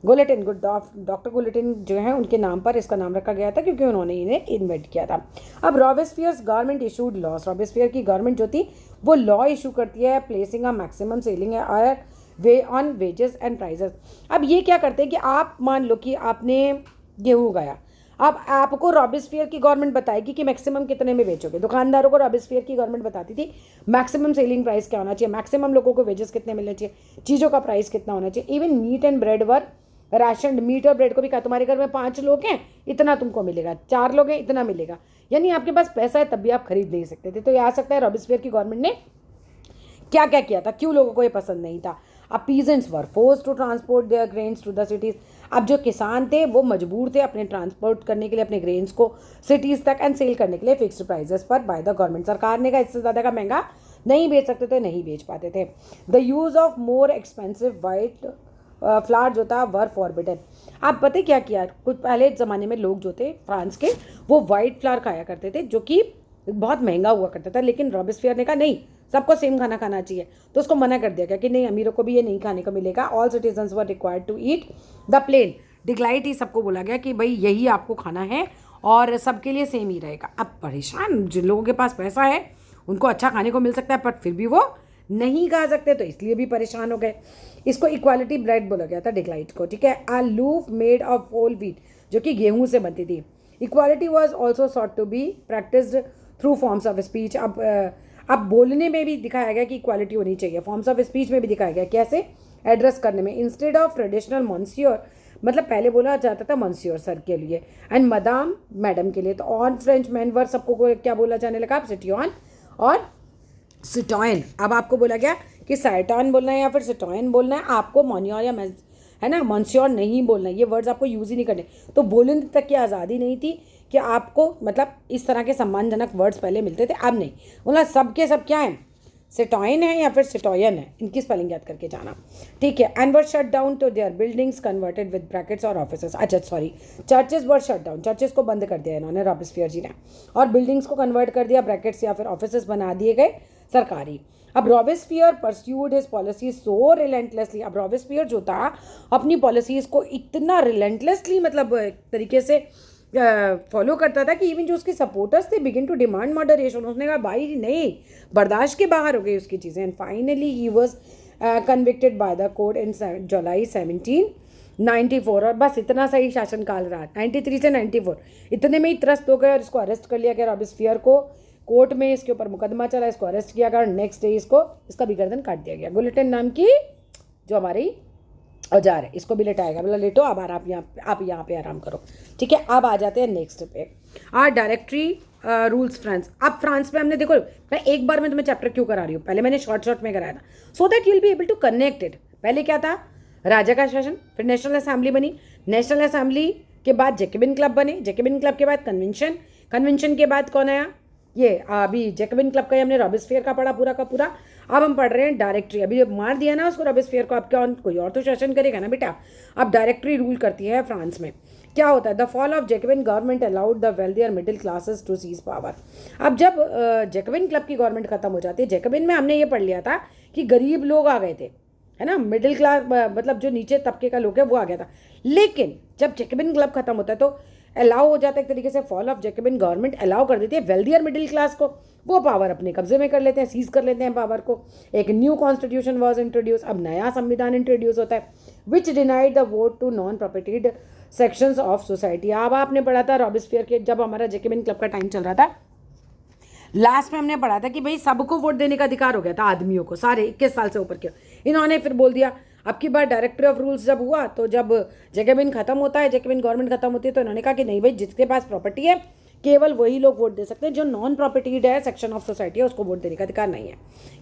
guillotine. Doctor guillotine जो है उनके नाम पर इसका नाम रखा गया था, क्योंकि उन्होंने इन्हें इन्वेंट किया था। अब रॉबेस्पियर्स गवर्नमेंट इशूड लॉस, रॉबेस्पियर की गवर्नमेंट जो थी वो लॉ इशू करती है, प्लेसिंग अ मैक्सिमम सेलिंग और वे ऑन वेजेस एंड प्राइजेस। अब ये क्या करते हैं कि आप मान लो कि आपने गेहूँ उगाया, अब आपको रॉबेस्पियर की गवर्नमेंट बताएगी कि मैक्सिमम कितने में बेचोगे। दुकानदारों को रॉबेस्पियर की गवर्नमेंट बताती थी मैक्सिमम सेलिंग प्राइस क्या होना चाहिए, मैक्सिमम लोगों को वेजेस कितने मिलने चाहिए, चीज़ों का प्राइस कितना होना चाहिए। Even meat and bread were ration meat और ब्रेड को भी कहा तुम्हारे घर में 5 लोग हैं इतना तुमको मिलेगा, 4 लोग हैं इतना मिलेगा, यानी आपके पास पैसा है तब भी आप खरीद नहीं सकते थे। तो ये आ सकता है रॉबेस्पियर की गवर्नमेंट ने क्या क्या किया था, क्यों लोगों को ये पसंद नहीं था। अब peasants were force to transport their grains to the cities. अब जो किसान थे वो मजबूर थे अपने ट्रांसपोर्ट करने के लिए अपने ग्रेन्स को सिटीज़ तक एंड सेल करने के लिए फिक्स्ड प्राइजेस पर बाय द गवर्नमेंट। सरकार ने कहा इससे ज़्यादा का महंगा नहीं बेच सकते थे, नहीं बेच पाते थे। The use of more expensive white flower जो था वर फॉरबिडन। आप पता क्या किया, कुछ पहले ज़माने में लोग जो थे फ्रांस के वो वाइट फ्लावर खाया करते थे जो कि बहुत महंगा हुआ करता था, लेकिन रॉबेस्पियर ने कहा नहीं सबको सेम खाना खाना चाहिए, तो उसको मना कर दिया गया कि नहीं अमीरों को भी ये नहीं खाने को मिलेगा। All citizens were required to eat the pain d'egalite ही, सबको बोला गया कि भाई यही आपको खाना है और सबके लिए सेम ही रहेगा। अब परेशान जिन लोगों के पास पैसा है उनको अच्छा खाने को मिल सकता है पर फिर भी वो नहीं खा सकते, तो इसलिए भी परेशान हो गए। इसको इक्वालिटी ब्रेड बोला गया था डिग्लाइट को, ठीक है। A loaf made of whole wheat, जो कि गेहूं से बनती थी। Equality was also sought to be practised through forms of speech. अब बोलने में भी दिखाया गया कि इक्वालिटी होनी चाहिए, फॉर्म्स ऑफ स्पीच में भी दिखाया गया कैसे एड्रेस करने में। इंस्टेड ऑफ ट्रेडिशनल मॉन्सियोर, मतलब पहले बोला जाता था मॉन्सियोर सर के लिए एंड मदाम मैडम के लिए। तो ऑन फ्रेंच मैन वर सबको क्या बोला जाने लगा, सिटियन और सिटॉयन। अब आपको बोला गया कि साइटॉन बोलना है या फिर सिटॉयन बोलना है, आपको मॉन्योर या है ना मॉन्सियोर नहीं बोलना है, ये वर्ड्स आपको यूज़ ही नहीं करने। तो बोलने तक की आज़ादी नहीं थी कि आपको मतलब इस तरह के सम्मानजनक वर्ड्स पहले मिलते थे, अब नहीं। मतलब सब के सब क्या हैं, सिटॉयन है या फिर सिटॉयन है, इनकी स्पेलिंग याद करके जाना, ठीक है। And were shut down to their buildings converted with brackets और ऑफिसेस। अच्छा sorry, churches were shut down, churches को बंद कर दिया इन्होंने रॉबेस्पियर जी ने, और बिल्डिंग्स को कन्वर्ट कर दिया, ब्रैकेट्स या फिर ऑफिसेस बना दिए गए सरकारी। अब Robespierre pursued his policy so relentlessly. अब रॉबेस्पियर जो था अपनी पॉलिसीज़ को इतना रिलेंटलेसली मतलब एक तरीके से फॉलो करता था कि इवन जो उसके सपोर्टर्स थे बिगिन टू डिमांड मॉडरेशन। उसने कहा भाई नहीं, बर्दाश्त के बाहर हो गई उसकी चीज़ें। And finally he was convicted by the court in July 1794। और बस इतना सही शासनकाल रहा, 93 से 94, इतने में ही त्रस्त हो गए और इसको अरेस्ट कर लिया गया रॉबेस्पियर को। कोर्ट में इसके ऊपर मुकदमा चला, इसको अरेस्ट किया गया और नेक्स्ट डे इसका भी गर्दन काट दिया गया। गुलिटन नाम की जो हमारी औजार है इसको भी लेटाएगा, बोला लेटो अब आप यहाँ पे आराम करो, ठीक है। अब आ जाते हैं नेक्स्ट पे, डायरेक्टरी रूल्स फ्रांस। अब फ्रांस में हमने देखो, मैं एक बार में तुम्हें चैप्टर क्यों करा रही हूँ, पहले मैंने शॉर्ट में कराया था so that you will be able to connect it. पहले क्या था, राजा का शासन, फिर नेशनल असेंबली बनी, नेशनल असेंबली के बाद जैकबिन क्लब बने, जैकबिन क्लब के बाद कन्वेंशन, कन्वेंशन के बाद कौन आया, ये अभी जैकबिन क्लब का ही हमने रॉबेस्पियर का पढ़ा पूरा का पूरा। अब हम पढ़ रहे हैं डायरेक्टरी। अभी जब मार दिया ना उसको रॉबेस्पियर को, अब क्या कोई और तो शासन करेगा ना बेटा। अब डायरेक्टरी रूल करती है फ्रांस में। क्या होता है, the fall of Jacobin government allowed the wealthier middle classes to seize power. अब जब जैकबिन क्लब की गवर्नमेंट खत्म हो जाती है, जैकबिन में हमने ये पढ़ लिया था कि गरीब लोग आ गए थे, है ना, मिडिल क्लास मतलब जो नीचे तबके का लोग है वो आ गया था। लेकिन जब जैकबिन क्लब खत्म होता है तो अलाउ हो जाता है एक तरीके से, fall of Jacobin government allow कर देती है वेल्दियर मिडिल क्लास को, वो पावर अपने कब्जे में कर लेते हैं, सीज कर लेते हैं पावर को। एक न्यू कॉन्स्टिट्यूशन वॉज इंट्रोड्यूस, अब नया संविधान इंट्रोड्यूस होता है, which denied the vote to non propertied sections of society. अब आपने पढ़ा था रॉबेस्पियर के, जब हमारा जैकबिन क्लब का टाइम चल रहा था, लास्ट में हमने पढ़ा था कि भाई सबको वोट देने का अधिकार हो गया था आदमियों को, सारे 21 साल से ऊपर के। इन्होंने फिर बोल दिया, अब की बार डायरेक्टरी ऑफ रूल्स जब हुआ तो जब जैकबिन खत्म होता है, जैकबिन गवर्नमेंट खत्म होती है, तो इन्होंने कहा कि नहीं भाई जिसके पास प्रॉपर्टी है केवल वही लोग वोट दे सकते हैं, जो नॉन प्रॉपर्टीड है सेक्शन ऑफ सोसाइटी है उसको वोट देने का अधिकार नहीं है।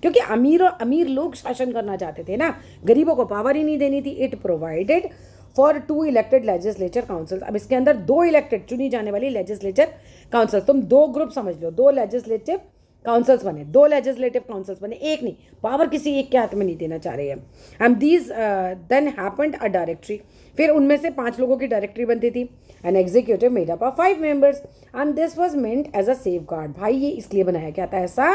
क्योंकि अमीर लोग शासन करना चाहते थे ना, गरीबों को पावर ही नहीं देनी थी। It provided for 2 elected legislature council. अब इसके अंदर 2 इलेक्टेड चुनी जाने वाली लेजिस्लेचर काउंसिल, तुम 2 ग्रुप समझ लो, 2 लेजिस्लेटिव काउंसिल्स बने, 2 लेजिस्लेटिव काउंसिल्स बने, एक नहीं, पावर किसी एक के हाथ में नहीं देना चाह रहे हैं। And these then happened a directory, फिर उनमें से 5 लोगों की डायरेक्टरी बनती थी, an executive made up of 5 members and this was meant as a safeguard. भाई ये इसलिए बनाया गया था ऐसा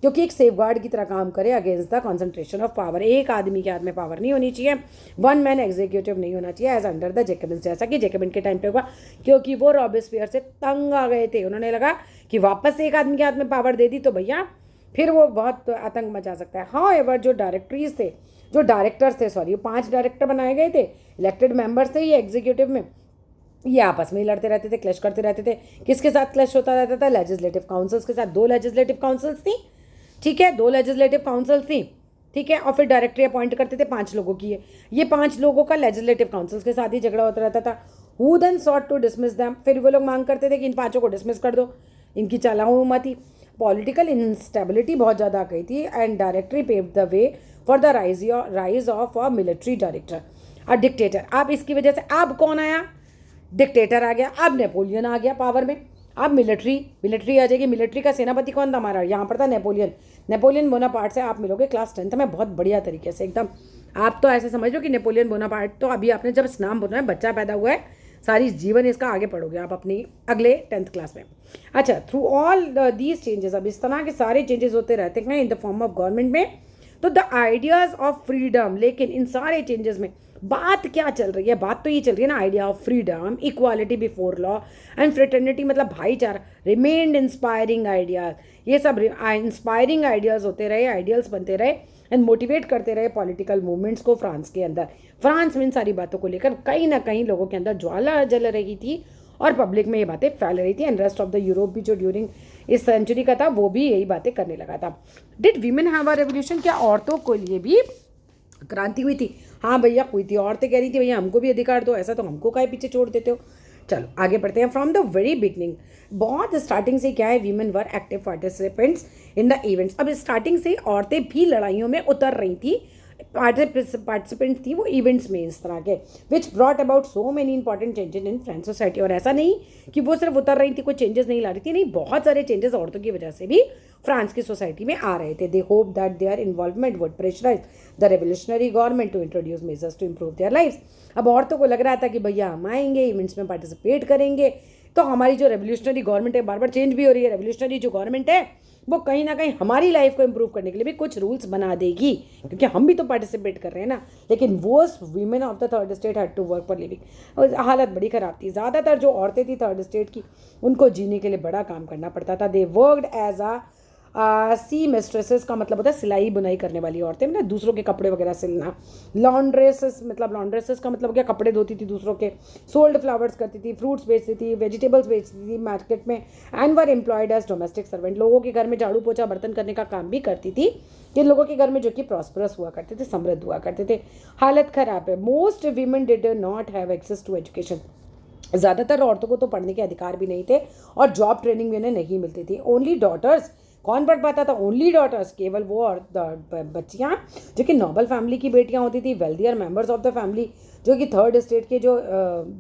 क्योंकि एक सेफ गार्ड की तरह काम करे against the concentration of power. एक आदमी के हाथ में पावर नहीं होनी चाहिए, 1 मैन एग्जीक्यूटिव नहीं होना चाहिए एज अंडर द जैकबिन, जैसा कि जैकबिन के टाइम पे हुआ, क्योंकि वो रॉबेस्पियर से तंग आ गए थे। उन्होंने लगा कि वापस से एक आदमी के हाथ में पावर दे दी तो भैया फिर वो बहुत आतंक मचा सकता है। हाँ एवर जो डायरेक्टरीज थे, जो डायरेक्टर्स थे, सॉरी 5 डायरेक्टर बनाए गए थे, इलेक्टेड मेंबर्स थे ये एग्जीक्यूटिव में, ये आपस में ही लड़ते रहते थे, क्लैश करते रहते थे। किसके साथ क्लैश होता रहता था, लेजिस्लेटिव काउंसिल्स के साथ। 2 लेजिस्लेटिव काउंसिल्स थी, ठीक है, 2 लेजिस्लेटिव काउंसिल्स थी, ठीक है, और फिर डायरेक्टरी अपॉइंट करते थे 5 लोगों की है, ये 5 लोगों का लेजिस्लेटिव काउंसिल्स के साथ ही झगड़ा होता रहता था। Who then sought to dismiss them, फिर वो लोग मांग करते थे कि इन 5 को डिसमिस कर दो, इनकी चालाऊ मत थी। पॉलिटिकल इंस्टेबिलिटी बहुत ज़्यादा आ गई थी and directory paved the way for the rise of a military director, a dictator. अब इसकी वजह से अब कौन आया, डिक्टेटर आ गया, अब नेपोलियन आ गया पावर में, अब मिलिट्री आ जाएगी। मिलिट्री का सेनापति कौन था हमारा, यहाँ पर था नेपोलियन बोनापार्ट से आप मिलोगे क्लास 10th में बहुत बढ़िया तरीके से एकदम। आप तो ऐसे समझ लो कि नेपोलियन बोनापार्ट तो अभी आपने जब नाम बोला है, बच्चा पैदा हुआ है, सारी जीवन इसका आगे पढ़ोगे आप अपनी अगले 10th क्लास में। अच्छा, थ्रू ऑल दीज चेंजेस, अब इस तरह के सारे चेंजेस होते रहते हैं in the form of government में। तो द आइडियाज़ ऑफ फ्रीडम, लेकिन इन सारे चेंजेस में बात क्या चल रही है, बात तो ये चल रही है ना, idea of freedom, equality before law and fraternity, मतलब भाईचारा, रिमेन्ड इंस्पायरिंग आइडियाज, ये सब इंस्पायरिंग आइडियाज होते रहे, आइडियल्स बनते रहे एंड मोटिवेट करते रहे पॉलिटिकल मूवमेंट्स को फ्रांस के अंदर। फ्रांस में इन सारी बातों को लेकर कहीं ना कहीं लोगों के अंदर ज्वाला जल रही थी और पब्लिक में ये बातें फैल रही थी। And rest of the Europe भी जो ड्यूरिंग इस सेंचुरी का था वो भी यही बातें करने लगा था। Did women have a revolution, क्या औरतों के लिए भी क्रांति हुई थी? हाँ भैया हुई थी। औरतें कह रही थी भैया हमको भी अधिकार दो, ऐसा तो हमको काहे पीछे छोड़ देते हो। चलो आगे बढ़ते हैं। फ्रॉम द वेरी बिगनिंग, बहुत स्टार्टिंग से क्या है, women were active participants in the events. अब स्टार्टिंग से औरतें भी लड़ाइयों में उतर रही थी, पार्टिसिपेंट्स थी वो इवेंट्स में इस तरह के, which brought about so many important changes in French society. और ऐसा नहीं कि वो सिर्फ उतर रही थी, कोई चेंजेस नहीं ला रही थी, नहीं, बहुत सारे चेंजेस औरतों की वजह से भी फ्रांस की सोसाइटी में आ रहे थे। They hope that their involvement would pressurise the revolutionary government to introduce measures to improve their life. अब औरतों को लग रहा था कि भैया हम आएंगे, इवेंट्स में पार्टिसिपेट करेंगे, तो हमारी जो रेवोल्यूशनरी गवर्नमेंट है, बार बार चेंज भी हो रही है, रेवोल्यूशनरी जो गवर्नमेंट है वो कहीं ना कहीं हमारी लाइफ को इम्प्रूव करने के लिए भी कुछ रूल्स बना देगी, क्योंकि हम भी तो पार्टिसिपेट कर रहे हैं ना। लेकिन वो women of the third state had to work for living. हालत बड़ी ख़राब थी। ज़्यादातर जो औरतें थी थर्ड स्टेट की, उनको जीने के लिए बड़ा काम करना पड़ता था। दे वर्कड एज अ सी मिस्ट्रेसेस, का मतलब होता है सिलाई बुनाई करने वाली औरतें, मतलब दूसरों के कपड़े वगैरह सिलना। लॉन्ड्रेसेस का मतलब क्या, कपड़े धोती थी दूसरों के। सोल्ड फ्लावर्स करती थी, फ्रूट्स बेचती थी, वेजिटेबल्स बेचती थी मार्केट में। And were employed as domestic servant, लोगों के घर में झाड़ू पोछा बर्तन करने का काम भी करती थी, जिन लोगों के घर में जो कि प्रॉस्परस हुआ करते थे, समृद्ध हुआ करते थे। हालत ख़राब है। Most women did not have access to education, ज़्यादातर औरतों को तो पढ़ने के अधिकार भी नहीं थे और जॉब ट्रेनिंग भी उन्हें नहीं मिलती थी। ओनली डॉटर्स, कौन पढ़ पाता था? ओनली डॉटर्स, केवल वो और बच्चियाँ जो कि नोबल फैमिली की बेटियाँ होती थी, wealthier members of the family, जो कि थर्ड स्टेट के जो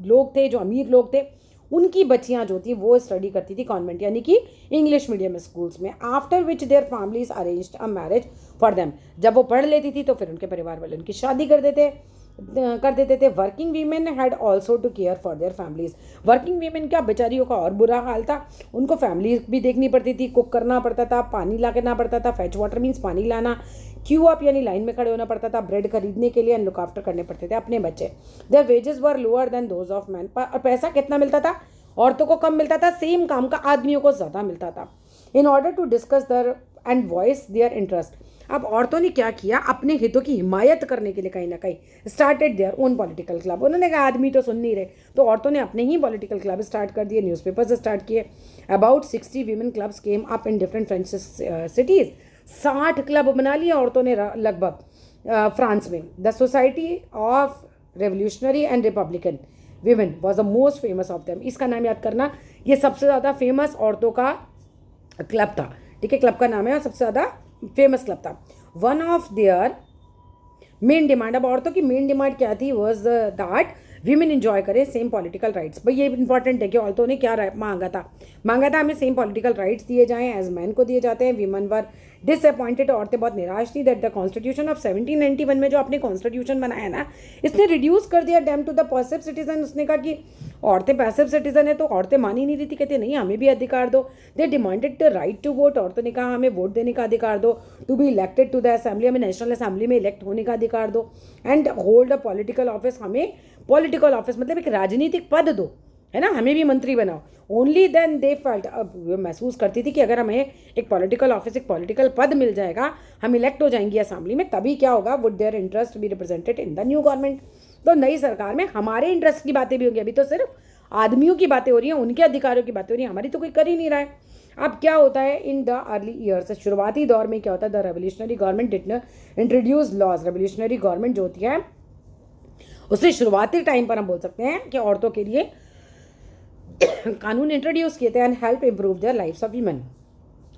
लोग थे, जो अमीर लोग थे, उनकी बच्चियाँ जो थी वो स्टडी करती थी कॉन्वेंट यानी कि इंग्लिश मीडियम स्कूल्स में। After which their families arranged a marriage for them, जब वो पढ़ लेती थी तो फिर उनके परिवार वाले उनकी शादी कर देते थे। Working women had also to care for their families. Working women का बेचारियों का और बुरा हाल था, उनको फैमिली भी देखनी पड़ती थी, कुक करना पड़ता था, पानी ला करना पड़ता था, फैच वाटर मीन्स पानी लाना, क्यू अप यानी लाइन में खड़े होना पड़ता था, ब्रेड खरीदने के लिए, एंड लुक आफ्टर करने पड़ते थे अपने बच्चे। Their wages were lower than those of man, और पैसा कितना मिलता था? औरतों को कम मिलता था, सेम काम का आदमियों को ज़्यादा मिलता था। In order to discuss their and voice their interest, अब औरतों ने क्या किया, अपने हितों की हिमायत करने के लिए कहीं ना कहीं started their own political club. उन्होंने कहा आदमी तो सुन नहीं रहे, तो औरतों ने अपने ही पॉलिटिकल क्लब स्टार्ट कर दिए, न्यूज़पेपर्स स्टार्ट किए। About 60 women clubs came up in different French cities. 60 club बना लिए औरतों ने लगभग फ्रांस में। The society of revolutionary and Republican women was the most famous of them. इसका नाम याद करना, ये सबसे ज़्यादा फेमस औरतों का क्लब था, ठीक है, क्लब का नाम है और सबसे ज़्यादा फेमस क्लब था। One of their main demand, अब औरतों की मेन डिमांड क्या थी, वॉज दैट वीमेन इंजॉय करें सेम पॉलिटिकल राइट्स। भाई ये इंपॉर्टेंट है कि औरतों ने क्या मांगा था हमें सेम पॉलिटिकल राइट्स दिए जाएं एज मैन को दिए जाते हैं। वीमेन वर डिसअपॉइंटेड, औरतें बहुत निराश थी दैट द कॉन्स्टिट्यूशन ऑफ 1791 में जो आपने कॉन्स्टिट्यूशन बनाया ना, इसने रिड्यूस कर दिया them to the passive citizen. उसने कहा कि औरतें पैसिव सिटीजन है, तो औरतें मान ही नहीं रही थी, कहते नहीं हमें भी अधिकार दो। They demanded the right to vote, औरतों ने कहा हमें वोट देने का अधिकार दो। To be elected to the assembly, हमें नेशनल असेंबली में इलेक्ट होने का अधिकार दो। And hold a political office, हमें पॉलिटिकल ऑफिस मतलब एक राजनीतिक पद दो, है ना, हमें भी मंत्री बनाओ। ओनली देन दे फेल्ट, अब वो महसूस करती थी कि अगर हमें एक पॉलिटिकल ऑफिस, एक पॉलिटिकल पद मिल जाएगा, हम इलेक्ट हो जाएंगी असेंबली में, तभी क्या होगा, would their interest be represented in the new government. तो नई सरकार में हमारे इंटरेस्ट की बातें भी होंगी। अभी तो सिर्फ आदमियों की बातें हो रही हैं, उनके अधिकारों की बातें हो रही हैं, हमारी तो कोई कर ही नहीं रहा है। अब क्या होता है इन द अर्ली ईयर्स, शुरुआती दौर में क्या होता है, the revolutionary government did not introduce laws. Revolutionary government जो होती है उससे शुरुआती टाइम पर हम बोल सकते हैं कि औरतों के लिए कानून इंट्रोड्यूस किए थे and help improve their lives of women,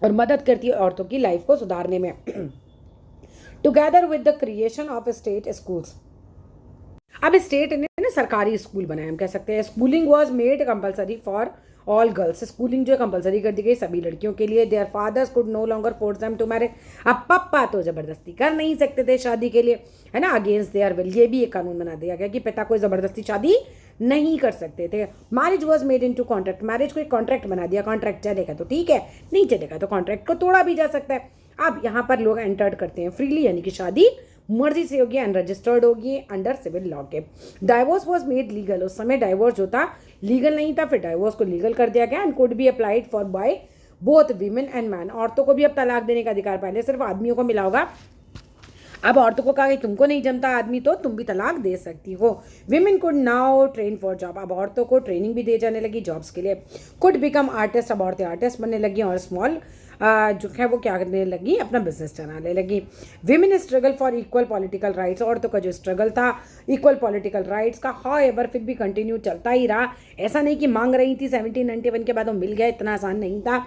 और मदद करती है औरतों की लाइफ को सुधारने में। Together with the creation of state schools, अब स्टेट ने ना सरकारी स्कूल बनाए, हम कह सकते हैं। Schooling was made compulsory for all girls, schooling जो है कंपलसरी कर दी गई सभी लड़कियों के लिए। Their fathers could no longer force them to marriage, अब पापा तो जबरदस्ती कर नहीं सकते थे शादी के लिए, है ना, अगेंस्ट देयर विल। ये भी एक कानून बना दिया गया कि पिता कोई जबरदस्ती शादी नहीं कर सकते थे। Marriage was made into contract, marriage को एक कॉन्ट्रैक्ट बना दिया, कॉन्ट्रैक्ट चलेगा तो ठीक है, नहीं चलेगा तो कॉन्ट्रैक्ट को तोड़ा भी जा सकता है। अब यहाँ पर लोग एंटर्ड करते हैं फ्रीली, यानी कि शादी मर्जी से होगी एंड रजिस्टर्ड होगी अंडर सिविल लॉ के। डाइवोर्स वॉज मेड लीगल, उस समय डाइवोर्स जो था लीगल नहीं था, फिर डाइवोर्स को लीगल कर दिया गया and could be applied for by both women and man. औरतों को भी अब तलाक देने का अधिकार, पहले सिर्फ आदमियों को मिला होगा, अब औरतों को कहा कि तुमको नहीं जमता आदमी तो तुम भी तलाक दे सकती हो। Women could now train for job, अब औरतों को ट्रेनिंग भी दी जाने लगी जॉब्स के लिए। कुड बिकम आर्टिस्ट, अब औरतें आर्टिस्ट बनने लगी और स्मॉल जो है वो क्या करने लगी, अपना बिजनेस चलाने लगी। Women struggle for equal political rights, औरतों का जो स्ट्रगल था इक्वल पॉलिटिकल राइट्स का, हाउएवर फिर भी कंटिन्यू चलता ही रहा। ऐसा नहीं कि मांग रही थी 1791 के बाद वो मिल गया, इतना आसान नहीं था।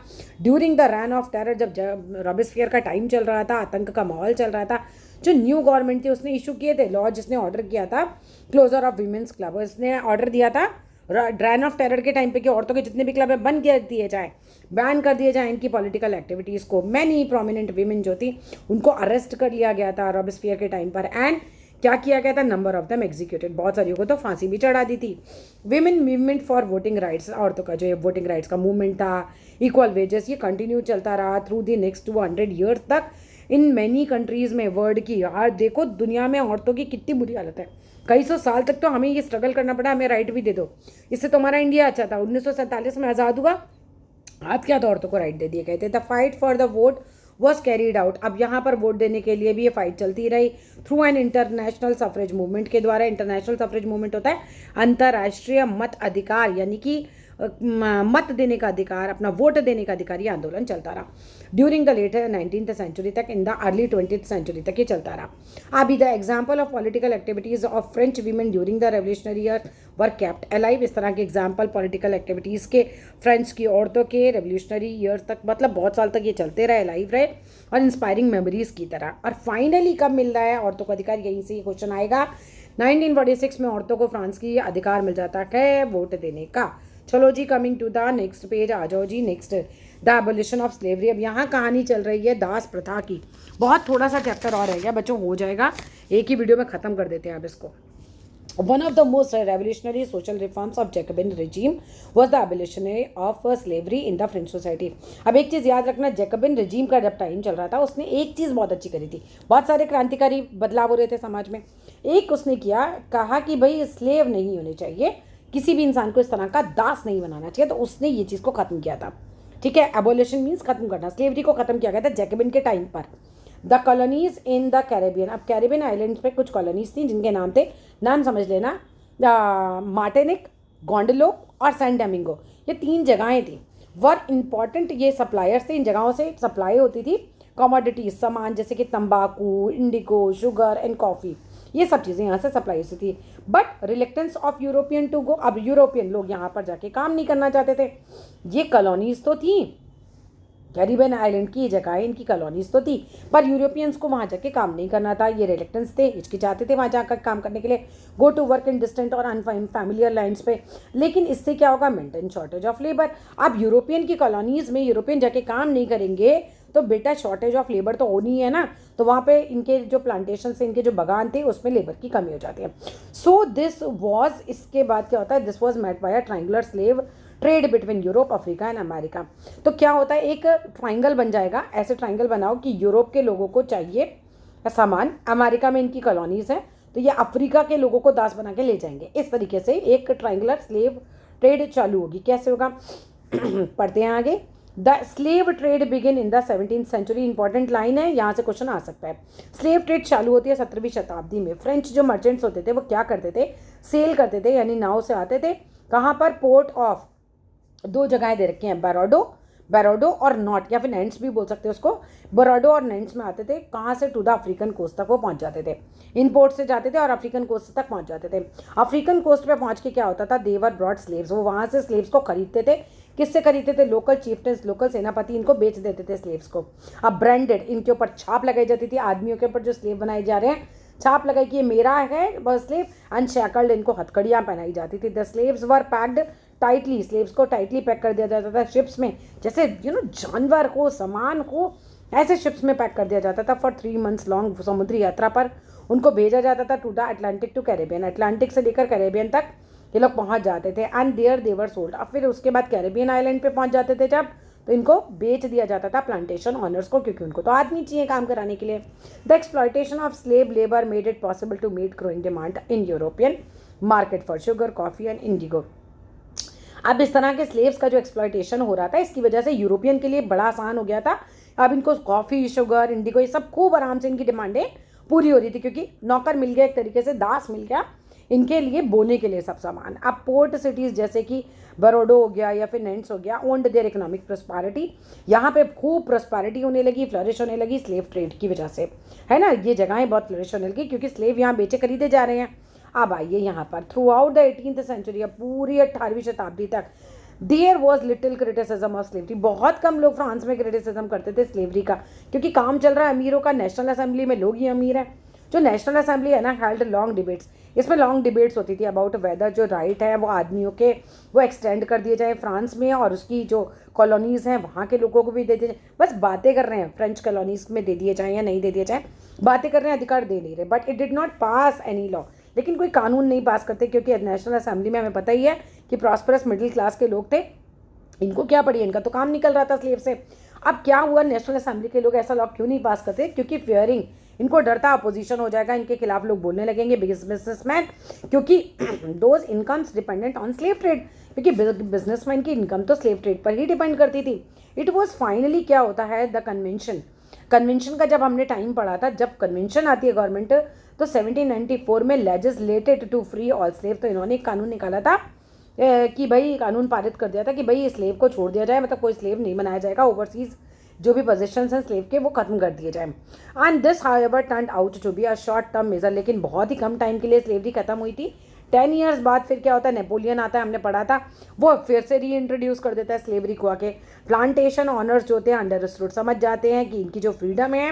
During the rain of terror, जब रॉबेस्पियर का टाइम चल रहा था, आतंक का माहौल चल रहा था, जो न्यू गवर्नमेंट थी उसने इशू किए थे लॉ, जिसने ऑर्डर किया था क्लोजर ऑफ वीमेंस क्लब, उसने ऑर्डर दिया था रेन ऑफ टेरर के टाइम पे कि औरतों के जितने भी क्लब है बंद कर दिए जाए, बैन कर दिए जाए इनकी पॉलिटिकल एक्टिविटीज़ को। मैनी प्रोमिनेंट वीमेन जो थी उनको अरेस्ट कर लिया गया था रॉबेस्पियर के टाइम पर, एंड क्या किया गया था, नंबर ऑफ देम एग्जीक्यूटेड, बहुत सारी को तो फांसी भी चढ़ा दी थी। Women movement for voting rights, औरतों का जो वोटिंग राइट्स का मूवमेंट था, इक्वल वेजेस, ये कंटिन्यू चलता रहा थ्रू द नेक्स्ट 200 ईयर्स तक इन मैनी कंट्रीज़ में वर्ल्ड की। यार देखो दुनिया में औरतों की कितनी बुरी हालत है, कई सौ साल तक तो हमें ये स्ट्रगल करना पड़ा, हमें राइट भी दे दो। इससे तो हमारा इंडिया अच्छा था, 1947 में आज़ाद हुआ, आज क्या तो औरतों को राइट दे दिए गए थे। The fight for the vote was carried out, अब यहाँ पर वोट देने के लिए भी ये फाइट चलती रही through an international suffrage movement के द्वारा। इंटरनेशनल सफरेज मूवमेंट होता है अंतर्राष्ट्रीय मत अधिकार, यानी कि मत देने का अधिकार, अपना वोट देने का अधिकार, ये आंदोलन चलता रहा during the letter 19th century तक, in the early 20th century तक ये चलता रहा। अभी the example of political activities of French women during the revolutionary year were kept alive, इस तरह के एग्जाम्पल पॉलिटिकल एक्टिविटीज़ के फ्रेंच की औरतों के रेवोल्यूशनरी ईयर्स तक, मतलब बहुत साल तक ये चलते रहे, अलाइव रहे और इंस्पायरिंग मेमोरीज़ की तरह। और फाइनली कब मिल रहा है औरतों को अधिकार, यहीं से ये क्वेश्चन आएगा। 1946 में औरतों को फ्रांस की अधिकार मिल जाता है वोट देने का। चलो जी, coming to the next page आ जाओ जी। Next the abolition of slavery, अब यहाँ कहानी चल रही है दास प्रथा की। बहुत थोड़ा सा चैप्टर और रह गया बच्चों, हो जाएगा, एक ही वीडियो में ख़त्म कर देते हैं अब इसको। One of the most revolutionary social reforms of Jacobin regime was the abolition of slavery in the French society. अब एक चीज़ याद रखना, जैकबिन regime का जब टाइम चल रहा था उसने एक चीज़ बहुत अच्छी करी थी, बहुत सारे क्रांतिकारी बदलाव हो रहे थे समाज में। एक उसने किया, कहा कि भाई स्लेव नहीं होने चाहिए, किसी भी इंसान को इस तरह का दास नहीं बनाना चाहिए, तो उसने ये चीज़ को ख़त्म किया था। ठीक है, एबोलिशन मीन्स खत्म करना, स्लेवरी को ख़त्म किया गया था जैकबिन के टाइम पर। The colonies in the Caribbean, अब कैरेबियन आइलैंड्स पे कुछ कॉलोनीज थी जिनके नाम थे, नाम समझ लेना, मार्टिनिक, गोंडलोप और सैन डोमिंगो, ये 3 जगहें थी। वर इम्पॉर्टेंट ये सप्लायर्स थे, इन जगहों से सप्लाई होती थी कमोडिटीज, सामान जैसे कि तंबाकू, इंडिगो, शुगर एंड कॉफ़ी, ये सब चीज़ें यहाँ से सप्लाई होती थी। But reluctance of European to go, अब यूरोपियन लोग यहाँ पर जाके काम नहीं करना चाहते थे। ये कॉलोनीज तो थी, कैरिबियन आइलैंड की जगह इनकी कॉलोनीज तो थी, पर यूरोपियंस को वहाँ जाके काम नहीं करना था, ये रिलेक्टेंस थे, हिचकिचाते थे वहाँ जाकर काम करने के लिए, go to work in distant और अनफैमिलियर लैंड्स पे। लेकिन इससे क्या होगा, मेंटेन शॉर्टेज ऑफ लेबर। अब यूरोपियन की कॉलोनीज़ में यूरोपियन जाके काम नहीं करेंगे तो बेटा शॉर्टेज ऑफ लेबर तो होनी है ना, तो वहाँ पे इनके जो प्लांटेशन से इनके जो बागान थे उसमें लेबर की कमी हो जाती है। सो दिस वॉज, इसके बाद क्या होता है, this was met by a triangular slave trade between Europe, Africa and America. तो क्या होता है, एक ट्राइंगल बन जाएगा, ऐसे ट्राइंगल बनाओ कि यूरोप के लोगों को चाहिए सामान, अमेरिका में इनकी कॉलोनीज हैं, तो ये अफ्रीका के लोगों को दास बना के ले जाएंगे। इस तरीके से एक ट्राइंगुलर स्लेव ट्रेड चालू होगी। कैसे होगा पढ़ते हैं आगे। The slave trade begin in the 17th century, important line है, यहाँ से क्वेश्चन आ सकता है। स्लेव ट्रेड चालू होती है 17वीं शताब्दी में। फ्रेंच जो मर्चेंट्स होते थे वो क्या करते थे, सेल करते थे, यानी नाव से आते थे, कहाँ पर, पोर्ट ऑफ, 2 जगहें दे रखी हैं, बैरोडो और नॉट या फिर नेंट्स भी बोल सकते हैं उसको, बैरोडो और नेंट्स में आते थे। कहाँ से? टू द अफ्रीकन कोस्ट तक वो पहुंच जाते थे, इन पोर्ट से जाते थे और अफ्रीकन कोस्ट तक पहुंच जाते थे। अफ्रीकन कोस्ट पे पहुंच के क्या होता था, देवर ब्रॉड स्लेव्स, वो वहाँ से स्लेव्स को खरीदते थे। किससे खरीदते थे? लोकल चीफ्टेंस, लोकल सेनापति इनको बेच देते थे स्लेव्स को। अब ब्रांडेड, इनके ऊपर छाप लगाई जाती थी, आदमियों के ऊपर जो स्लेव बनाए जा रहे हैं छाप लगाई कि ये मेरा है बस स्लेव, अनशैकल्ड, इनको हथकड़ियाँ पहनाई जाती थी। The slaves were packed tightly, slaves को टाइटली पैक कर दिया जाता था शिप्स में, जैसे जानवर हो, सामान हो, ऐसे शिप्स में पैक कर दिया जाता था। फॉर 3 months लॉन्ग समुद्री यात्रा पर उनको भेजा जाता था to the Atlantic to Caribbean, Atlantic से लेकर कैरेबियन तक ये लोग पहुंच जाते थे। एंड देयर देवर सोल्ड, अब फिर उसके बाद कैरेबियन आइलैंड पे पहुंच जाते थे जब, तो इनको बेच दिया जाता था प्लांटेशन ऑनर्स को, क्योंकि उनको तो आदमी चाहिए काम कराने के लिए। The exploitation of slave labour made it possible to meet growing demand in European market for sugar, coffee and indigo. अब इस तरह के स्लेव्स का जो एक्सप्लॉयटेशन हो रहा था, इसकी वजह से यूरोपियन के लिए बड़ा आसान हो गया था। अब इनको कॉफ़ी, शुगर, इंडिगो, ये सब खूब आराम से इनकी डिमांडें पूरी हो रही थी, क्योंकि नौकर मिल गया, एक तरीके से दास मिल गया इनके लिए बोने के लिए सब सामान। अब पोर्ट सिटीज़ जैसे कि बरोडो हो गया या फिर नेंट्स हो गया, ओन्ड देयर इकोनॉमिक प्रॉस्पेरिटी, यहाँ पे खूब प्रॉस्पेरिटी होने लगी, फ्लरिश होने लगी स्लेव ट्रेड की वजह से, है ना। ये जगहें बहुत फ्लरिश होने लगी क्योंकि स्लेव यहाँ बेचे खरीदे जा रहे हैं। अब आइए यहाँ पर through out the 18th century, अब पूरी 18वीं शताब्दी तक there was little criticism of slavery, बहुत कम लोग फ्रांस में क्रिटिसिज्म करते थे स्लेवरी का, क्योंकि काम चल रहा है अमीरों का, नेशनल असेंबली में लोग ही अमीर हैं। जो नेशनल असेंबली है ना, हेल्ड लॉन्ग डिबेट्स, इसमें लॉन्ग डिबेट्स होती थी अबाउट वेदर जो राइट है वो आदमियों के वो एक्सटेंड कर दिए जाए फ्रांस में, और उसकी जो कॉलोनीज़ हैं वहाँ के लोगों को भी दे दिए जाए। बस बातें कर रहे हैं, फ्रेंच कॉलोनीज़ में दे दिए जाएँ या नहीं दे दिए जाए, बातें कर रहे हैं, अधिकार दे नहीं रहे। But it did not pass any law, लेकिन कोई कानून नहीं पास करते, क्योंकि नेशनल असेंबली में हमें पता ही है कि प्रॉस्परस मिडिल क्लास के लोग थे, इनको क्या पड़ी, इनका तो काम निकल रहा था स्लेव से। अब क्या हुआ, नेशनल असेंबली के लोग ऐसा लॉ क्यों नहीं पास करते? क्योंकि फियरिंग, इनको डर था अपोजिशन हो जाएगा, इनके खिलाफ लोग बोलने लगेंगे बिजनेसमैन, क्योंकि those incomes dependent on slave trade, क्योंकि बिजनेसमैन की इनकम तो स्लेव ट्रेड पर ही डिपेंड करती थी। इट वॉज फाइनली क्या होता है, द कन्वेंशन का जब हमने टाइम पढ़ा था, जब कन्वेंशन आती है गवर्नमेंट, तो 1794 में legislated to free all slave, तो इन्होंने एक कानून निकाला था कि भाई, कानून पारित कर दिया था कि भाई स्लेव को छोड़ दिया जाए, मतलब कोई स्लेव नहीं बनाया जाएगा, ओवरसीज जो भी पोजीशंस हैं स्लेव के वो खत्म कर दिए जाए। And this however turned out to be a short term measure, लेकिन बहुत ही कम टाइम के लिए स्लेवरी खत्म हुई थी। 10 years बाद फिर क्या होता है, नेपोलियन आता है, हमने पढ़ा था, वो फिर से री इंट्रोड्यूस कर देता है स्लेवरी को आके। प्लांटेशन ऑनर्स जो होते हैं अंडरस्टूड समझ जाते हैं कि इनकी जो फ्रीडम है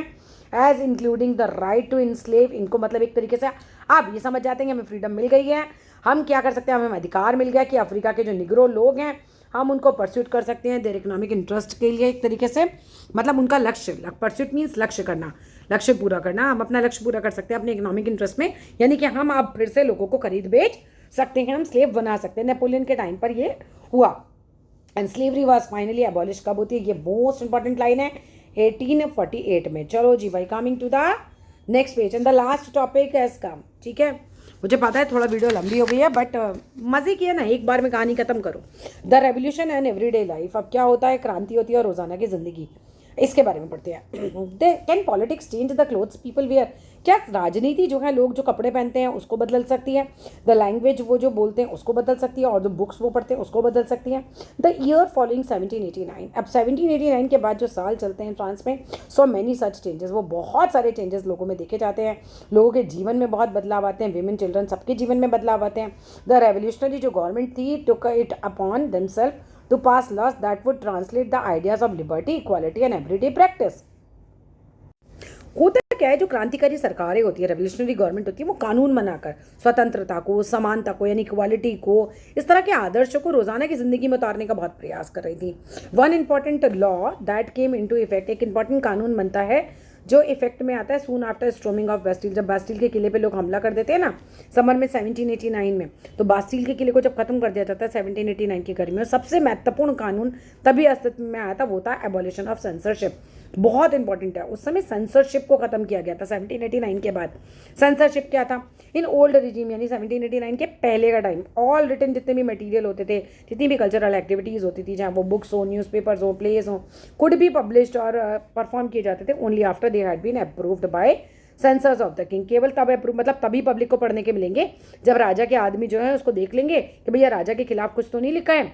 as including the right to enslave, इनको मतलब एक तरीके से आप ये समझ जाते हैं कि हमें फ्रीडम मिल गई है, हम क्या कर सकते हैं, हमें अधिकार मिल गया कि अफ्रीका के जो निग्रो लोग हैं हम उनको परस्यूट कर सकते हैं देयर इकोनॉमिक इंटरेस्ट के लिए, एक तरीके से मतलब उनका लक्ष्य, परस्यूट मीन्स लक्ष्य करना, लक्ष्य पूरा करना, हम अपना लक्ष्य पूरा कर सकते हैं अपने इकोनॉमिक इंटरेस्ट में, यानी कि हम अब फिर से लोगों को खरीद बेच सकते हैं, हम स्लेव बना सकते हैं। नेपोलियन के टाइम पर ये हुआ। And slavery was finally abolish कब होती है, ये मोस्ट इंपॉर्टेंट लाइन है 1848 में। चलो जी भाई, coming to the next page and the last topic has come. ठीक है, मुझे पता है थोड़ा वीडियो लंबी हो गई है, बट मज़े की है ना, एक बार में कहानी खत्म करो। The revolution and everyday life, अब क्या होता है, क्रांति होती है और रोज़ाना की ज़िंदगी, इसके बारे में पढ़ते हैं। Can politics change the clothes people wear, क्या राजनीति जो है लोग जो कपड़े पहनते हैं उसको बदल सकती है? द लैंग्वेज वो जो बोलते हैं उसको बदल सकती है, और जो बुक्स वो पढ़ते हैं उसको बदल सकती है। द ईयर फॉलोइंग 1789, अब 1789 के बाद जो साल चलते हैं फ्रांस में, सो मैनी सच चेंजेस, वो बहुत सारे चेंजेस लोगों में देखे जाते हैं, लोगों के जीवन में बहुत बदलाव आते हैं, विमेन चिल्ड्रन सबके जीवन में बदलाव आते हैं। द रेवोल्यूशनरी जो गवर्नमेंट थी took it upon themselves to pass laws that would translate the ideas of liberty, equality and everyday practice। होता क्या है, जो क्रांतिकारी सरकारें होती है, रेवोल्यूशनरी गवर्नमेंट होती है, वो कानून बनाकर स्वतंत्रता को, समानता को, यानी इक्वालिटी को, इस तरह के आदर्शों को रोजाना की जिंदगी में उतारने का बहुत प्रयास कर रही थी। One important law that came into effect, एक इंपॉर्टेंट कानून बनता है जो इफेक्ट में आता है soon after storming of Bastille, जब बास्टिल के किले पे लोग हमला कर देते हैं ना समर में 1789 में, तो बास्टिल के किले को जब खत्म कर दिया जाता है 1789 की गर्मी में, सबसे महत्वपूर्ण कानून तभी अस्तित्व में आया था, वो था एबॉलिशन ऑफ सेंसरशिप। बहुत इंपॉर्टेंट है, उस समय सेंसरशिप को खत्म किया गया था 1789 के बाद। सेंसरशिप क्या था, इन ओल्ड रिजीम यानी 1789 के पहले का टाइम, ऑल रिटन जितने भी मटेरियल होते थे, जितनी भी कल्चरल एक्टिविटीज़ होती थी, चाहे वो बुक्स हो, न्यूज़पेपर्स हो, प्लेस हो, कुड भी पब्लिश्ड और परफॉर्म किए जाते थे only after they had been approved by censors of the king. केवल तब अप्रूव, मतलब तभी पब्लिक को पढ़ने के मिलेंगे जब राजा के आदमी जो है उसको देख लेंगे कि भैया राजा के खिलाफ कुछ तो नहीं लिखा है,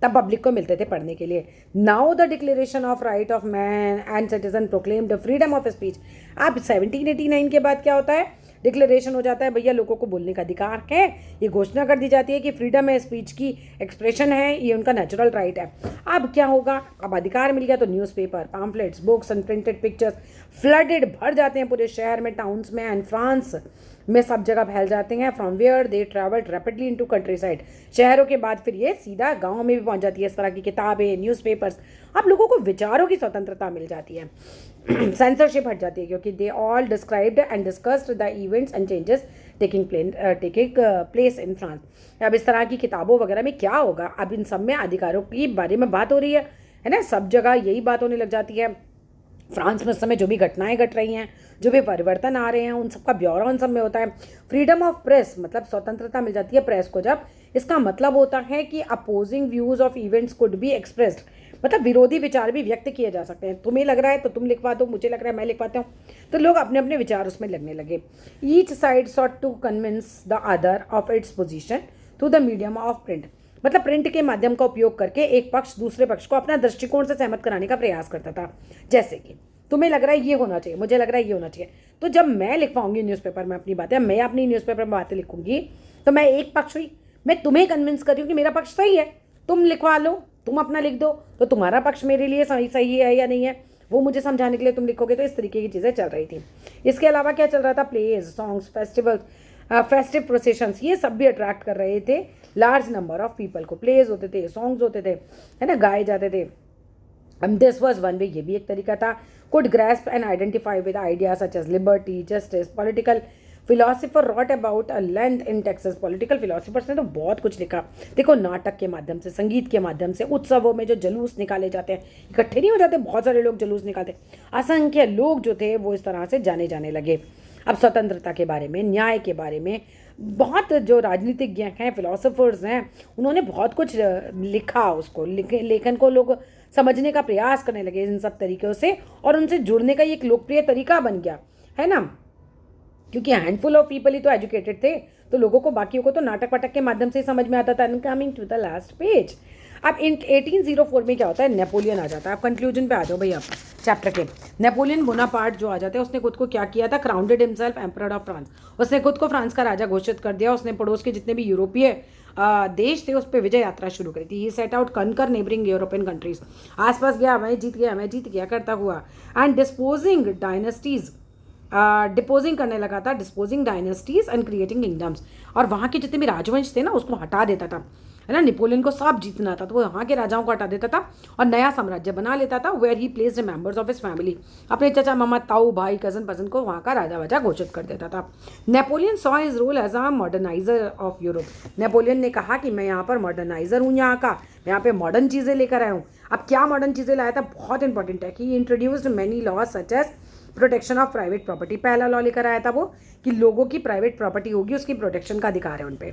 तब पब्लिक को मिलते थे पढ़ने के लिए। Now the declaration of right of man and citizen proclaimed freedom of speech. अब 1789 के बाद क्या होता है, डिक्लेरेशन हो जाता है भैया लोगों को बोलने का अधिकार है, ये घोषणा कर दी जाती है कि फ्रीडम है स्पीच की, एक्सप्रेशन है, ये उनका नेचुरल राइट है। अब क्या होगा, अब अधिकार मिल गया तो newspaper, pamphlets, books and printed pictures flooded भर जाते हैं पूरे शहर में, टाउन्स में एंड फ्रांस में सब जगह फैल जाते हैं। From where they travelled rapidly into countryside. शहरों के बाद फिर ये सीधा गाँव में भी पहुँच जाती है इस तरह की किताबें, न्यूज़पेपर्स। अब लोगों को विचारों की स्वतंत्रता मिल जाती है, सेंसरशिप हट जाती है, क्योंकि they all described and discussed the events and changes taking place in France. अब इस तरह की किताबों वगैरह में क्या होगा, अब इन सब में अधिकारों की बारे में बात हो रही है ना, सब जगह यही बात होने लग जाती है। फ्रांस में उस समय जो भी घटनाएं घट रही हैं, जो भी परिवर्तन आ रहे हैं, उन सबका ब्यौरा उन सब में होता है। फ्रीडम ऑफ प्रेस मतलब स्वतंत्रता मिल जाती है प्रेस को जब, इसका मतलब होता है कि opposing views of events could be expressed, मतलब विरोधी विचार भी व्यक्त किए जा सकते हैं। तुम्हें लग रहा है तो तुम लिखवा दो, मुझे लग रहा है मैं लिखवाता हूँ, तो लोग अपने अपने विचार उसमें लगने लगे। Each side sought to convince the other of its position through the medium of print, मतलब प्रिंट के माध्यम का उपयोग करके एक पक्ष दूसरे पक्ष को अपना दृष्टिकोण से सहमत कराने का प्रयास करता था। जैसे कि तुम्हें लग रहा है ये होना चाहिए, मुझे लग रहा है ये होना चाहिए, तो जब मैं लिखवाऊंगी न्यूज़पेपर में अपनी बातें, मैं अपनी न्यूज़पेपर में बातें लिखूंगी, तो मैं एक पक्ष हुई, मैं तुम्हें कन्विंस कर रही हूँ कि मेरा पक्ष सही है, तुम लिखवा लो, तुम अपना लिख दो, तो तुम्हारा पक्ष मेरे लिए सही है या नहीं है वो मुझे समझाने के लिए तुम लिखोगे। तो इस तरीके की चीज़ें चल रही थी। इसके अलावा क्या चल रहा था, plays, songs, festivals, festive processions, ये सब भी अट्रैक्ट कर रहे थे लार्ज नंबर ऑफ पीपल को। प्लेज होते थे, सॉन्ग्स होते थे, है ना, गाए जाते थे। दिस वॉज वन वे, ये भी एक तरीका था। Could grasp and identify with idea such as liberty, justice, political philosopher wrote about a length in texts. Political philosophers ने तो बहुत कुछ लिखा। देखो, नाटक के माध्यम से, संगीत के माध्यम से, उत्सवों में जो जुलूस निकाले जाते हैं, इकट्ठे नहीं हो जाते बहुत सारे लोग जुलूस निकालते, असंख्य लोग जो थे वो इस तरह से जाने जाने लगे। अब स्वतंत्रता के बारे में, न्याय के बारे में बहुत जो राजनीतिज्ञ हैं, फिलोसफर्स हैं, उन्होंने बहुत कुछ लिखा। उसको लेखन को लोग समझने का प्रयास करने लगे इन सब तरीक़ों से, और उनसे जुड़ने का ये एक लोकप्रिय तरीका बन गया, है ना, क्योंकि हैंडफुल ऑफ पीपल ही तो एजुकेटेड थे, तो लोगों को, बाकियों को तो नाटक वाटक के माध्यम से ही समझ में आता था। Coming to the last page, अब इन 1804 में क्या होता है, नेपोलियन आ जाता है। अब कंक्लूजन पे आ जाओ भैया चैप्टर के। नेपोलियन बोनापार्ट जो आ जाता है, उसने खुद को क्या किया था, क्राउंडेड हिमसेल्फ एम्परर ऑफ फ्रांस। उसने खुद को फ्रांस का राजा घोषित कर दिया। उसने पड़ोस के जितने भी यूरोपीय देश थे उस पर विजय यात्रा शुरू करी थी। He set out conquer neighbouring European countries, आसपास गया, मैं जीत गया करता हुआ, एंड डिपोजिंग करने लगा था, disposing dynasties and creating kingdoms. और वहाँ के जितने भी राजवंश थे ना, उसको हटा देता था, है ना। नेपोलियन को सब जीतना था, तो वो वहाँ के राजाओं को हटा देता था और नया साम्राज्य बना लेता था। Where he placed members of his family, अपने चाचा मामा, ताऊ, भाई, कजन पजन को वहाँ का राजा वाजा घोषित कर देता था। Napoleon saw his role as a moderniser of Europe. Napoleon ने कहा कि मैं यहाँ पर मॉडर्नाइजर हूँ, यहाँ का, मैं यहाँ पे मॉडर्न चीज़ें लेकर आया हूँ। अब क्या मॉडर्न चीज़ें लाया था, बहुत इंपॉर्टेंट है कि introduced many laws such as protection of private property. पहला लॉ लेकर आया था वो कि लोगों की प्राइवेट प्रॉपर्टी होगी, उसकी प्रोटेक्शन का अधिकार है उन पे।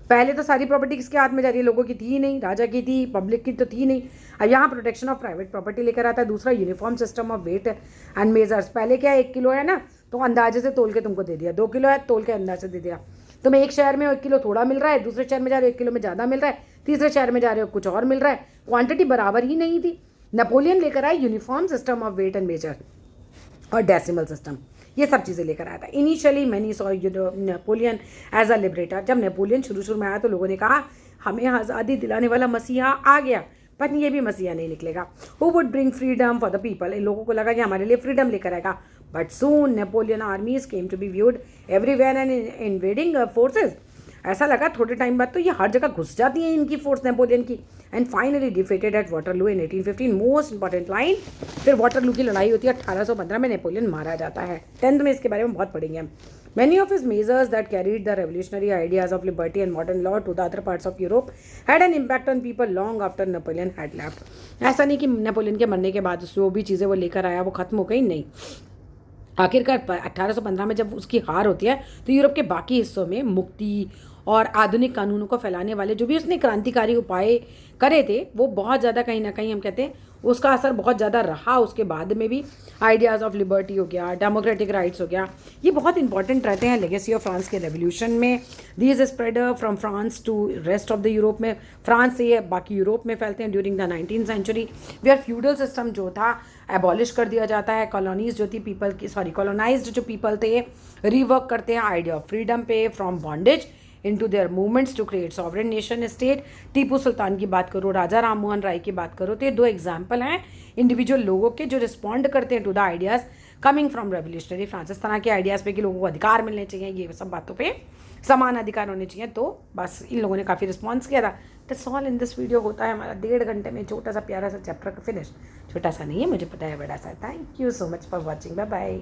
पहले तो सारी प्रॉपर्टी किसके हाथ में जा रही है, लोगों की थी ही नहीं, राजा की थी, पब्लिक की तो थी नहीं। अब यहाँ प्रोटेक्शन ऑफ प्राइवेट प्रॉपर्टी लेकर आता है। दूसरा, uniform system of weight and measures. पहले क्या, 1 किलो है ना, तो अंदाजे से तोल के तुमको दे दिया, 2 किलो है तोल के अंदाजे दे दिया। तुम्हें एक शहर में 1 किलो थोड़ा मिल रहा है, दूसरे शहर में जा रहे हो 1 किलो में ज़्यादा मिल रहा है, तीसरे शहर में जा रहे हो कुछ और मिल रहा है, क्वांटिटी बराबर ही नहीं थी। नेपोलियन लेकर आए uniform system of weight and measure और डेसिमल सिस्टम, ये सब चीज़ें लेकर आया था। Initially many saw Napoleon as a liberator. जब नेपोलियन शुरू में आया तो लोगों ने कहा हमें आज़ादी दिलाने वाला मसीहा आ गया, पर ये भी मसीहा नहीं निकलेगा। Who would bring freedom for the people. इन लोगों को लगा कि हमारे लिए फ्रीडम लेकर आएगा। But soon Napoleon armies came to be viewed everywhere and invading forces. ऐसा लगा थोड़े टाइम बाद तो ये हर जगह घुस जाती हैं इनकी फोर्स नेपोलियन की। And finally defeated at Waterloo in 1815। Most important line, फिर वाटरलू की लड़ाई होती है 1815 में, नेपोलियन मारा जाता है। 10th में इसके बारे में बहुत पढ़ेंगे हम। Many of his measures that carried the revolutionary ideas of liberty and modern law to the other parts of Europe had an impact on people long after Napoleon had left. ऐसा नहीं कि नेपोलियन के मरने के बाद जो भी चीज़ें वो लेकर आया वो खत्म हो गई, नहीं। आखिरकार 1815 में जब उसकी हार होती है तो यूरोप के बाकी हिस्सों में मुक्ति और आधुनिक कानूनों को फैलाने वाले जो भी उसने क्रांतिकारी उपाय करे थे वो बहुत ज़्यादा कहीं ना कहीं हम कहते हैं उसका असर बहुत ज़्यादा रहा उसके बाद में भी। आइडियाज़ ऑफ लिबर्टी हो गया, डेमोक्रेटिक राइट्स हो गया, ये बहुत इंपॉर्टेंट रहते हैं लेगेसी ऑफ फ्रांस के रेवोल्यूशन में। These spread from France to rest of the Europe में, फ्रांस से ये बाकी यूरोप में फैलते हैं during the 19th century. Where feudal system जो था एबॉलिश कर दिया जाता है। कॉलोनीज जो थी पीपल की, कॉलोनाइज्ड जो पीपल थे रीवर्क करते हैं आइडिया ऑफ फ्रीडम पे from bondage into their movements to create sovereign nation state। Tipu Sultan की बात करो, राजा राम मोहन राय की बात करो, तो ये 2 एग्जाम्पल हैं इंडिविजुअल लोगों के जो रिस्पॉन्ड करते हैं to the ideas coming from revolutionary France. इस तरह के आइडियाज़ पे कि लोगों को अधिकार मिलने चाहिए, ये सब बातों पे समान अधिकार होने चाहिए, तो बस इन लोगों ने काफ़ी रिस्पॉन्स किया था। That's all in this video. होता है हमारा 1.5 घंटे में छोटा सा प्यारा सा चैप्टर का फिनिश। छोटा सा नहीं है, मुझे पता है बड़ा सा। Thank you so much for watching, bye bye.